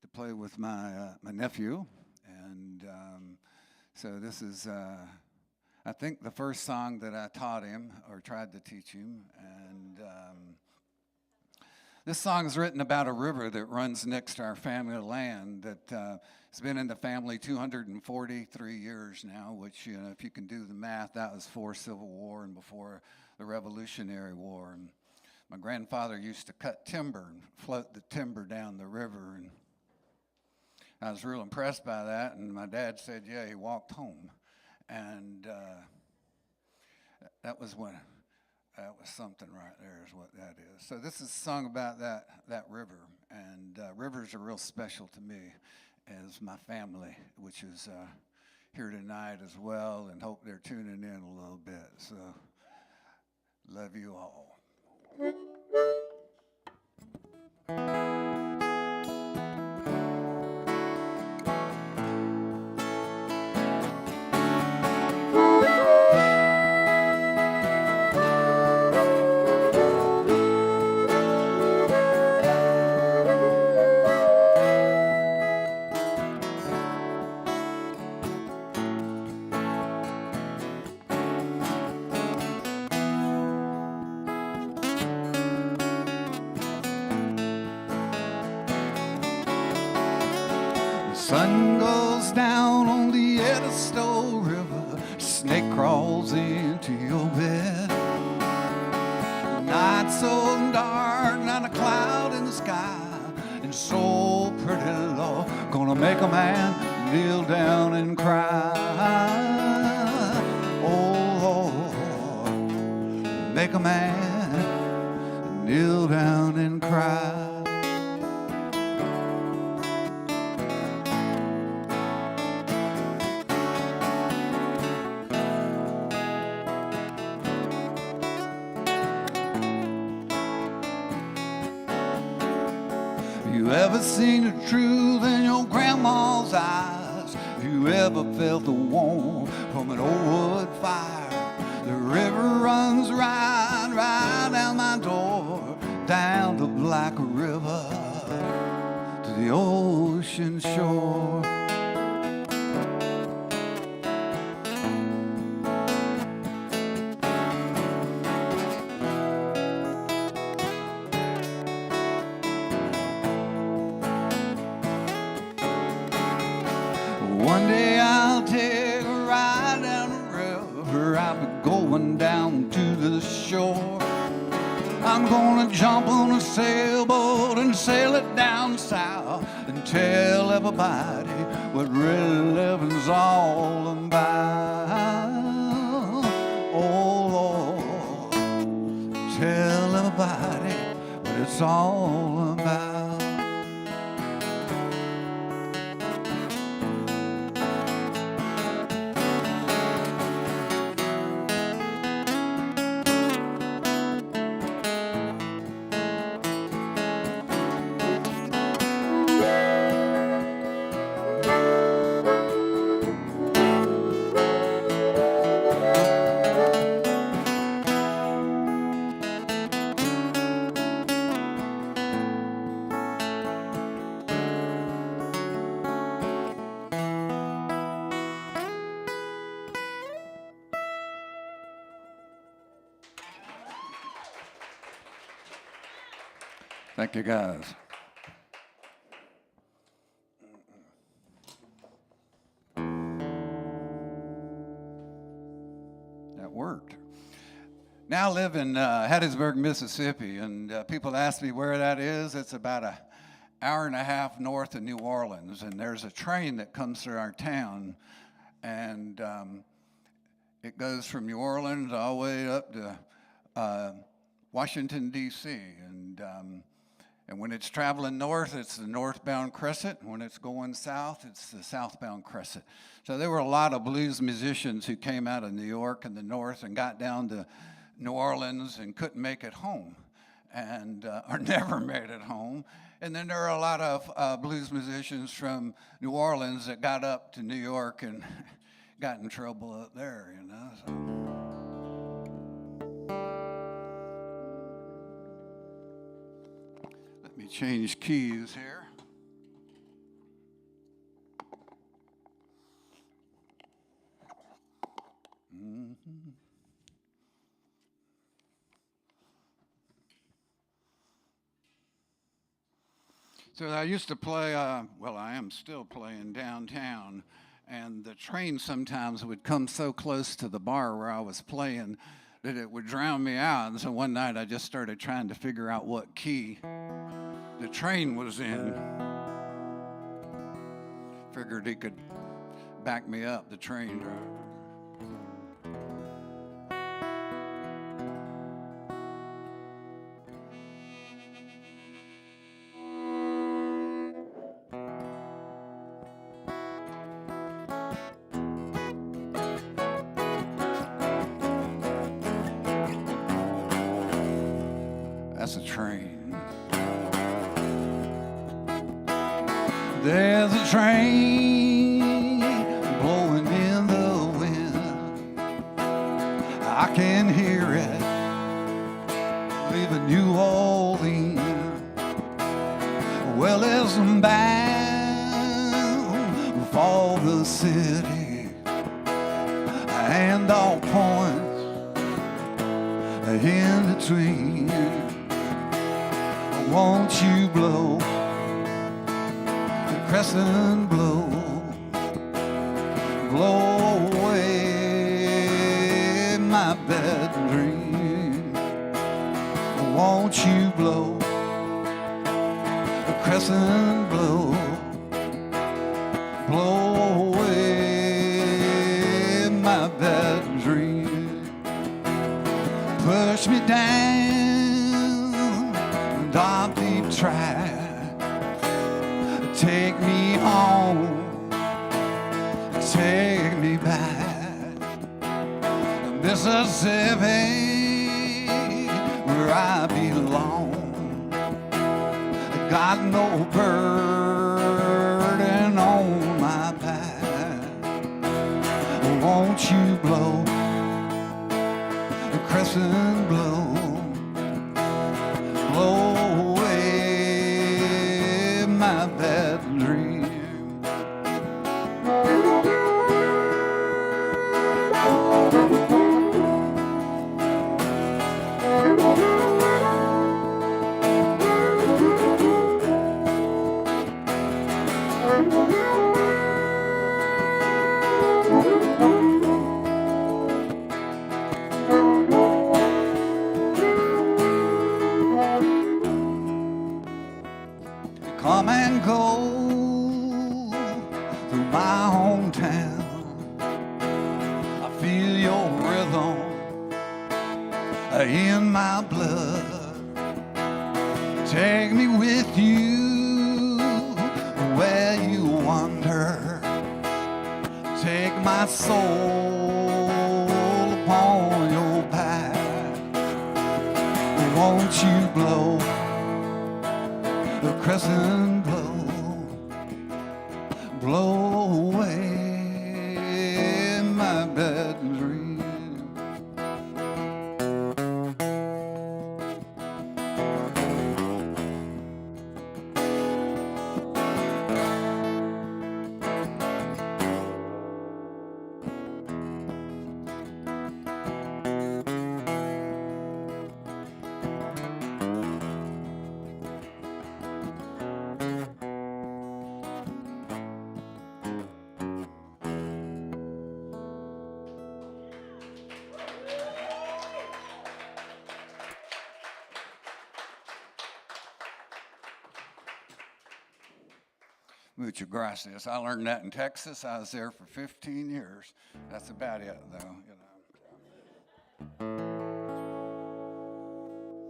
to play with my nephew, and so this is I think the first song that I taught him or tried to teach him, and this song is written about a river that runs next to our family land that has been in the family 243 years now, which, you know, if you can do the math, that was before Civil War and before the Revolutionary War. And my grandfather used to cut timber and float the timber down the river, and I was real impressed by that, and my dad said, yeah, he walked home. And that was something right there is what that is. So this is a song about that river, and rivers are real special to me as my family, which is here tonight as well, and hope they're tuning in a little bit. So love you all. Sun goes down on the Edisto River, snake crawls into your bed. The night's so dark, not a cloud in the sky, and so pretty, Lord, gonna make a man kneel down and cry. Oh, Lord, make a man kneel down and cry. You ever seen the truth in your grandma's eyes? You ever felt the warmth from an old wood fire? The river runs right down my door, down the Black River to the ocean shore. One day I'll take a ride down the river. I'll be going down to the shore. I'm gonna jump on a sailboat and sail it down south and tell everybody what really living's all about. Oh Lord, tell everybody what it's all about. Thank you, guys. That worked. Now I live in Hattiesburg, Mississippi, and people ask me where that is. It's about an hour and a half north of New Orleans, and there's a train that comes through our town, and it goes from New Orleans all the way up to Washington, D.C., and when it's traveling north, it's the northbound crescent. When it's going south, it's the southbound crescent. So there were a lot of blues musicians who came out of New York and the north and got down to New Orleans and couldn't make it home, and or never made it home. And then there are a lot of blues musicians from New Orleans that got up to New York and got in trouble up there, you know. So. Let me change keys here. So I used to play, well, I am still playing downtown, and the train sometimes would come so close to the bar where I was playing that it would drown me out. And so one night I just started trying to figure out what key the train was in. Figured he could back me up, the train driver. That's a train. There's a train blowing in the wind. I can hear it leaving New Orleans. Well, it's bound for the city, and all points in between. Won't you blow the crescent blow, blow away my bad dream? Won't you blow the crescent blow, blow away my bad dream? Push me down dump deep track, take me home, take me back to Mississippi, where I belong. Got no burden on my back. Won't you blow the crescent blow, blow away my bad dream? Come and go through my hometown. I feel your rhythm in my blood. Take me with you where you wander. Take my soul upon your back. Won't you blow the crescent blow, blow away my bad dream? Muchas gracias. I learned that in Texas. I was there for 15 years. That's about it, though.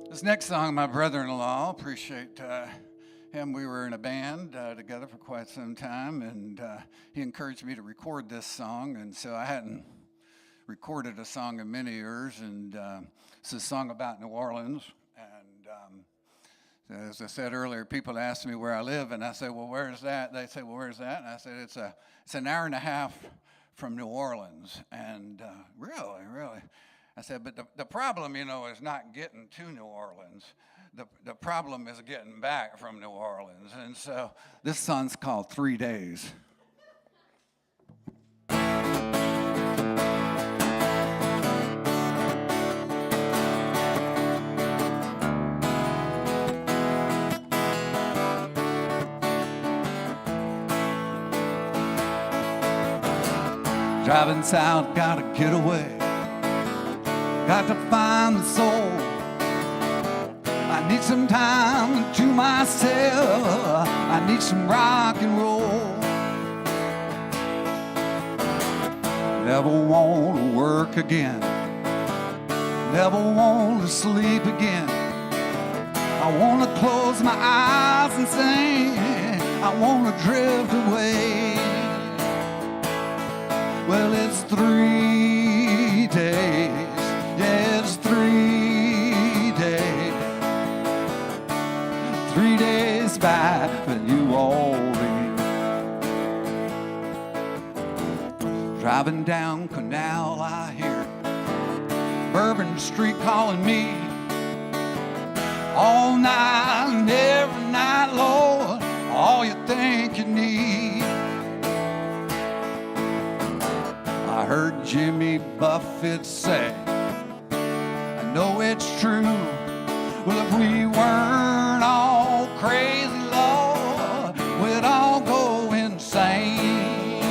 This next song, my brother-in-law, appreciate him. We were in a band together for quite some time, and he encouraged me to record this song, and so I hadn't recorded a song in many years, and it's a song about New Orleans. As I said earlier, people ask me where I live, and I say, well, where's that? They say, well, where's that? And I said, it's an hour and a half from New Orleans. And really? I said, but the problem, is not getting to New Orleans. The problem is getting back from New Orleans. And so this song's called 3 Days. Driving south, gotta get away. Got to find the soul. I need some time to myself. I need some rock and roll. Never want to work again. Never want to sleep again. I want to close my eyes and sing. I want to drift away. Well, it's 3 days. Yeah, it's 3 days. 3 days back in New Orleans. Driving down Canal, I hear Bourbon Street calling me. All night and every night, Lord, all you think you need. I heard Jimmy Buffett say, I know it's true. Well, if we weren't all crazy, Lord, we'd all go insane.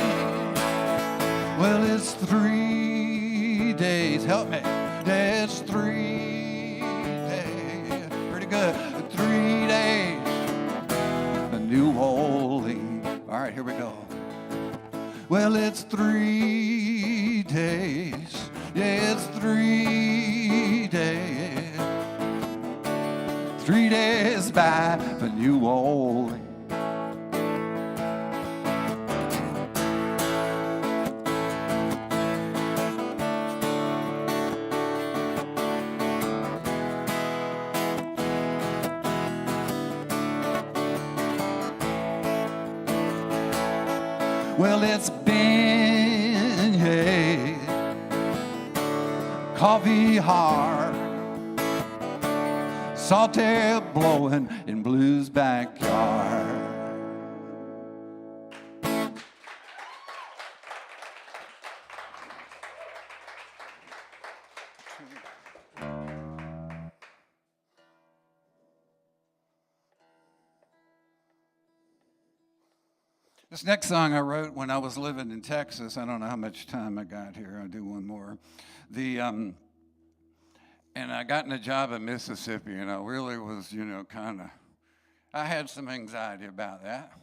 Well, it's 3 days. Help me. It's 3 days. Pretty good. 3 days. New Orleans. All right, here we go. Well, it's 3 days. Yeah, it's 3 days. 3 days by the New Orleans. Well, it's beignet, coffee hard, salty blowing in Blue's backyard. This next song I wrote when I was living in Texas. I don't know how much time I got here. I'll do one more. And I got in a job in Mississippi, and I really was, I had some anxiety about that.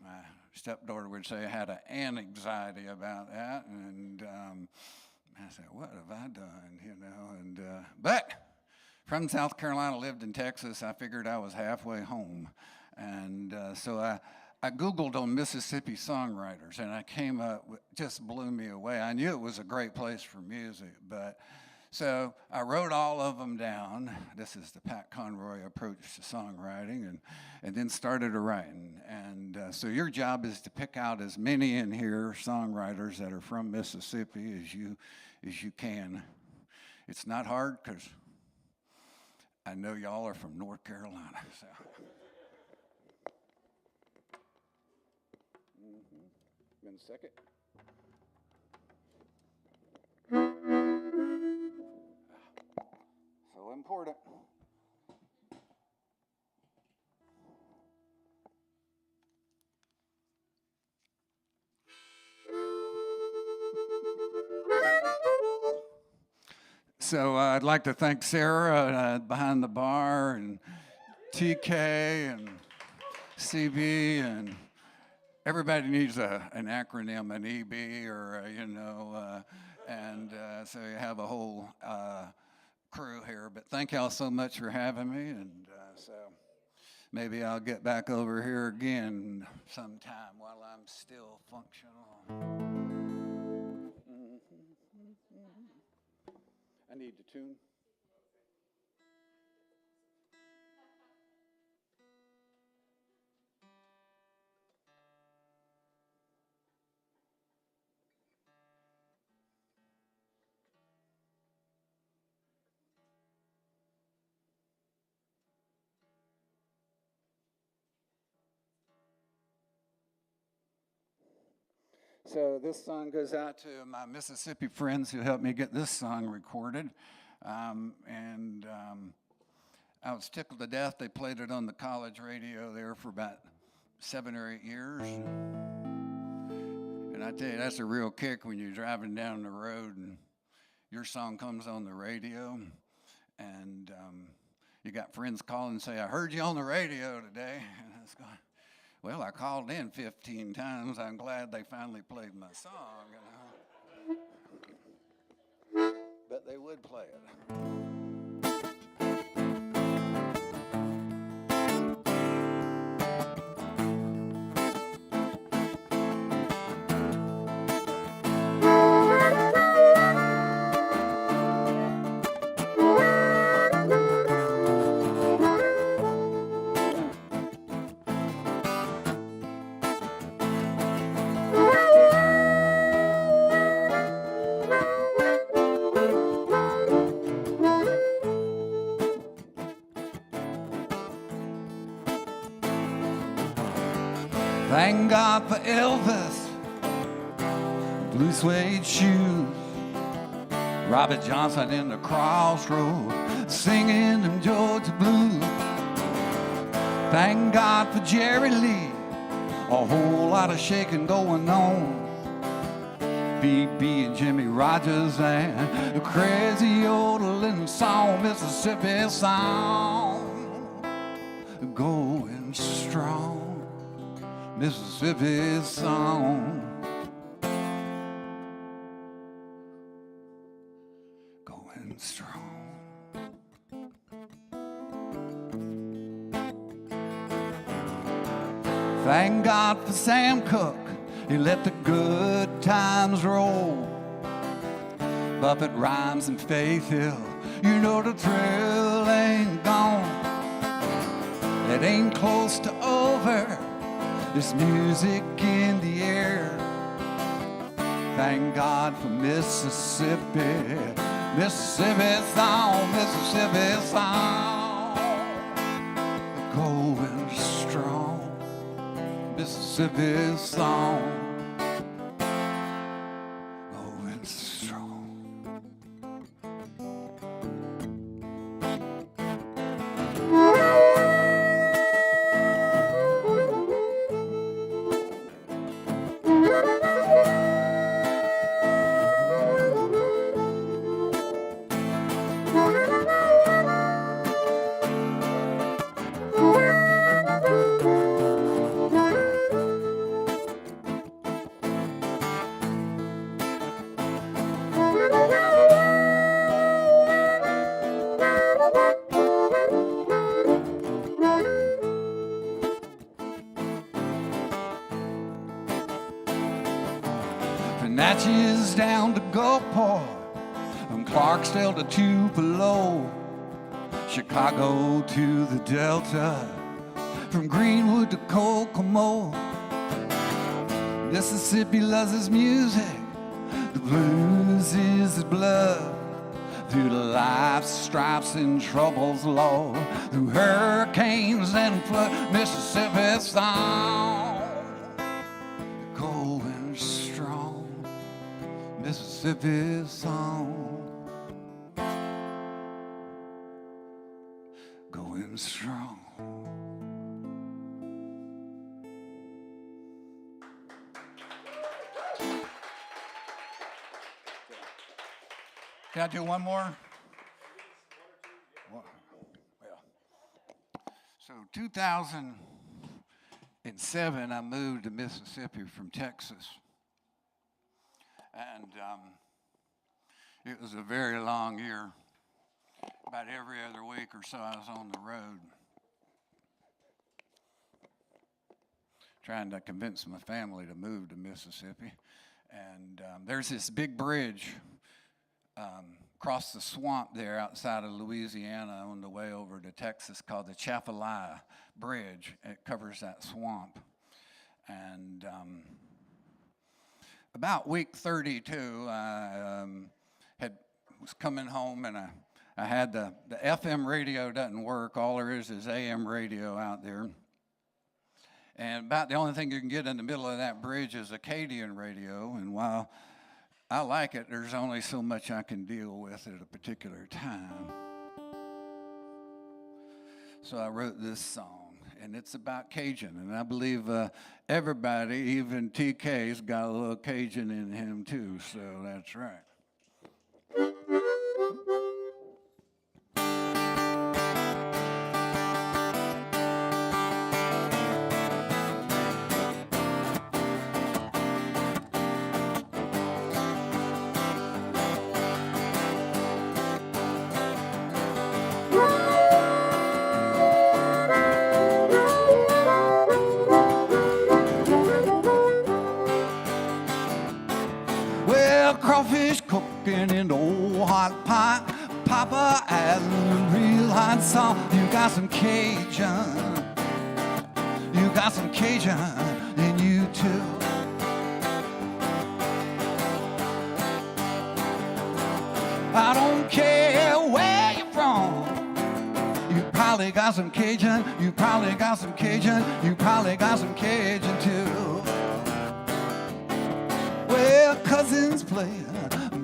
My stepdaughter would say I had an anxiety about that, and I said, what have I done, but from South Carolina, lived in Texas. I figured I was halfway home, and so I Googled on Mississippi songwriters, and I came up with, just blew me away. I knew it was a great place for music, but so I wrote all of them down. This is the Pat Conroy approach to songwriting, and then started writing. And so your job is to pick out as many in here songwriters that are from Mississippi as you can. It's not hard because I know y'all are from North Carolina. So. Been a second. So important. So I'd like to thank Sarah behind the bar, and TK and CB, and everybody needs an acronym, an EB, or so you have a whole crew here. But thank y'all so much for having me, and so maybe I'll get back over here again sometime while I'm still functional. I need to tune. So this song goes out to my Mississippi friends who helped me get this song recorded. I was tickled to death. They played it on the college radio there for about 7 or 8 years. And I tell you, that's a real kick when you're driving down the road and your song comes on the radio, and you got friends calling and say, I heard you on the radio today. And I was going, well, I called in 15 times. I'm glad they finally played my song. You know? But they would play it. Thank God for Elvis, blue suede shoes, Robert Johnson in the crossroads, singing them Georgia blues. Thank God for Jerry Lee, a whole lot of shaking going on. B.B. and Jimmy Rogers and the crazy old little song, Mississippi song, going strong. Mississippi song, going strong. Thank God for Sam Cooke, he let the good times roll. Buffett Rhymes and Faith Hill, you know the thrill ain't gone. It ain't close to over. There's music in the air. Thank God for Mississippi, Mississippi song, Mississippi song, going strong, Mississippi song, going strong. From Natchez down to Gulfport, from Clarksdale to Tupelo, Chicago to the Delta, from Greenwood to Kokomo. Mississippi loves his music, the blues is his blood. Through the life's stripes and troubles, Lord, through hurricanes and flood, Mississippi song, going strong, Mississippi song, going strong. Can I do one more? Well, so 2007, I moved to Mississippi from Texas. And it was a very long year. About every other week or so, I was on the road trying to convince my family to move to Mississippi. And there's this big bridge across the swamp there outside of Louisiana on the way over to Texas called the Chaffalaya Bridge. It covers that swamp. And about week 32, I was coming home, and I had the FM radio doesn't work. All there is AM radio out there. And about the only thing you can get in the middle of that bridge is Acadian radio. And while I like it, there's only so much I can deal with at a particular time. So I wrote this song. and it's about Cajun. And I believe everybody, even TK's got a little Cajun in him too, so that's right. Well, crawfish cooking in the old hot pot. Papa adding a real hot sauce. You got some Cajun. You got some Cajun in you too. I don't care where you're from. You probably got some Cajun. You probably got some Cajun. You probably got some Cajun too. Well, cousins play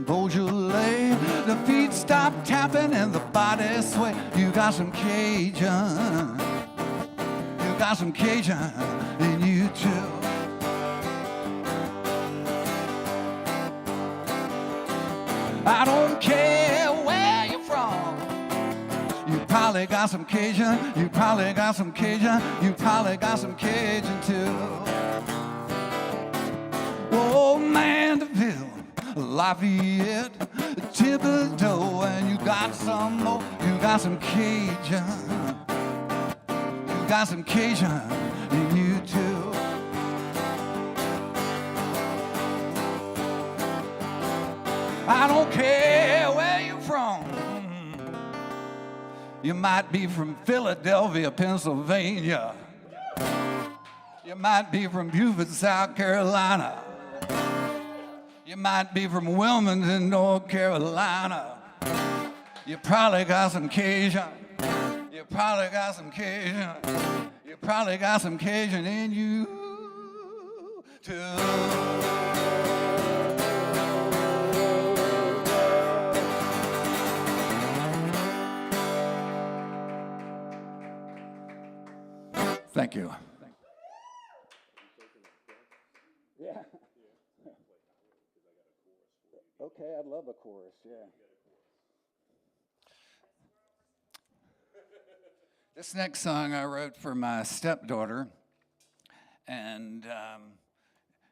Beaujolais. The feet stop tapping and the body sway. You got some Cajun. You got some Cajun in you too. I don't care where you're from. You probably got some Cajun. You probably got some Cajun. You probably got some Cajun too. Oh, Mandeville, Lafayette, Thibodeau, and you got some more. You got some Cajun. You got some Cajun in you too. I don't care where you're from. You might be from Philadelphia, Pennsylvania. You might be from Beaufort, South Carolina. You might be from Wilmington, North Carolina. You probably got some Cajun. You probably got some Cajun. You probably got some Cajun in you too. Thank you. Yeah. Okay, I'd love a chorus, yeah. This next song I wrote for my stepdaughter, and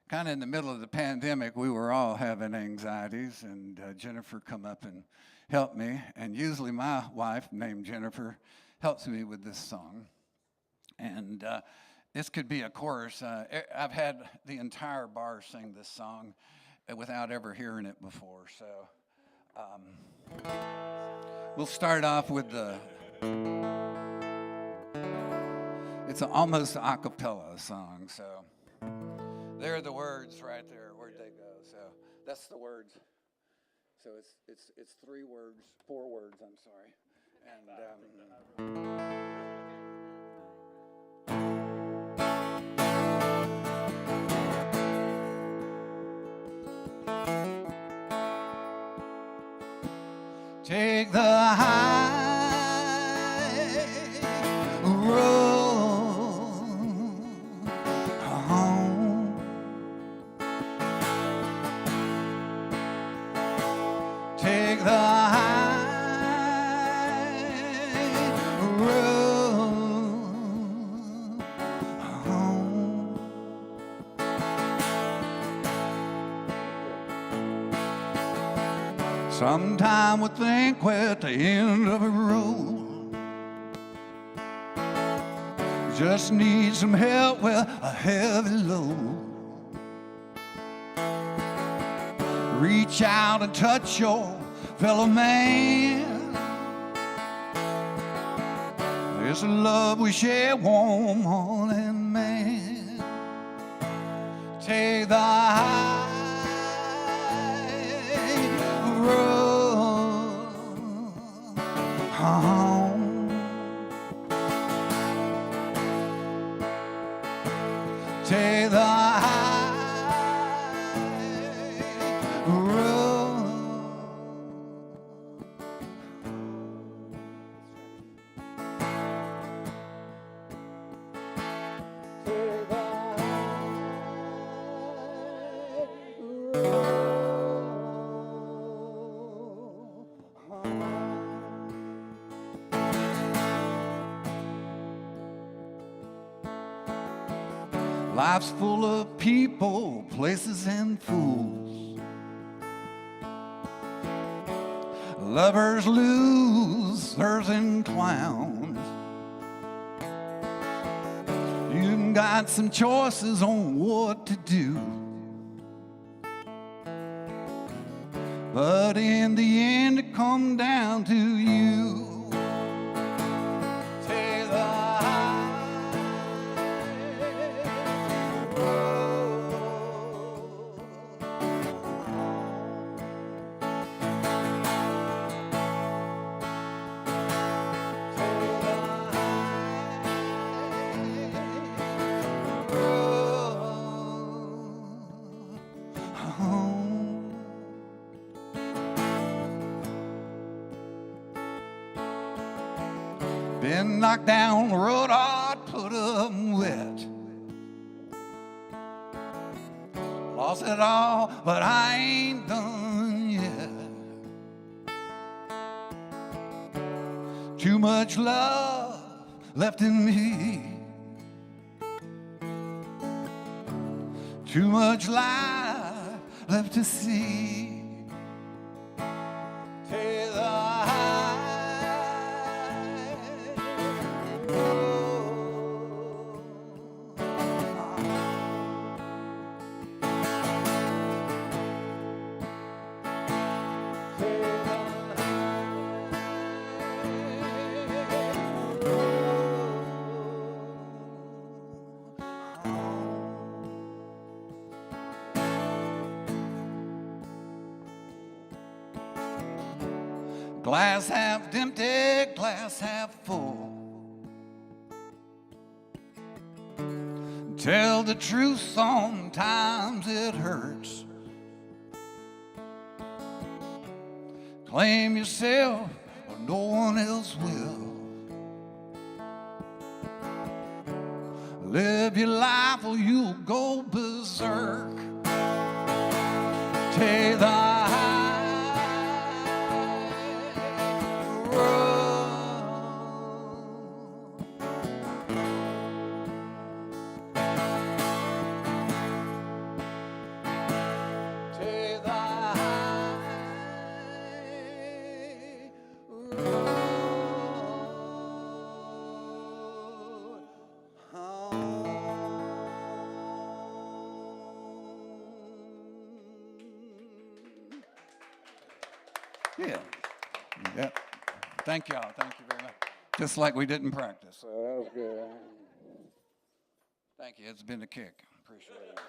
kind of in the middle of the pandemic, we were all having anxieties, and Jennifer come up and helped me, and usually my wife, named Jennifer, helps me with this song. And this could be a chorus. I've had the entire bar sing this song without ever hearing it before. So we'll start off with it's an almost a cappella song. So there are the words right there. Where'd they go? So that's the words. So it's 3 words, 4 words, I'm sorry. And take the high road home. Take the high road home. Sometime we think we're at the end of a road. Just need some help with a heavy load. Reach out and touch your fellow man. It's a love we share, warm, and man. Take the high road home. Take the high road. Life's full of people, places, and fools. Lovers, losers, and clowns. You got some choices on what to do. But in the end, it come down to you. Take the high road. Take the high road home. Been knocked down the road hard, put up wet. Lost it all, but I ain't done yet. Too much love left in me. Too much life left to see. Take the high glass half empty, glass half full. Tell the truth, sometimes it hurts. Claim yourself, or no one else will. Live your life or you'll go berserk. Take the high road. Take the high road home. Yeah. Yeah. Thank y'all. Thank you very much. Just like we didn't practice. So that was good. Thank you. It's been a kick. Appreciate it.